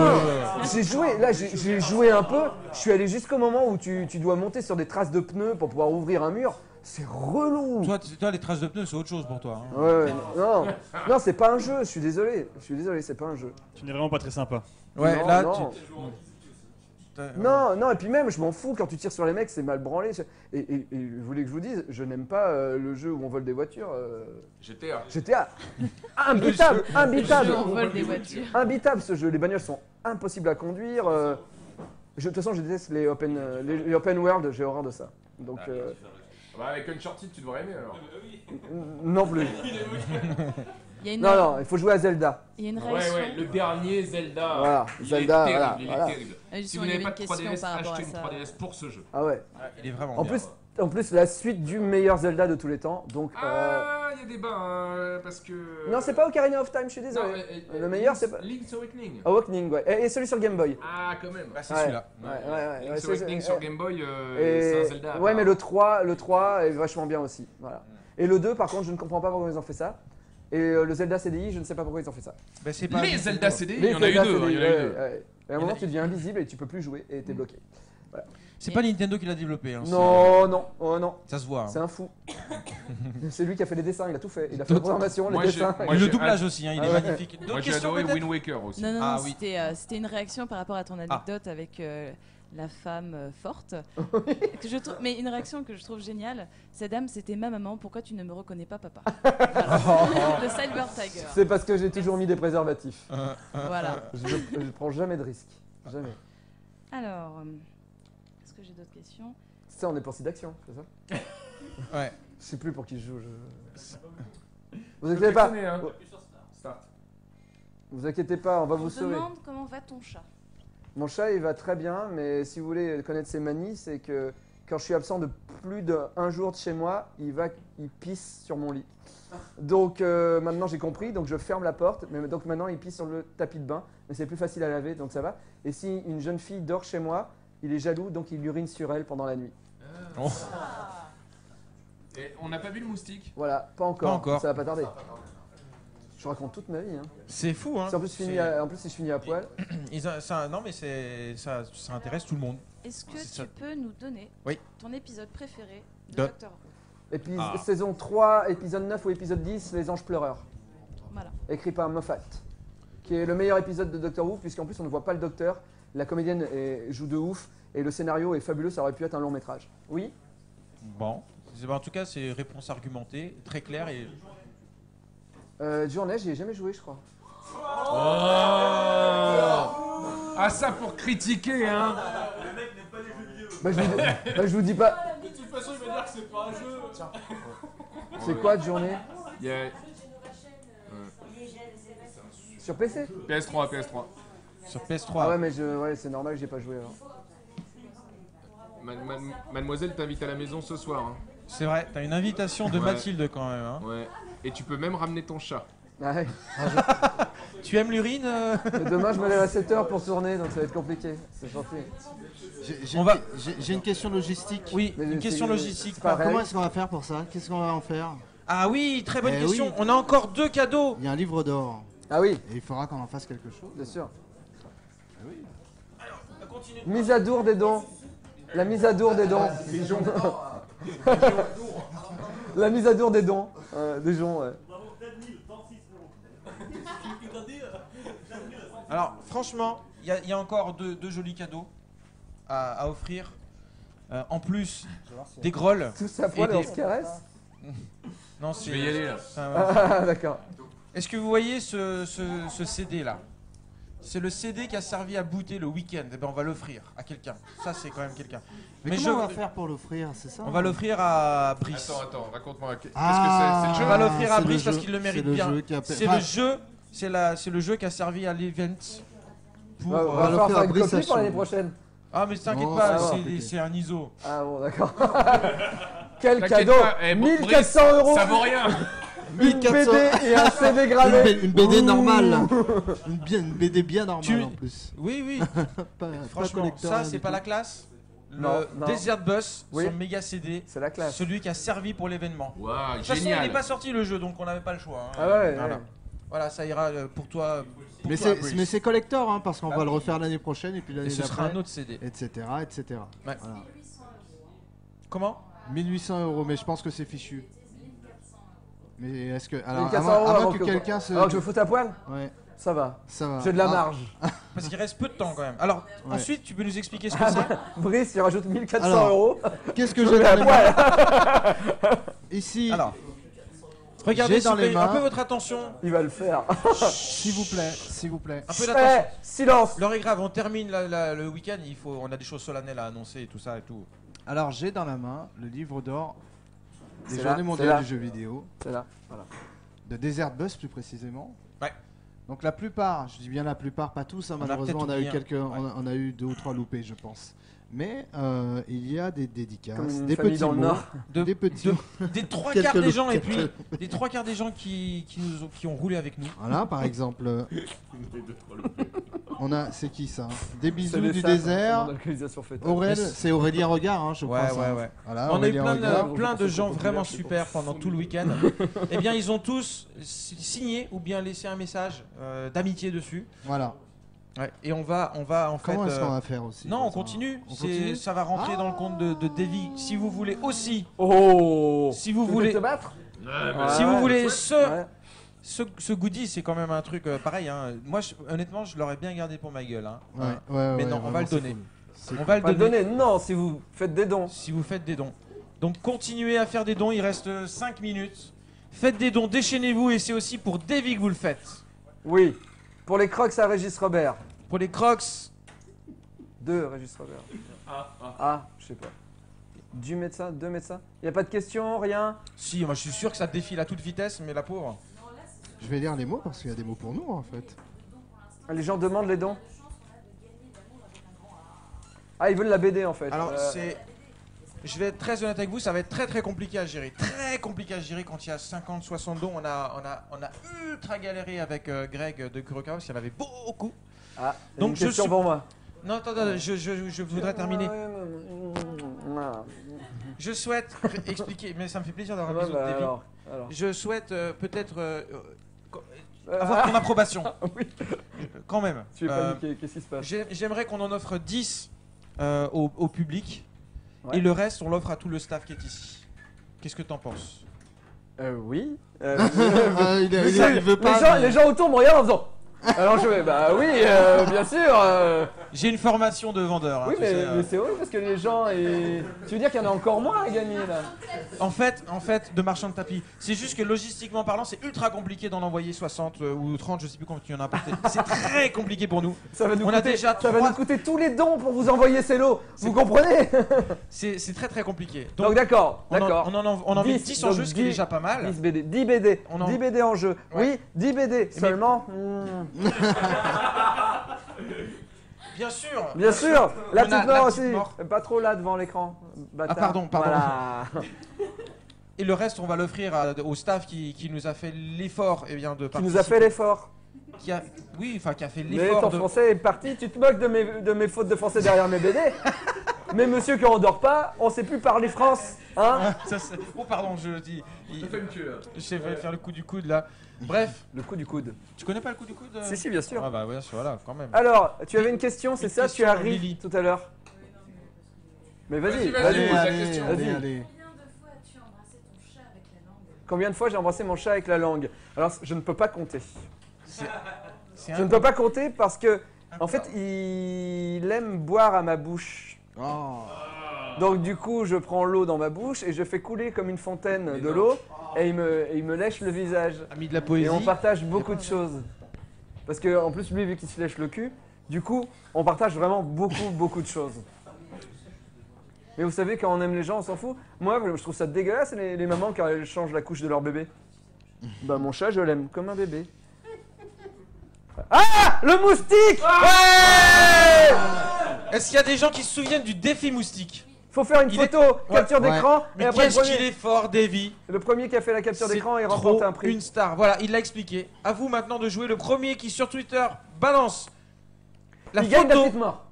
J'ai joué un peu. Je suis allé jusqu'au moment où tu dois monter sur des traces de pneus pour pouvoir ouvrir un mur. C'est relou. Toi, les traces de pneus, c'est autre chose pour toi. Hein. Ouais, non, c'est pas un jeu. Je suis désolé, c'est pas un jeu. Tu n'es vraiment pas très sympa. Ouais, non, là, non. Non, et puis même, je m'en fous quand tu tires sur les mecs, c'est mal branlé. Et vous voulez que je vous dise, je n'aime pas le jeu où on vole des voitures. GTA. Imbitable. On vole des voitures. Imbitable ce jeu. Les bagnoles sont impossibles à conduire. De toute façon, je déteste les open world. J'ai horreur de ça. Donc. Avec Uncharted, tu devrais aimer alors. Non plus. Non, il faut jouer à Zelda. Il y a une réaction. Ouais, le dernier Zelda. Voilà, il Zelda, est terrible. Si vous n'avez pas de 3DS, achetez une 3DS pour ce jeu. Ah ouais. Il est vraiment bien. En plus, la suite du meilleur Zelda de tous les temps. Donc, il y a des bains, parce que... Non, c'est pas Ocarina of Time, je suis désolé. Le meilleur, c'est pas... Link's Awakening. Awakening, ouais. Et celui sur Game Boy. Ah, quand même. C'est celui-là. Ouais. Link's Awakening sur Game Boy, c'est un Zelda. Ouais, mais le 3 est vachement bien aussi. Voilà. Et le 2, par contre, je ne comprends pas pourquoi ils ont fait ça. Et le Zelda CDI, je ne sais pas pourquoi ils ont fait ça. Les Zelda CDI, il y en a eu deux. Et à un moment, tu deviens invisible et tu peux plus jouer et t'es bloqué. Voilà. C'est pas Nintendo qui l'a développé. Hein, non. Ça se voit. Hein. C'est un fou. C'est lui qui a fait les dessins, il a tout fait. Il a fait la programmation, les dessins. Le doublage aussi, hein, il est magnifique. Moi j'ai adoré Wind Waker aussi. Non, c'était une réaction par rapport à ton anecdote avec la femme forte. Que je trouve, mais une réaction que je trouve géniale. Cette dame, c'était ma maman. Pourquoi tu ne me reconnais pas, papa? Le Silver Tiger. C'est parce que j'ai toujours mis des préservatifs. Voilà. Je prends jamais de risques. Jamais. Alors, est-ce que j'ai d'autres questions? Ça, on est pour site d'action, c'est ça? Ouais. Je sais plus pour qui je joue. Vous inquiétez pas. Vous inquiétez pas, on va vous sauver. Je me demande comment va ton chat. Mon chat, il va très bien, mais si vous voulez connaître ses manies, c'est que quand je suis absent de plus d'1 jour de chez moi, il pisse sur mon lit. Donc maintenant j'ai compris, donc je ferme la porte, mais donc maintenant il pisse sur le tapis de bain, mais c'est plus facile à laver, donc ça va. Et si une jeune fille dort chez moi, il est jaloux, donc il urine sur elle pendant la nuit. Et on n'a pas vu le moustique? Voilà, pas encore. Ça va pas tarder. Je raconte toute ma vie. Hein. C'est fou, hein. En plus, si je finis à poil. Non, mais ça intéresse tout le monde. Est-ce que tu peux nous donner ton épisode préféré de Doctor Who? Saison 3, épisode 9 ou épisode 10, Les Anges Pleureurs. Voilà. Écrit par Moffat. Qui est le meilleur épisode de Doctor Who, puisqu'en plus on ne voit pas le docteur. La comédienne joue de ouf. Et le scénario est fabuleux, ça aurait pu être un long métrage. Oui? Bon. En tout cas, c'est réponse argumentée, très claire et... Journée, j'y ai jamais joué, je crois. Ah, ça pour critiquer, hein. Le mec n'aime pas les jeux vidéo. Je vous dis pas. De toute façon, il va dire que c'est pas un jeu. Tiens. C'est quoi de journée? Sur PC? PS3. Sur PS3. Ah ouais, mais c'est normal que j'ai pas joué alors. Mademoiselle t'invite à la maison ce soir. Hein. C'est vrai, t'as une invitation de Mathilde quand même. Hein. Ouais. Et tu peux même ramener ton chat. Ouais. Tu aimes l'urine? Demain, je me lève à 7h pour tourner, donc ça va être compliqué. C'est gentil. J'ai une question logistique. Oui, une question logistique. Comment est-ce qu'on va faire pour ça? Qu'est-ce qu'on va en faire? Ah oui, très bonne question. Oui. On a encore 2 cadeaux. Il y a un livre d'or. Ah oui. Et il faudra qu'on en fasse quelque chose. Bien sûr. Oui. Alors, on continue. Mise à jour des dons. La mise à jour des dons. La mise à jour des dons. Des gens, ouais. Alors, franchement, il y a encore deux jolis cadeaux à offrir. En plus, des grolles. Tous à poil et on se caresse. Non, c'est... Je vais y aller là. Ah, d'accord. Est-ce que vous voyez ce CD là? C'est le CD qui a servi à booter le week-end. Eh ben, on va l'offrir à quelqu'un. Ça, c'est quand même quelqu'un. Mais comment on va faire pour l'offrir, c'est ça? On va l'offrir à Brice. Attends, raconte-moi. Qu'est-ce que c'est le jeu? On va l'offrir à Brice parce qu'il le mérite bien. C'est le jeu qui a servi à l'event On va falloir faire une copie pour l'année prochaine. Ah mais t'inquiète pas, c'est un ISO. Ah bon d'accord. Quel cadeau, 1400 €. Ça vaut rien. Une BD et un CD gravé. Une BD normale. Une BD bien normale en plus. Oui. Franchement, pas ça c'est pas la classe. Non. Desert Bus, son méga CD. C'est la classe. Celui qui a servi pour l'événement. Wow, de toute façon, il n'est pas sorti le jeu, donc on n'avait pas le choix. Ah ouais. Voilà, ça ira pour toi. Mais c'est collector, hein, parce qu'on va le refaire l'année prochaine et puis l'année d'après. Et ce sera un autre CD. Etc. Ouais. Voilà. Comment 1800 €, mais je pense que c'est fichu. Mais est-ce que. Alors, 1400 avant que quelqu'un se. Alors que je me foute à poil. Ouais. Ça va. Ça va. J'ai de la marge. Parce qu'il reste peu de temps quand même. Alors, ensuite, tu peux nous expliquer ce que c'est Brice, il rajoute 1400 €. Qu'est-ce que j'ai dans les mains Ici. Alors. Regardez dans les mains. Un peu votre attention. Il va le faire. S'il vous plaît. Un peu d'attention. Silence. L'heure est grave, on termine le week-end, on a des choses solennelles à annoncer et tout ça et tout. Alors j'ai dans la main le livre d'or des Journées mondiales du jeu vidéo. C'est là, voilà. De Desert Bus plus précisément. Ouais. Donc la plupart, je dis bien la plupart, pas tous, hein, malheureusement on a eu 2 ou 3 loupés je pense. Mais il y a des dédicaces, des petits mots, des petits des 3/4 des gens et puis des 3/4 des gens qui ont roulé avec nous. Voilà, par exemple. On a, c'est qui ça? Des bisous du désert. C'est Aurélien Regard, hein, je crois. Ouais. Voilà, on a eu plein de gens vraiment super pendant tout le week-end. Eh bien, ils ont tous signé ou bien laissé un message d'amitié dessus. Voilà. Ouais, et on va en fait. Comment est-ce qu'on va faire aussi? Non, on continue. Ça va rentrer dans le compte de Davy. Si vous voulez aussi. Si vous voulez te battre. Si vous voulez ce goodie, c'est quand même un truc pareil. Hein. Moi, honnêtement, je l'aurais bien gardé pour ma gueule. Hein. Mais non, on va le donner. On va le donner. Non, si vous faites des dons. Si vous faites des dons. Donc continuez à faire des dons. Il reste 5 minutes. Faites des dons, déchaînez-vous et c'est aussi pour Davy que vous le faites. Oui. Pour les crocs à Régis Robert. Pour les crocs. De Régis Robert. Je sais pas. Du médecin, 2 médecins. Y a pas de questions, rien? Si, moi je suis sûr que ça défile à toute vitesse, mais la pauvre. Je vais lire les mots parce qu'il y a des mots pour nous en fait. Les gens demandent les dons. Ah, ils veulent la BD en fait. Alors je vais être très honnête avec vous, ça va être très compliqué à gérer. Très compliqué à gérer quand il y a 50-60 dons. On a ultra galéré avec Greg de Kurokawa parce qu'il y en avait beaucoup. Ah, donc une question pour moi. Non, attends, je voudrais terminer. Je souhaite expliquer, mais ça me fait plaisir d'avoir un bisou de Davy. Alors. Je souhaite peut-être avoir ton approbation. Oui. Quand même. Tu es paniqué, qu'est-ce qui se passe? J'aimerais qu'on en offre 10 au public. Ouais. Et le reste, on l'offre à tout le staff qui est ici. Qu'est-ce que t'en penses? Oui. Il veut pas. Les gens autour me regardent en disant. Alors je vais, bah oui, bien sûr. J'ai une formation de vendeur. Oui, mais c'est horrible parce que les gens. Tu veux dire qu'il y en a encore moins à gagner là? En fait, de marchand de tapis. C'est juste que logistiquement parlant, c'est ultra compliqué d'en envoyer 60 ou 30, je sais plus combien tu en as apporté. C'est très compliqué pour nous. Ça va nous coûter tous les dons pour vous envoyer ces lots. Vous comprenez? C'est très compliqué. Donc d'accord. On en met 10 en jeu, ce qui est déjà pas mal. 10 BD. 10 BD. 10 BD en jeu. Ouais. Oui, 10 BD seulement. Bien sûr. Bien sûr. La petite mort aussi. Pas trop là devant l'écran. Ah pardon. Voilà. Et le reste, on va l'offrir au staff qui nous a fait l'effort de participer. Qui nous a fait l'effort. Qui a fait l'effort. Mais ton français est parti. Tu te moques de mes fautes de français derrière mes BD. Mais monsieur qui endort pas, on sait plus parler France, hein? Oh pardon, je dis. Ça fait une queue là. Je sais faire le coup du coude là. Bref. Le coup du coude. Tu connais pas le coup du coude? Si, bien sûr. Ah bah ouais, voilà, quand même. Alors, tu avais une question, c'est ça? Tu as ri tout à l'heure. Mais vas-y. Allez. Combien de fois j'ai embrassé mon chat avec la langue? Alors, je ne peux pas compter. Je ne peux pas compter parce que, en fait, il aime boire à ma bouche. Oh. Donc du coup, je prends l'eau dans ma bouche et je fais couler comme une fontaine de l'eau et il me lèche le visage. Ami de la poésie. Et on partage beaucoup de choses. Parce que en plus, lui, vu qu'il se lèche le cul, du coup, on partage vraiment beaucoup de choses. Mais vous savez, quand on aime les gens, on s'en fout. Moi, je trouve ça dégueulasse les mamans quand elles changent la couche de leur bébé. Bah mon chat, je l'aime comme un bébé. Ah, le moustique. Ouais. Est-ce qu'il y a des gens qui se souviennent du défi moustique? Faut faire une photo, capture d'écran. Mais qu'est-ce qu'il est fort, Davy. Le premier qui a fait la capture d'écran et remporte un prix. Une star, voilà, il l'a expliqué. À vous maintenant de jouer. Le premier qui sur Twitter balance la photo. Gagne la petite mort.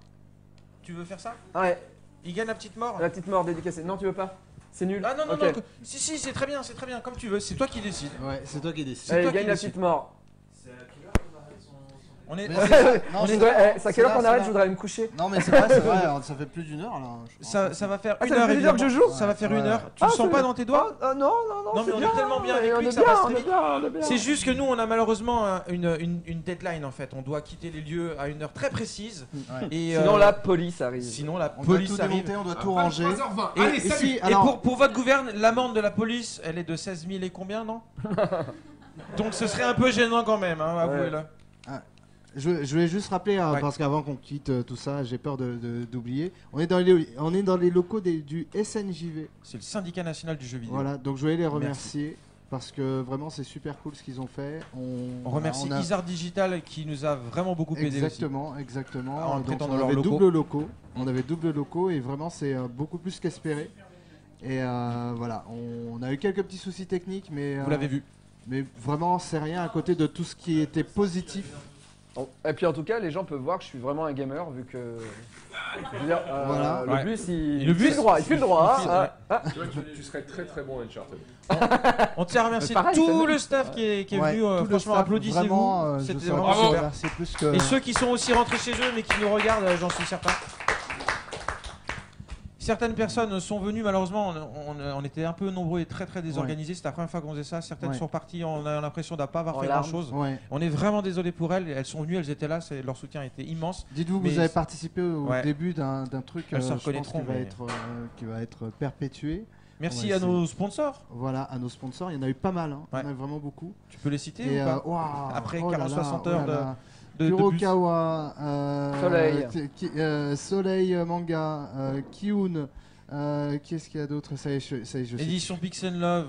Tu veux faire ça? Ouais. Il gagne la petite mort. La petite mort dédicacée. Non, tu veux pas? C'est nul. Ah non, non, non. Si, c'est très bien, comme tu veux. C'est toi qui décides. Ouais, c'est toi qui décides. Allez, gagne la petite mort. On est. C'est à quelle heure qu'on arrête? Je voudrais aller me coucher. Non, mais c'est vrai, ça fait plus d'une heure là. Ça va faire une heure et demie que je joue. Ça va faire une heure. Tu le sens pas dans tes doigts? Non, non, mais on est tellement bien avec lui que ça passe très vite. C'est juste que nous, on a malheureusement une deadline en fait. On doit quitter les lieux à une heure très précise. Sinon, la police arrive. Sinon, la police arrive. On doit tout ranger. Et pour votre gouverne, l'amende de la police, elle est de 16 000 et combien, non? Donc ce serait un peu gênant quand même, avouez-le. Je vais juste rappeler, parce qu'avant qu'on quitte tout ça, j'ai peur d'oublier. On est dans les locaux du SNJV. C'est le syndicat national du jeu vidéo. Voilà, donc je voulais les remercier. Parce que vraiment c'est super cool ce qu'ils ont fait. On remercie Isard Digital qui nous a vraiment beaucoup aidé. Exactement. Donc on avait double locaux. On avait double locaux et vraiment c'est beaucoup plus qu'espéré. Et voilà, on a eu quelques petits soucis techniques, mais vous l'avez vu. Mais vraiment c'est rien à côté de tout ce qui était positif. Et puis en tout cas, les gens peuvent voir que je suis vraiment un gamer vu que. Je veux dire, voilà. Le bus, il fait le droit. Tu serais très très bon Uncharted. On tient à remercier tout le staff qui est venu. Franchement, applaudissez-vous. C'était vraiment super. Et ceux qui sont aussi rentrés chez eux mais qui nous regardent, j'en suis certain. Certaines personnes sont venues, malheureusement, on était un peu nombreux et très très désorganisés. C'est la première fois qu'on faisait ça. Certaines sont parties, on a l'impression de ne pas avoir fait grand chose. On est vraiment désolé pour elles. Elles sont venues, elles étaient là, leur soutien était immense. Dites-vous, vous avez participé au début d'un truc elles se reconnaîtront, qui va être perpétué. Merci à nos sponsors. Voilà, à nos sponsors. Il y en a eu pas mal. Il y en a vraiment beaucoup. Tu peux les citer ou pas? Après 40-60 heures de. Kurokawa, Soleil Manga, Kiun, qu'est-ce qu'il y a d'autre? Ça y est, Édition Pixel Love,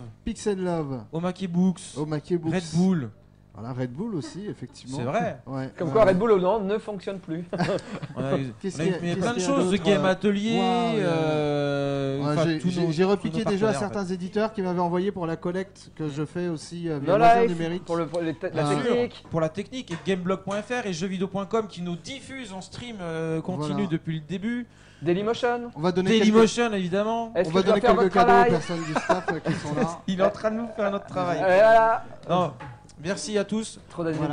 Omake Books, Red Bull. Voilà, Red Bull aussi, effectivement. C'est vrai. Comme quoi Red Bull au Nord ne fonctionne plus. On a plein de choses, The Game Atelier. J'ai repiqué déjà à certains éditeurs qui m'avaient envoyé pour la collecte que je fais aussi via Loisirs Numériques. Pour la technique. Pour la technique, et Gameblog.fr et jeuxvideo.com qui nous diffusent en stream continu depuis le début. Dailymotion. On va donner Dailymotion évidemment. On va donner quelques cadeaux aux personnes du staff qui sont là. Il est en train de nous faire notre travail. Voilà. Non. Merci à tous. Trop d'animaux.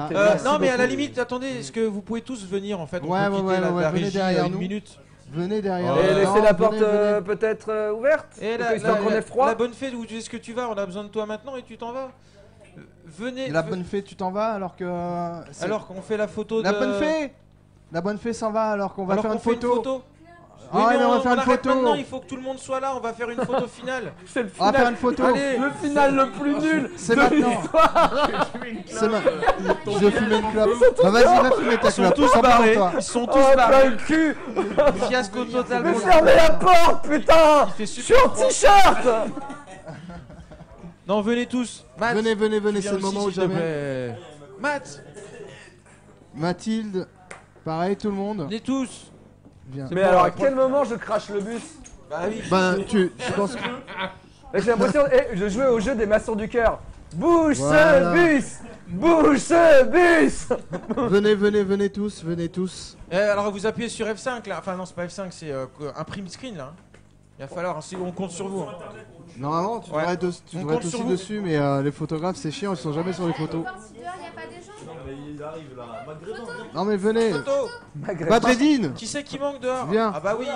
Non mais à la limite, attendez, est-ce que vous pouvez tous venir en fait? On peut quitter la régie derrière une minute. Venez derrière. Et laissez la porte peut-être ouverte. Et la bonne fée, où est-ce que tu vas? On a besoin de toi maintenant et tu t'en vas. Venez. La bonne fée, tu t'en vas alors que. Alors qu'on fait la photo de. La bonne fée s'en va alors qu'on va faire une photo. Oui, mais on va faire une photo. Maintenant, il faut que tout le monde soit là. On va faire une photo finale. C'est le final. On va faire une photo. Allez, le final le plus nul. C'est maintenant. Je fume une clope. Vas-y, va fumer ta clope. Ils sont tous barrés. Ils sont tous barrés. Cul. Fiasco total. Mais fermez la porte, putain. Je suis en t-shirt. Non, venez tous. Matt, venez, c'est le moment où jamais. Matt. Mathilde. Pareil, tout le monde. Venez tous. Mais alors à quel moment je crache le bus? Bah oui. Je pense que... J'ai l'impression... je jouais au jeu des maçons du cœur. Bouge ce bus. Bouge ce bus. Venez tous. Alors vous appuyez sur F5 là. Enfin non, c'est pas F5, c'est un print screen là. Il va falloir, on compte sur vous. Normalement, tu devrais être aussi dessus, mais les photographes c'est chiant, ils sont jamais sur les photos. Non mais venez. Badreddine. Qui c'est qui manque dehors? Viens. Ah bah oui.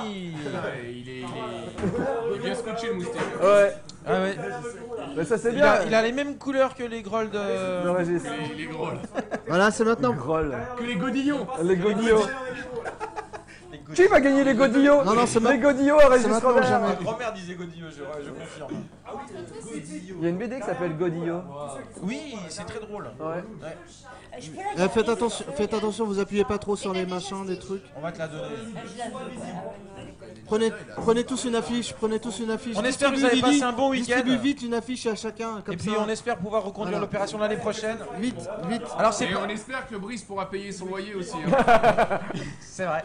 Il est bien scotché le moustique. Ouais. Ah ouais. Mais ça c'est bien. Il a les mêmes couleurs que les grolls de Régis. Les grolls. Voilà, c'est maintenant. Groll. Que les godillons. Les godillons. Qui va gagner les Godillots? Non, c'est les Godillots à Régis Robert. Ma grand-mère disait Godillot, je confirme. Il y a une BD qui s'appelle Godillo. Oui, c'est très drôle. Ouais. Faites attention, vous appuyez pas trop sur les machins, des trucs. On va te la donner. Prenez tous une affiche, On espère que vous avez passé un bon week-end. Distribue vite une affiche à chacun. Comme et puis ça. on espère pouvoir reconduire l'opération l'année prochaine. Vite. Alors on espère que Brice pourra payer son loyer aussi. Hein. C'est vrai.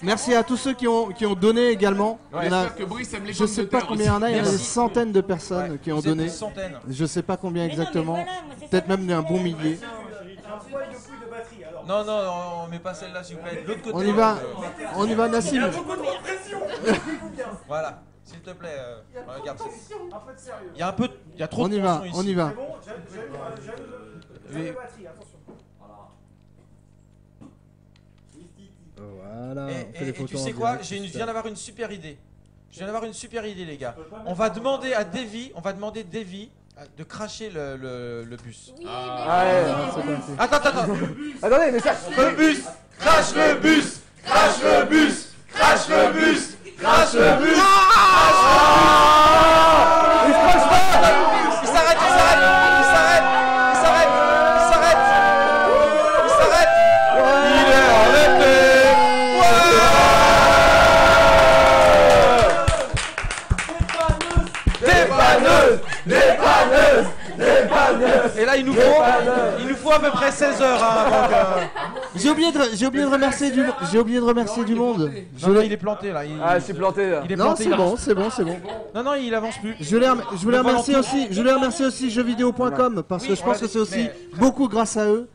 Merci à tous ceux qui ont donné également. J'espère que Brice aime les je sais pas combien il y en a, il y a des centaines de personnes qui ont donné. Des centaines. Je sais pas combien exactement. Peut-être même un bon millier. Non, on met pas celle-là s'il vous plaît. De l'autre côté. On y va, Nassim. Il y a beaucoup de pression. Voilà, s'il te plaît, regarde. Il y a un peu, il y a trop de tension ici. On y va. Voilà. Et tu sais quoi, je viens d'avoir une super idée. Les gars. On va demander Davy de cracher le bus. Oui, Attends. Attendez, mais ça. Le bus. Crache le bus. Crache le bus. Crache le bus. Crache le bus. Il se crache pas. Il s'arrête. Il est arrêté. Dépanneuse. Et là il nous faut à peu près 16 heures. J'ai oublié de remercier du monde. Non, il est planté là. C'est planté là. Non, c'est bon. Non, il avance plus. Je voulais remercier aussi jeuxvideo.com parce que je pense que c'est aussi beaucoup grâce à eux.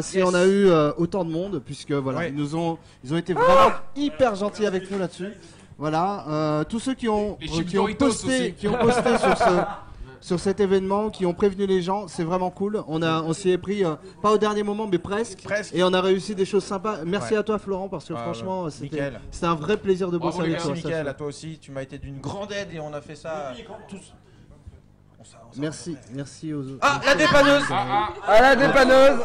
Si on a eu autant de monde, puisque voilà, ils ont été vraiment hyper gentils avec nous là-dessus. Voilà, tous ceux qui ont posté sur cet événement, qui ont prévenu les gens, c'est vraiment cool. On s'y est pris, pas au dernier moment, mais presque. Et on a réussi des choses sympas. Merci à toi, Florent, parce que franchement, c'était un vrai plaisir de bosser avec toi. Merci, Mickaël, à toi aussi. Tu m'as été d'une grande aide et on a fait ça tous. Merci aux autres. Ah, la dépanneuse. La dépanneuse.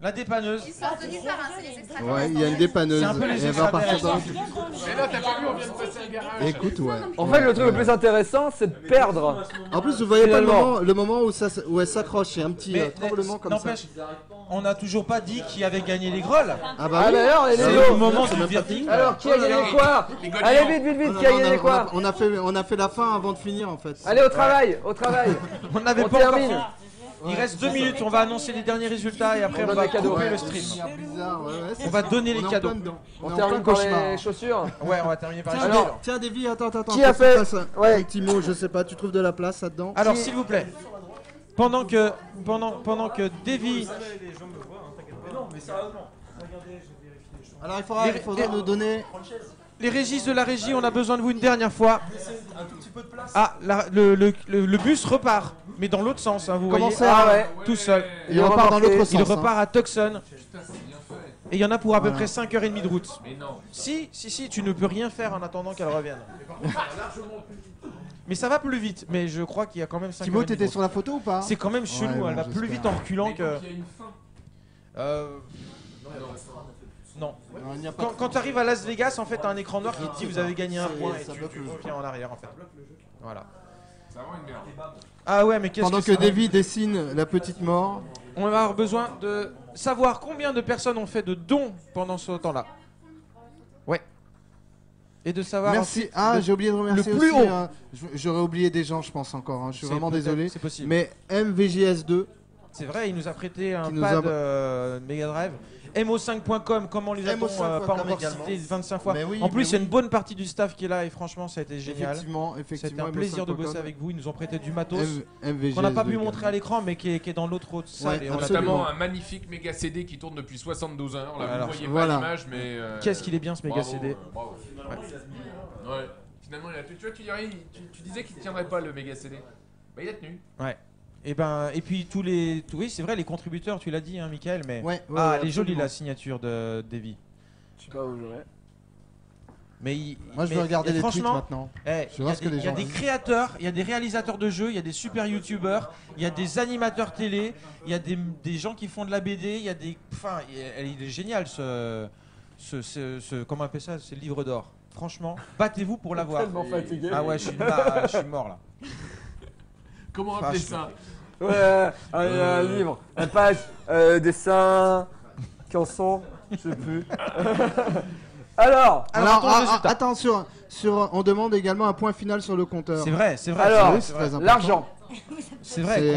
La dépanneuse. Ils sont retenus par c'est les extraits. Ouais, il y a une dépanneuse. C'est un peu les elle va partir dans. Mais là, t'as pas vu, on vient de passer un garage. Écoute, ouais. En fait, le truc le plus intéressant, c'est de perdre. En plus, vous voyez pas le moment où elle s'accroche. C'est un petit tremblement comme ça. On n'a toujours pas dit qui avait gagné les grolles. Ah bah oui. D'ailleurs, c'est le moment du vertige. Alors, qui a gagné quoi? Allez, vite, qui a gagné quoi? On a fait la fin avant de finir en fait. Allez, au travail. On n'avait pas encore fini. Il reste 2 minutes, on va annoncer les derniers résultats et après on va couper le stream. On va donner les cadeaux. On termine par les chaussures. Ouais, on va terminer par les chaussures. Tiens, Davy, attends. Qui a fait un petit mot, je sais pas, tu trouves de la place là-dedans? Alors, s'il vous plaît, pendant que Davy... Alors, il faudra nous donner... Les régistes de la régie, on a besoin de vous une dernière fois. Ah, le bus repart, mais dans l'autre sens, hein, vous voyez. Tout seul. Il repart dans l'autre sens. Il repart à Tucson. Et il y en a pour à peu près 5h30 de route. Si, tu ne peux rien faire en attendant qu'elle revienne. Mais ça va plus vite, mais je crois qu'il y a quand même 5h30. Thibaut, t'étais sur la photo ou pas? C'est quand même chelou, elle va plus vite en reculant que... Non. Quand tu arrives à Las Vegas, en fait, t'as un écran noir qui te dit vous avez gagné un point et tu reviens en arrière, en fait. Voilà. C'est vraiment une merde. Ah ouais, mais qu'est-ce que Pendant que Davy dessine la petite mort. On va avoir besoin de savoir combien de personnes ont fait de dons pendant ce temps-là. Ouais. Et de savoir... Merci. J'ai oublié de remercier le plus aussi. haut. J'aurais oublié des gens, je pense encore. Je suis vraiment désolé. C'est possible. Mais MVJS2. C'est vrai, il nous a prêté un pad Mega Drive. MO5.com, comment les a-t-on pas en cité 25 fois. En plus, il y a une bonne partie du staff qui est là et franchement, ça a été génial. Effectivement. C'était un plaisir de bosser avec vous. Ils nous ont prêté du matos qu'on n'a pas pu montrer à l'écran, mais qui est dans l'autre salle. Et on a notamment un magnifique méga CD qui tourne depuis 72 heures. Là, vous ne voyez pas l'image, mais. Qu'est-ce qu'il est bien ce méga CD. Bravo. Ouais. Finalement, tu disais qu'il ne tiendrait pas le méga CD. Bah, il a tenu. Ouais. Et puis oui, c'est vrai, les contributeurs, tu l'as dit, hein, Mickaël, mais elle est jolie la signature de Davy. Je sais pas où je vais. Moi, je veux regarder les tweets maintenant. Il y a des créateurs, il y a des réalisateurs de jeux, il y a des super youtubeurs, il y a des animateurs télé, il y a des gens qui font de la BD, il y a des. Enfin, il est génial ce comment on appelle ça, c'est le livre d'or. Franchement, battez-vous pour l'avoir. Tellement fatigué. Ah ouais, je suis mort là. Comment appeler ça? Ouais, un livre, un page, dessin, chanson, je sais plus. Alors, attention, on demande également un point final sur le compteur. C'est vrai. Alors, oui, c'est très important. l'argent. C'est vrai.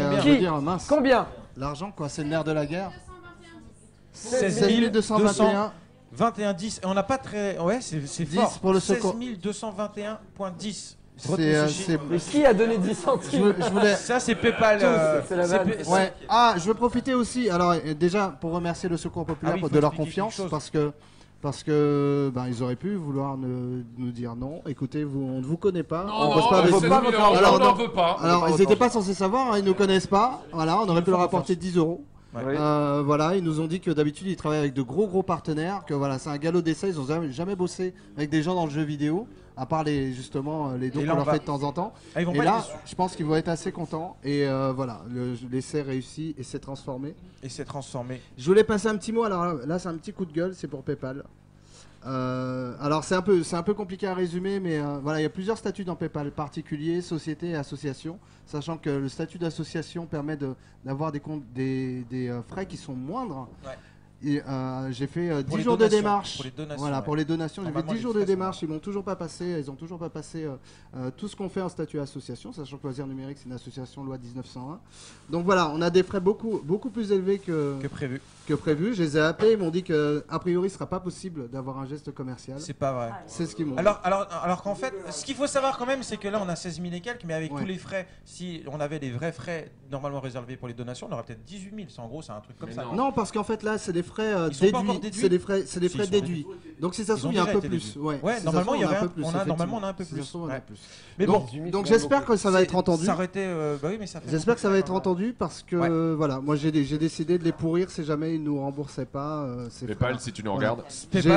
Combien? L'argent, quoi, c'est le nerf de la guerre. 16 221. 21,10. Et on n'a pas très. Ouais, c'est fort. Pour le secours. 16 221,10. Mais qui a donné 10 centimes? Ça, c'est PayPal. C'est la vanne. Ouais. Ah, je veux profiter aussi. Alors, déjà, pour remercier le Secours Populaire de leur confiance, parce que ils auraient pu vouloir nous dire non. Écoutez, on ne vous connaît pas. On n'en veut pas. Alors, ils n'étaient pas censés savoir. Ils ne nous connaissent pas. Voilà, on aurait pu leur apporter 10 €. Oui. Voilà, ils nous ont dit que d'habitude ils travaillent avec de gros partenaires, que voilà, c'est un galop d'essai, ils n'ont jamais bossé avec des gens dans le jeu vidéo, à part les dons qu'on leur fait de temps en temps. Et là, je pense qu'ils vont être assez contents. Et voilà, l'essai réussi et s'est transformé. Je voulais passer un petit mot, alors là c'est un petit coup de gueule, c'est pour PayPal. Alors c'est un peu compliqué à résumer, mais voilà, il y a plusieurs statuts dans PayPal, particuliers, sociétés et associations, sachant que le statut d'association permet d'avoir des frais qui sont moindres. Ouais. Et j'ai fait 10 jours de démarche. Pour les donations. Voilà, pour les donations, j'ai fait 10 jours de démarche. Ils n'ont toujours pas passé tout ce qu'on fait en statut association, sachant que Loisirs Numériques c'est une association loi 1901. Donc voilà, on a des frais beaucoup plus élevés que prévu. Je les ai appelés, ils m'ont dit que a priori ce sera pas possible d'avoir un geste commercial. C'est pas vrai. C'est ce qu'ils m'ont dit. Alors qu'en fait, ce qu'il faut savoir quand même, c'est que là on a 16 000 et quelques, mais avec tous les frais, si on avait les vrais frais normalement réservés pour les donations, on aurait peut-être 18 000. En gros, c'est un truc comme ça. Non, parce qu'en fait là, c'est des frais déduits. C'est des frais déduits. Donc si ça se trouve, il y a un peu plus. Ouais, normalement, on a un peu plus. Mais bon, donc j'espère que ça va être entendu. Ça aurait été. Oui, mais ça fait. J'espère que ça va être entendu parce que voilà, moi j'ai décidé de les pourrir si jamais ils nous remboursaient pas. PayPal, si tu nous regardes.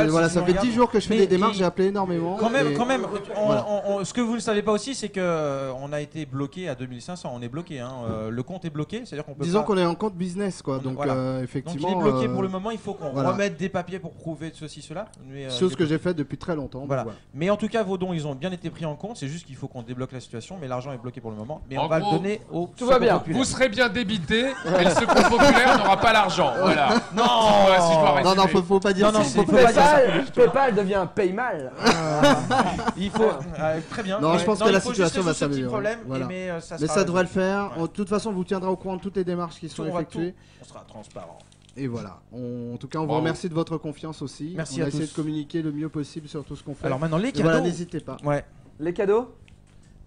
Voilà, ça fait 10 jours que je fais des démarches, j'ai appelé énormément. Quand même, ce que vous ne savez pas aussi, c'est que on a été bloqué à 2500. On est bloqué. Le compte est bloqué, c'est-à-dire qu'on peut. Disons qu'on est en compte business, quoi. Donc effectivement. Donc il est bloqué pour le moment. Il faut qu'on remette des papiers pour prouver ceci, cela. Chose que j'ai fait depuis très longtemps. Voilà. Mais en tout cas, vos dons, ils ont bien été pris en compte. C'est juste qu'il faut qu'on débloque la situation. Mais l'argent est bloqué pour le moment. Mais on va le donner au. Tout va bien. Vous serez bien débité, mais le Secours Populaire n'aura pas l'argent. Voilà. Non, faut pas dire. PayPal devient PayMal. Il faut. Très bien. Non, je pense que la situation va s'améliorer. Mais ça devrait le faire. De toute façon, on vous tiendra au courant de toutes les démarches qui sont effectuées. On sera transparent. Et voilà. En tout cas, on vous remercie de votre confiance aussi. Merci on à va essayer tous. de communiquer le mieux possible sur tout ce qu'on fait. Alors maintenant, les cadeaux. Voilà, n'hésitez pas. Ouais. Les cadeaux.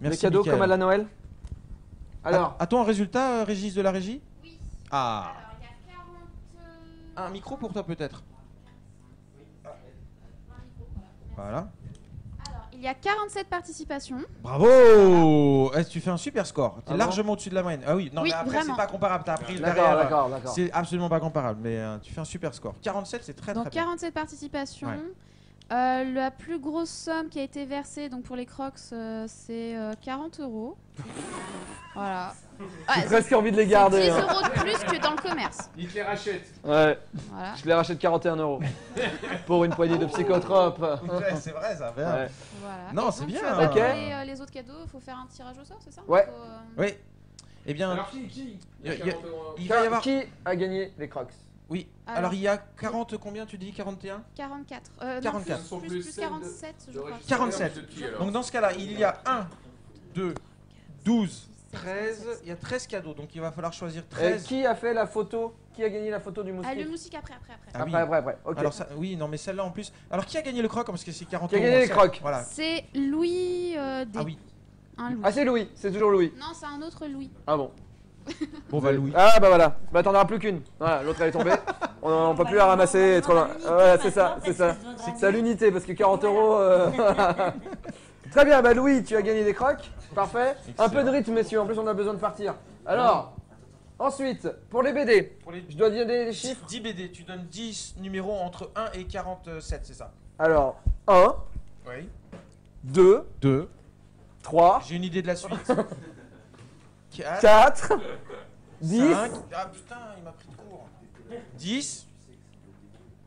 Merci, les cadeaux Mickaël. comme à la Noël. Alors. A-t-on un résultat, Régis de la régie? Oui. Ah. Alors, il y a 40. Un micro pour toi peut-être. Voilà. Alors, il y a 47 participations. Bravo. Tu fais un super score. T'es largement au-dessus de la moyenne. Ah oui, non, Oui, mais après vraiment. c'est pas comparable. T'as appris D'accord. C'est absolument pas comparable, mais tu fais un super score. 47, c'est très Donc très bien. 47 participations. Ouais. La plus grosse somme qui a été versée donc pour les Crocs, c'est 40 €. Voilà. J'ai presque envie de les garder. 10 € de plus que dans le commerce. Il te les rachète. Ouais. Voilà. Je les rachète 41 € pour une poignée de psychotropes. Ouais, c'est vrai ça. Bien. Ouais. Voilà. Non, Et c'est donc, bien. avec Ok. les autres cadeaux, il faut faire un tirage au sort, c'est ça? Ouais. Oui. Eh bien, Alors qui il va y avoir. Qui a gagné les Crocs? Oui. Alors il y a 40 combien tu dis 41? 44. 44. Non, plus 47, je crois. 47. Donc dans ce cas-là, il y a 1, 2, 12, 13. Il y a 13 cadeaux, donc il va falloir choisir 13. Qui a fait la photo? Qui a gagné la photo du moustique? Le moustique après. Ah oui. Après. Ok. Alors ça, oui, non mais celle-là en plus. Alors qui a gagné le croc parce que c'est 40 Qui a gagné les crocs? Voilà. C'est Louis. Ah oui. Un Louis. Ah c'est Louis, c'est toujours Louis. Non, c'est un autre Louis. Ah bon. Bon bah Louis. Ah bah voilà. Bah t'en auras plus qu'une. Voilà, l'autre elle est tombée. On peut plus la ramasser. Trop loin. Voilà, c'est ça. C'est à l'unité parce que 40 €. Très bien, bah Louis, tu as gagné des crocs. Parfait. Un peu de rythme, messieurs. En plus, on a besoin de partir. Alors, ensuite, pour les BD, je dois donner les chiffres. 10 BD, tu donnes 10 numéros entre 1 et 47, c'est ça? Alors, 1, Oui. 2, 3, J'ai une idée de la suite. 4, 10, 5. Ah putain, il m'a pris de court. 10,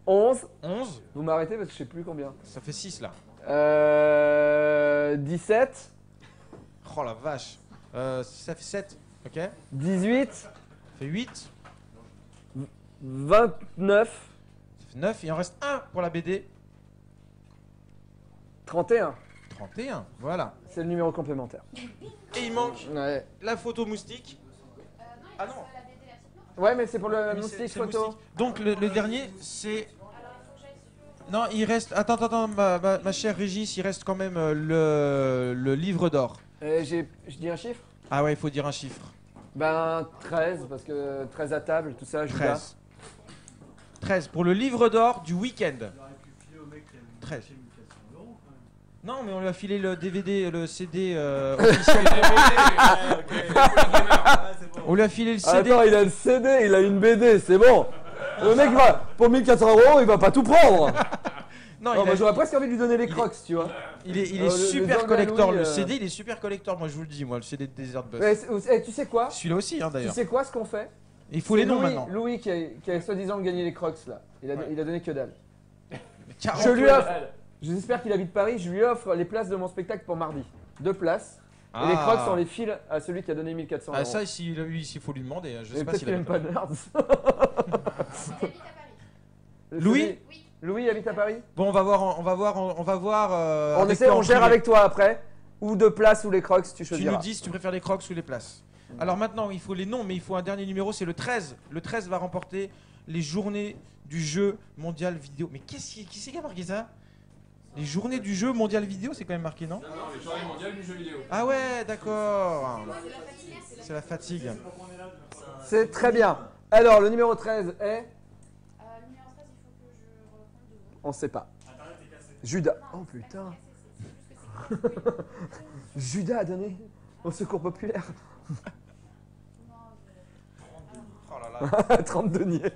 11. 11. Vous m'arrêtez parce que je sais plus combien. Ça fait 6 là. 17. Oh la vache. Ça fait 7. Ok. 18. Ça fait 8. 29. Ça fait 9. Il en reste 1 pour la BD. 31. 31. Voilà. C'est le numéro complémentaire. Et il manque la photo moustique. Ah non. Ouais, mais c'est pour le moustique photo. Moustique. Donc le dernier, c'est... Non, il reste... Attends, ma chère Régis, il reste quand même le livre d'or. Je dis un chiffre? Ah ouais, il faut dire un chiffre. Ben 13, parce que 13 à table, tout ça, 13. 13 pour le livre d'or du week-end. 13. Non, mais on lui a filé le DVD, le CD officiel. On lui a filé le CD. Attends, il a le CD, il a une BD, c'est bon. Le mec va, pour 1400 €, il va pas tout prendre. Non, moi j'aurais presque envie de lui donner les Crocs, tu vois. Il est super collector, le CD, il est super collector, moi je vous le dis, moi, le CD de Desert Bus. Tu sais quoi? Celui-là aussi, hein, d'ailleurs. Tu sais quoi ce qu'on fait? Il faut les noms maintenant. Louis qui a soi-disant gagné les Crocs là, il a donné que dalle. Je lui offre, j'espère qu'il habite Paris, je lui offre les places de mon spectacle pour mardi. 2 places. Et les Crocs, on les file à celui qui a donné 1400 €. Ah, ça, il faut lui demander. Je sais pas s'il aime pas Nerds. Louis? Louis habite à Paris. Bon, on va voir. On gère avec toi après. Ou 2 places ou les Crocs, tu choisiras. Tu nous dis si tu préfères les Crocs ou les places. Alors maintenant, il faut les noms, mais il faut un dernier numéro, c'est le 13. Le 13 va remporter les journées du jeu mondial vidéo. Mais qui c'est qui a marqué ça? Les journées du jeu mondial vidéo, c'est quand même marqué, non? Non, les journées mondiales du jeu vidéo. Ah ouais, d'accord. C'est la fatigue. C'est très bien. Alors, le numéro 13 est... On sait pas. Judas. Oh putain. Judas a donné au secours populaire. Oh là là. 30 deniers.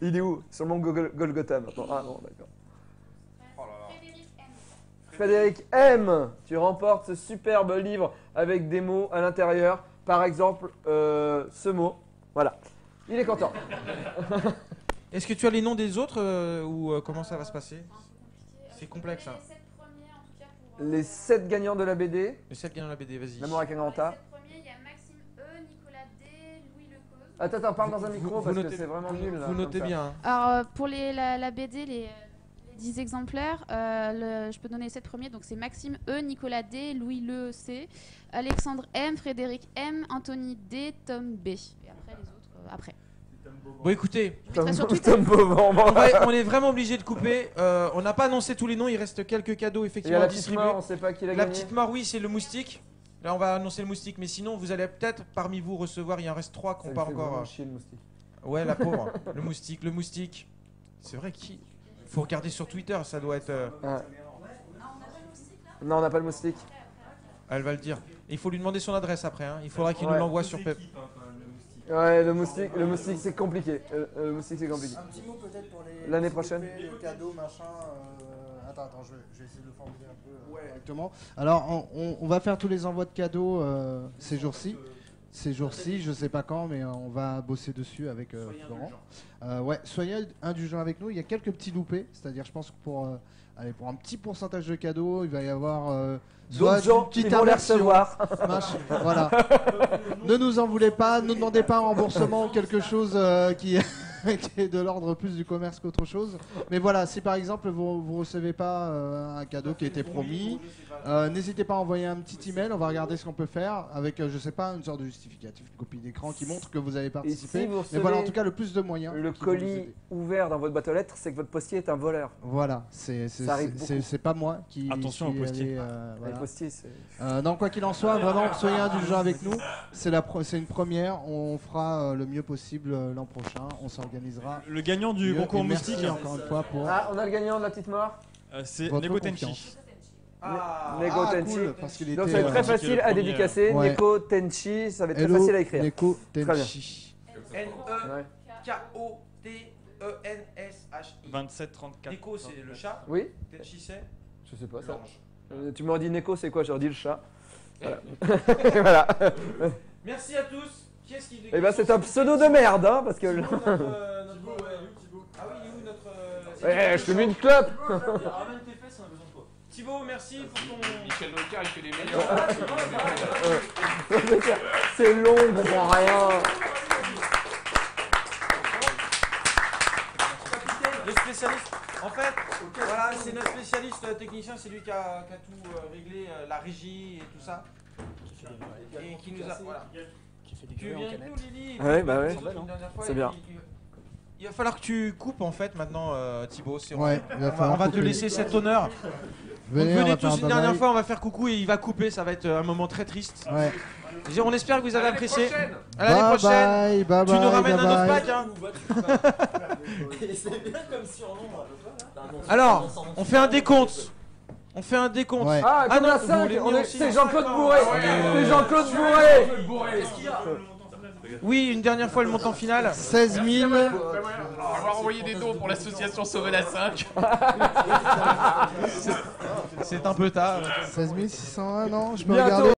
Il est où? Sur le mont Golgotha maintenant. Ah non, d'accord. Oh là là. Frédéric M. Tu remportes ce superbe livre avec des mots à l'intérieur. Par exemple, ce mot. Voilà. Il est content. Est-ce que tu as les noms des autres ou comment ça va se passer? C'est complexe. Hein. Les 7 gagnants de la BD. Les 7 gagnants de la BD, vas-y. L'amour à Kagranta. Il y a Maxime E, Nicolas D, Louis Lecause. Attends, parle dans un micro parce que c'est vraiment nul. Là, vous notez bien. Hein. Alors, pour la BD, les 10 exemplaires, je peux donner les 7 premiers. Donc, c'est Maxime E, Nicolas D, Louis Le C, Alexandre M, Frédéric M, Anthony D, Tom B. Et après, les autres, après. Bon écoutez, on est vraiment obligé de couper. On n'a pas annoncé tous les noms, il reste quelques cadeaux effectivement la petite distribués. mort, on sait pas qui l'a la gagné. petite mort, oui, c'est le moustique. Là, on va annoncer le moustique, mais sinon, vous allez peut-être parmi vous recevoir. Il en reste 3 qu'on pas encore. Chier, le moustique. Ouais, la pauvre. Le moustique. C'est vrai qui? Faut regarder sur Twitter, ça doit être. Non, on n'a pas le moustique. Elle va le dire. Et il faut lui demander son adresse après. Hein. Il faudra qu'il nous l'envoie sur PEP. Ouais, le moustique c'est compliqué. Le moustique c'est compliqué. Un petit mot peut-être pour l'année prochaine. Les cadeaux, machin. Attends, je vais essayer de le formuler un peu correctement. Alors, on va faire tous les envois de cadeaux ces jours-ci. Je sais pas quand, mais on va bosser dessus avec Florent. Ouais, soyez indulgents avec nous. Il y a quelques petits loupés, c'est-à-dire, je pense que pour un petit pourcentage de cadeaux, il va y avoir d'autres gens qui vont les recevoir. Voilà. Ne nous en voulez pas, ne demandez pas un remboursement ou quelque chose qui est de l'ordre plus du commerce qu'autre chose. Mais voilà, si par exemple vous recevez pas un cadeau qui a été promis, n'hésitez pas à envoyer un petit email, on va regarder ce qu'on peut faire avec, je sais pas, une sorte de justificatif, une copie d'écran qui montre que vous avez participé. Si mais voilà, en tout cas, le plus de moyens. Le colis ouvert dans votre boîte aux lettres, c'est que votre postier est un voleur. Voilà, c'est pas moi qui. Attention au postier. Voilà. Postier non, quoi qu'il en soit, vraiment, soyez indulgents avec nous. C'est une première, on fera le mieux possible l'an prochain, on s'organisera. Le gagnant du concours moustique. Encore une fois pour. Ah, on a le gagnant de la petite mort. C'est Neko Tenchi. Neko Tenchi. Cool, parce qu'il donc ça va être très facile à dédicacer. Ouais. Neko Tenchi, ça va être très facile à écrire. Neko Tenchi. N-E-K-O-T-E-N-S-H-I. 2734. Neko, c'est le chat. Oui. Tenchi, c'est. Je sais pas ça. Tu m'aurais dit Neko, c'est quoi? J'aurais dit le chat. Voilà. Voilà. Merci à tous. Qui est-ce qui. Eh ben c'est un pseudo de merde, hein, parce que. Ah oui, il est où notre. Ouais, je te mets une clope. Ramène tes fesses, on a besoin de toi. Thibaut, merci pour ton. Michel Drucker, il fait les meilleurs. C'est long, on comprend rien. Le spécialiste. En fait, voilà, c'est notre spécialiste technicien, c'est lui qui a tout réglé, la régie et tout ça. Et qui nous a. Voilà. Tu viens avec nous, Lily? Ouais, bah ouais. C'est bien. Il va falloir que tu coupes en fait maintenant, Thibaut. Ouais, on va te laisser cet honneur. Venez tous une dernière fois, on va faire coucou et il va couper, ça va être un moment très triste. Ouais. On espère que vous avez apprécié. À l'année prochaine. Bye, tu nous ramènes un autre bye. pack. Hein. Alors, on fait un décompte. On fait un décompte. Ouais. Ah, comme la 5, c'est Jean-Claude Bourré. C'est Jean-Claude Bourré. Oui, une dernière fois le montant final. 16 000. On va envoyer des dons pour l'association Sauver la 5. C'est un peu tard. 16 601, non? Je peux regarder.